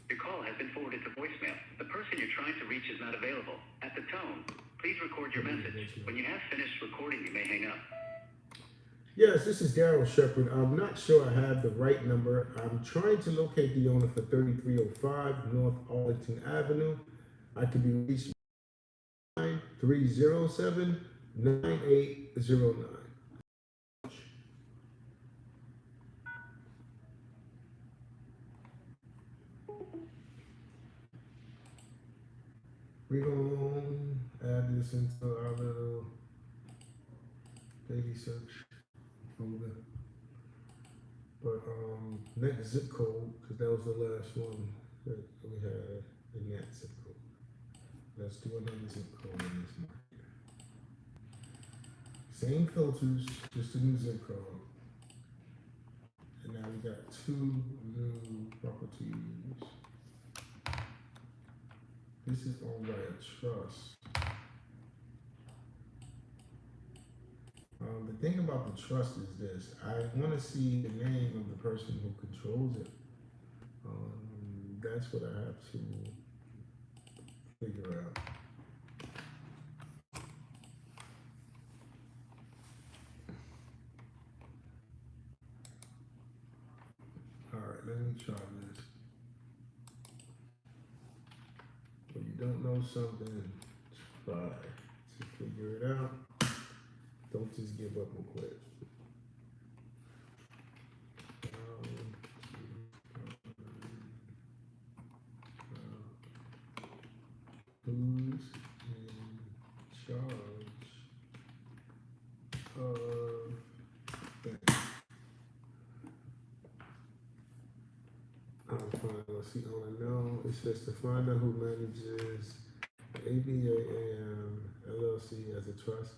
Your call has been forwarded to voicemail. The person you're trying to reach is not available. At the tone, please record your message. When you have finished recording, you may hang up. Yes, this is Daryl Shepard. I'm not sure I have the right number. I'm trying to locate the owner for 3305 North Arlington Avenue. I can be reached 307-9809. We're going to add this into our little daily search folder. But next zip code, because that was the last one that we had in that zip code. Let's do another zip code in this market. Same filters, just a new zip code. And now we got 2 new properties. This is owned by a trust. The thing about the trust is this. I want to see the name of the person who controls it. That's what I have to figure out. try this. When you don't know something, try to figure it out. Don't just give up and quit. Who's in charge of things? Let's see, no, it says to find out who manages ABAM LLC as a trust.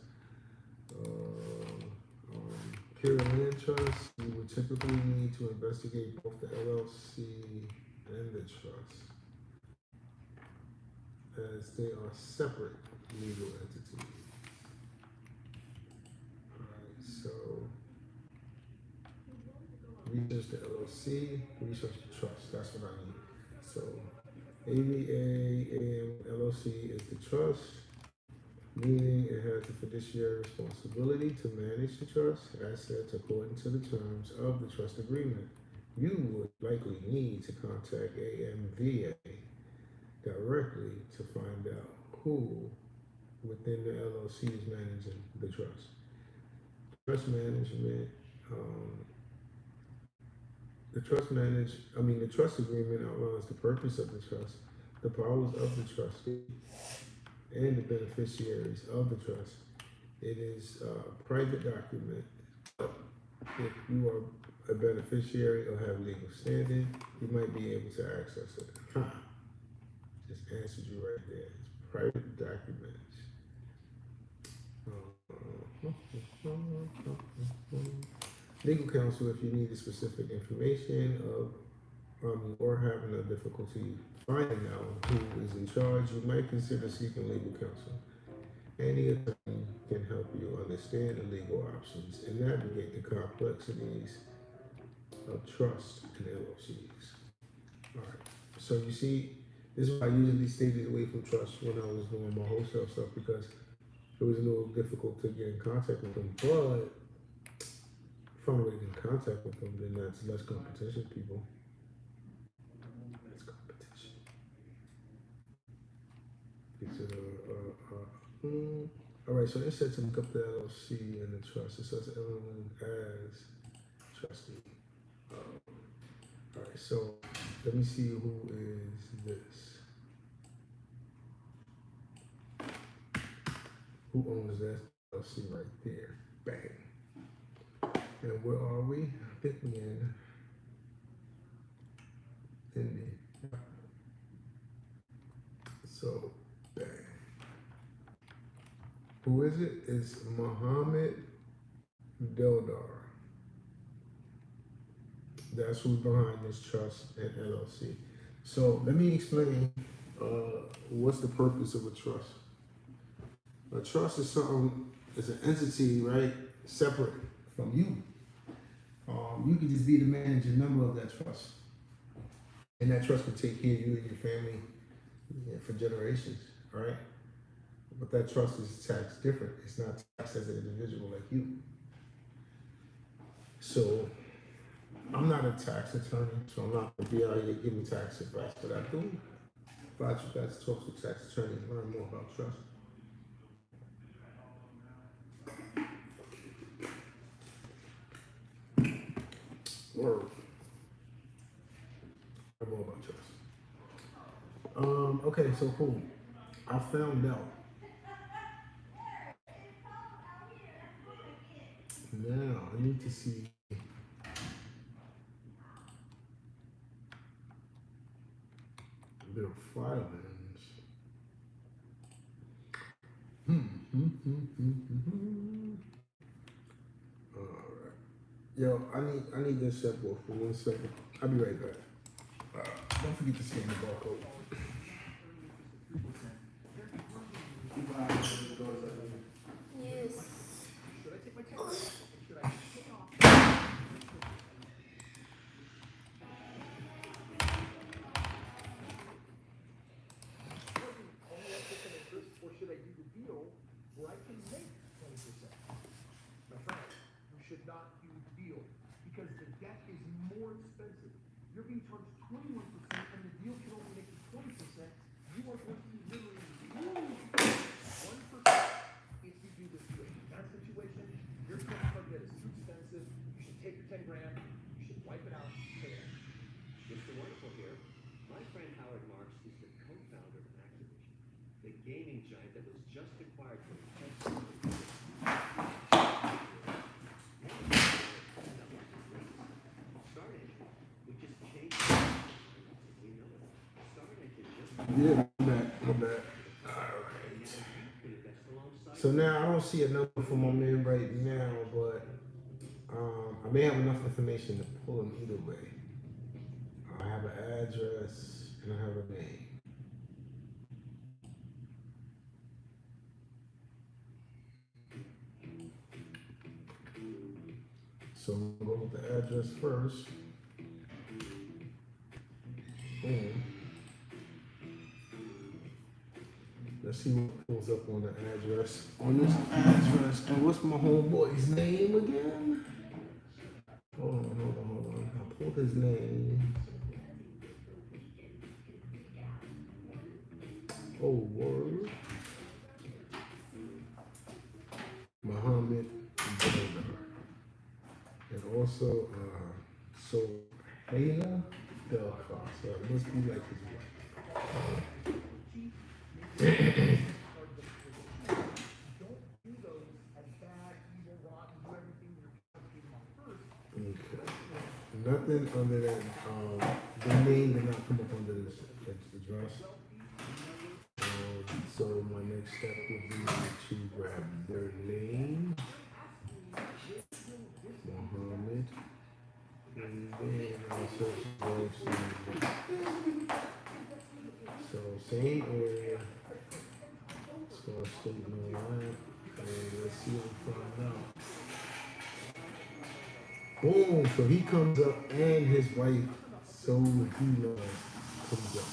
Pure Land Trust, you would typically need to investigate both the LLC and the trust, as they are separate legal entities. Alright, so research the LLC, research the trust, that's what I need. So ABA LLC is the trust, meaning it has a fiduciary responsibility to manage the trust assets according to the terms of the trust agreement. You would likely need to contact AMVA directly to find out who within the LLC is managing the trust. Trust management, the trust agreement outlines the purpose of the trust, the powers of the trustee, and the beneficiaries of the trust. It is a private document. If you are a beneficiary or have legal standing, you might be able to access it. Just answered you right there. It's private documents. Legal counsel, if you need specific information of or having a difficulty finding out who is in charge, you might consider seeking legal counsel. Any attorney can help you understand the legal options and navigate the complexities of trust and LLCs. All right, so you see, this is why I usually stayed away from trust when I was doing my wholesale stuff, because it was a little difficult to get in contact with them. But if I'm already in contact with them, then that's less competition, people. Less competition. All right, so it said to look up the LLC and the trust. It says Ellen as trustee. All right, so let me see who is this. Who owns that LLC right there? Bang. And where are we? I think we in the. So, bang. Who is it? It's Mohammed Deldar. That's who's behind this trust and LLC. So let me explain what's the purpose of a trust. A trust is something, it's an entity, right, separate from you. You can just be the managing member of that trust. And that trust can take care of you and your family for generations, all right? But that trust is taxed different. It's not taxed as an individual like you. So I'm not a tax attorney, so I'm not gonna be out here giving tax advice, but I do advise you guys to talk to a tax attorney and learn more about trust. Word. Learn more about trust. Okay, so cool. I found out. Now I need to see. A bit of filings. All right. Yo, I need this set for 1 second. I'll be right back. Don't forget to scan the barcode. Yes. Should I take my time? Should I take off? Only at % interest, or should I do the deal where I can make 20%? My friend, you should not do the deal because the debt is more expensive. You're you're being charged 21%, and the deal can only make you 20%. You are going to be literally losing 1% if you do this deal. In that situation, your credit card debt is too expensive. You should take your 10 grand, you should wipe it out, pay it. Mr. Wonderful here. My friend Howard Marks is the co-founder of Activision, the gaming giant that was just acquired from StarNation, which has changed as we know it. StarNation just Yeah, my bad. Alright. could invest alongside So now I don't see a number for my man right now, but I may have enough information to pull him either way. I have an address and I have a name. So I'm gonna go with the address first. Boom. Let's see what pulls up on the address. On this address, and what's my homeboy's name again? Hold on. I pulled his name. Oh, word. Muhammad Belkar. And also, so Hayla Belkar. So it must be like his wife. Don't do those as bad, evil, rotten, do everything you're trying to get them on first. Okay. Nothing under that. The name did not come up under this address. So my next step would be to grab their name, Mohammed, and then I'll search website. So same area. So I'll state and all that, and let's see what we find out. Boom! So he comes up, and his wife, so he knows, comes up.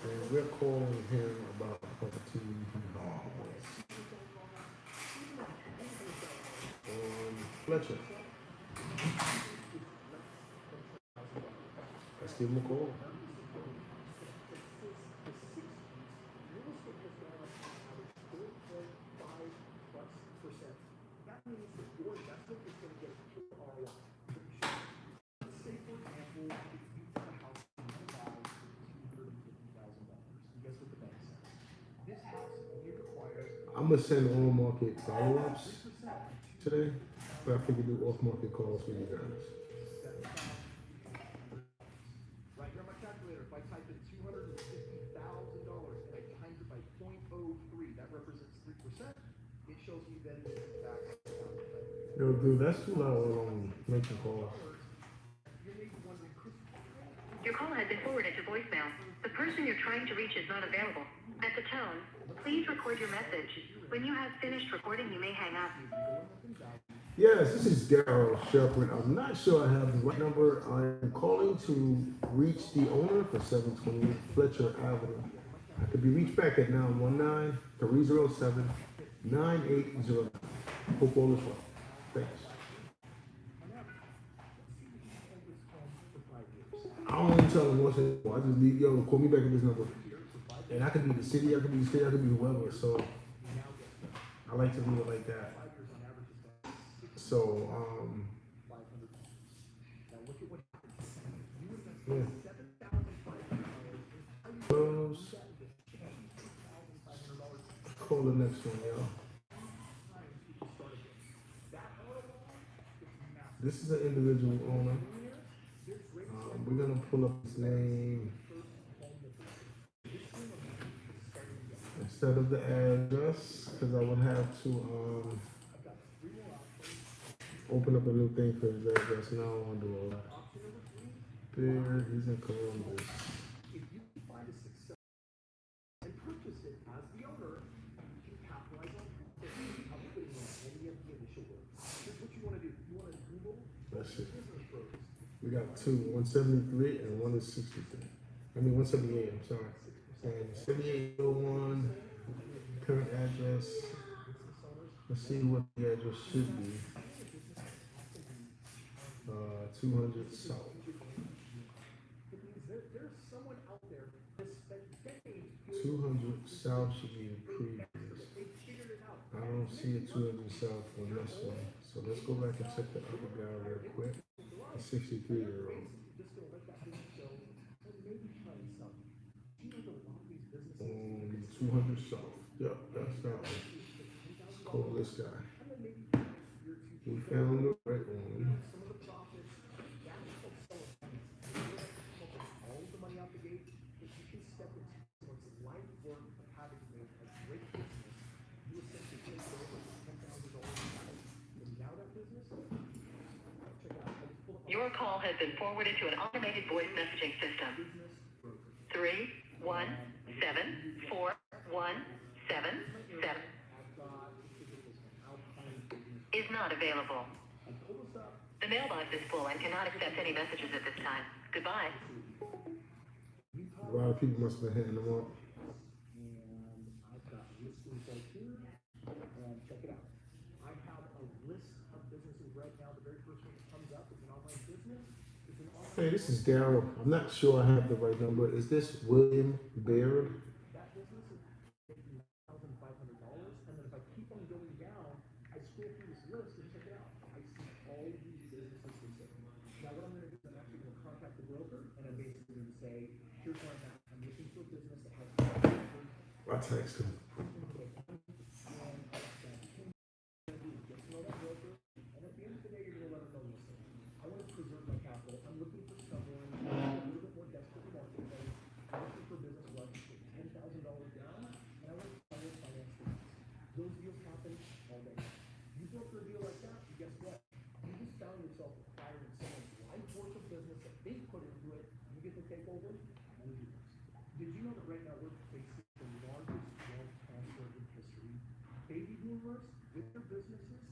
And we're calling him about property he has on Fletcher. Let's give him a call. That means that your investment is going to get a pure ROI. Let's say, for example, if you bought a house in Dubai for $250,000, guess what the bank says? This house only requires I'm gonna send on market follow-ups today, but I figured do off-market calls for you guys. right here on my calculator. If I type in $250,000 and I times it by 0.03, that represents 3%. It shows me that it is in fact Yo, dude, that's too loud on making calls. Your call has been forwarded to voicemail. The person you're trying to reach is not available. At the tone, please record your message. When you have finished recording, you may hang up. Yes, this is Daryl Shepherd. I'm not sure I have the right number. I'm calling to reach the owner for 728 Fletcher Avenue. I could be reached back at 919-307-9809. Hope all is well. Thanks. I don't want to tell them what's in. I just need, yo, call me back at this number. And I could be the city, I could be the state, I could be whoever. So I like to do it like that. So, yeah. Close. Call the next one, y'all. This is an individual owner. We're gonna pull up his name instead of the address because I would have to open up a new thing for his address. Now I want to do all that. There, he's in Columbus. if you can find a success and purchase it as the owner, you can capitalize on it. I'm putting in any of the initial work. Here's what you want to do. You want to Google That's it. business pros. We got two, 173 and one is 63. I mean 178, I'm sorry. And 7801, current address. Let's see what the address should be. 200 South. It means there's someone out there that spent decades 200 South should be the previous. they figured it out. I don't see a 200 South on this one. So let's go back and check the other guy real quick. A 63-year-old. Just gonna let that business go and maybe try and sell. You know, a lot of these businesses. 200 South. Yep, that's that one. Let's call this guy. And then maybe We found the right one. some of the profits, that's what selling money. All the money out the gate, if you can step into someone's life work of having made a great business, you essentially take over $10,000. And now that business, check it out. I just pulled up Your call has been forwarded to an automated voice messaging system. business broker. 3174177 I've got outbound business. is not available. I pulled this up. The mailbox is full and cannot accept any messages at this time. Goodbye. A lot of people must have been hitting them up. And I've got listings right here. And check it out. I have a list of businesses right now. The very first one that comes up is an online business. It's an online Hey, this is Daryl. I'm not sure I have the right number. Is this William Baird? that business is $1,500. And then if I keep on going down, I scroll through this list and check it out. I see all these businesses listed. Now what I'm gonna do is I'm actually gonna contact the broker and I'm basically gonna say, here's where I'm at. I'm looking for a business that has I text him. and at the end of the day, you're gonna let them know, listen, I wanna preserve my capital. I'm looking for someone who's a little bit more desperate in the marketplace. I'm looking for a business where I can put $10,000 down, and I want to finance business. Those deals happen all day. You broker a deal like that, and guess what? You just found yourself acquiring someone's life worth of business that they put into it. You get to take over, and you do this. Did you know that right now we're facing the largest wealth transfer in history? Baby boomers with their businesses,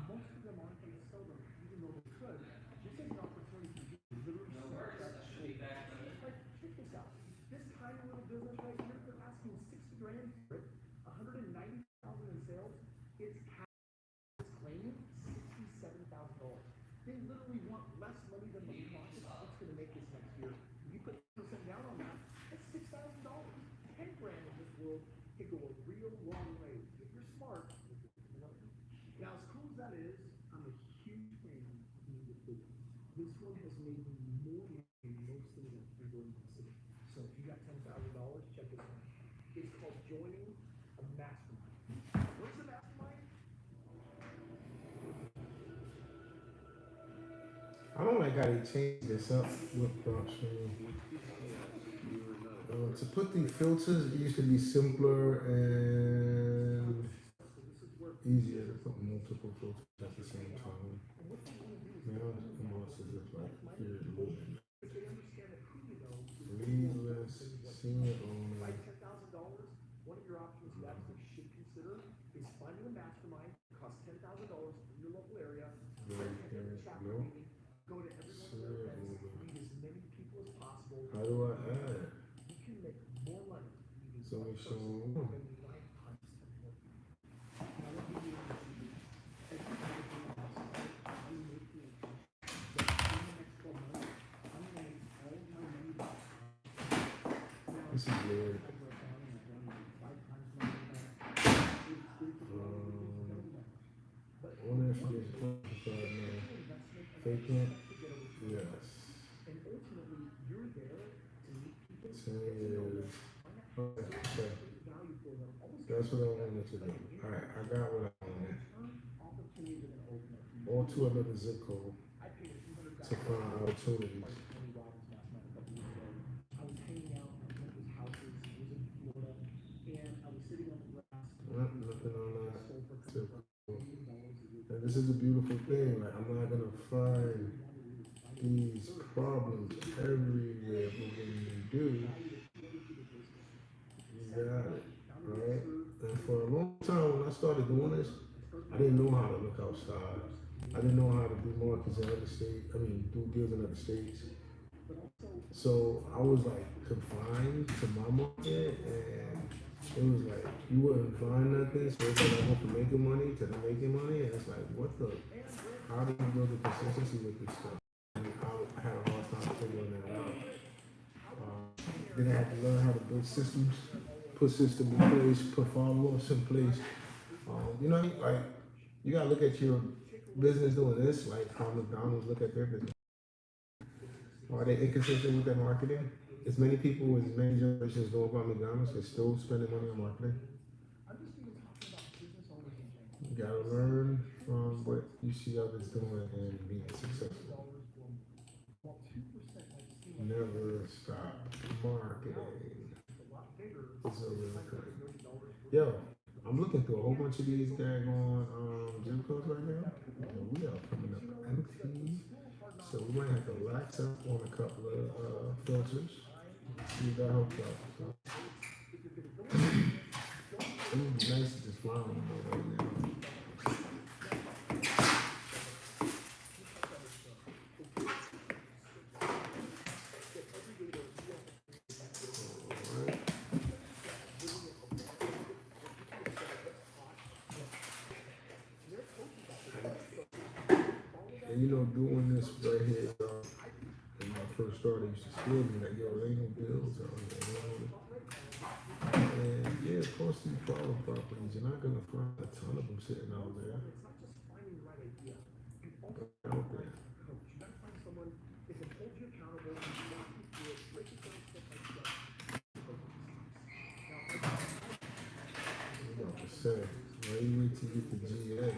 most of them aren't going to sell them, even though they could. This is an opportunity for you to literally sell that shit. Like, check this out. This tiny little business right here, they're asking 60 grand for it, 190,000 in sales. It's claiming $67,000. They literally want less money than the market is going to make this next year. You put 10% down on that, that's $6,000. 10 grand in this world can go a real long way if you're smart. Now, as cool as that is, I'm a huge fan of media food. This one has made me more money than most things I've ever invested in. So if you got $10,000, check this out. It's called joining a mastermind. What's a mastermind? I don't like how they changed this up with prop streaming. To put the filters, it used to be simpler and easier to put multiple filters at the same time. Now the boss is just like here moving. Lead list, senior owner. $10,000, one of your options you actually should consider is finding a mastermind. It costs $10,000 in your local area. Right there, go. Go to every one of their events, meet as many people as possible. How do I add? You can make more money meeting So one we show person one. than lifetimes of working. Now let me give you an example. Every time I do an investment, I make the intention that in the next 12 months, I'm gonna make all of my money back. Now, This is weird. I broke down and I've done it 5 times my money back. It's good for a lot of reasons, no matter. But Owner information classified now. Vacant, yes. and ultimately, you're there to meet people. 10 years. Okay. Value for them. Almost That's what I wanted to do. Alright, I got what I wanted. opportunities are gonna open up for you. Or to another zip code I paid a few hundred to thousand find opportunities. Tony Robbins mastermind a couple years ago. I was hanging out at one of his houses. He was in Florida, and I was sitting on the grass. Nothing on that. Sold for Zip code. $1 million a year. And this is a beautiful thing. Like, I'm not gonna find these problems everywhere, but when you do, you got it, right? And for a long time, when I started doing this, I didn't know how to look outside. I didn't know how to do markets in other states. I mean, do deals in other states. So I was like confined to my market, and it was like you wouldn't find nothing. So it's like I went from making money to making money, and it's like, what the? How do you build the consistency with this stuff? And Then I have to learn how to build systems, put systems in place, put follow-ups in place. You know what I mean? Like, you gotta look at your business doing this, like how McDonald's look at their business. Are they inconsistent with their marketing? As many people, as many generations know about McDonald's, they're still spending money on marketing. You gotta learn from what you see others doing and being successful. Never stop marketing. It's a real thing. Yo, I'm looking through a whole bunch of these daggone gym codes right now. And we are coming up empty. So we might have to lax up on a couple of filters. See if that helps out. So, it would be nice to just fly on them right now. Alright. And you know, doing this right here, when I first started, it used to scare me like, yo, there ain't no bills out here. You know? And yeah, of course, these problem properties, you're not gonna find a ton of them sitting out there. But out there. I'm about to say, why you wait till you get the GA?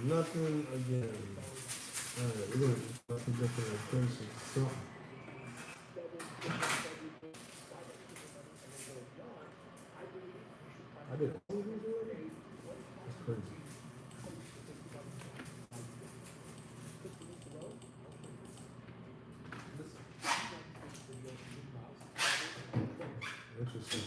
Nothing again. Alright, we're gonna do nothing different in person. Something. I did all of these already? That's crazy. Interesting.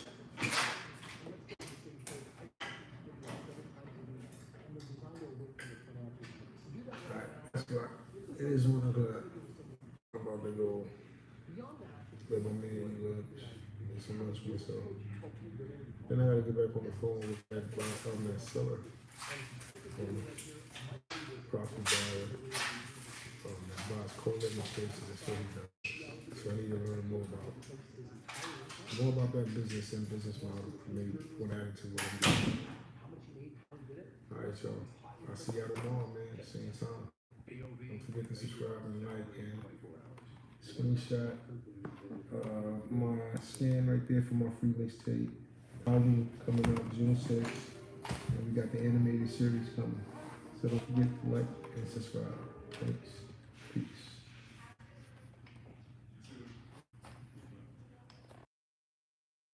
Alright, that's right. It is 1 o'clock. I'm about to go let my man get some lunch myself. Then I gotta get back on the phone with that that seller. Property buyer. That buys co-living spaces. That's what he does. So I need to learn more about that business and business model. Maybe what attitude what I'm doing. Alright, y'all. I'll see y'all tomorrow, man. Same time. Don't forget to subscribe and like and screenshot my scan right there for my free mixtape. Album coming out June 6th. And we got the animated series coming. So don't forget to like and subscribe. Thanks. Peace.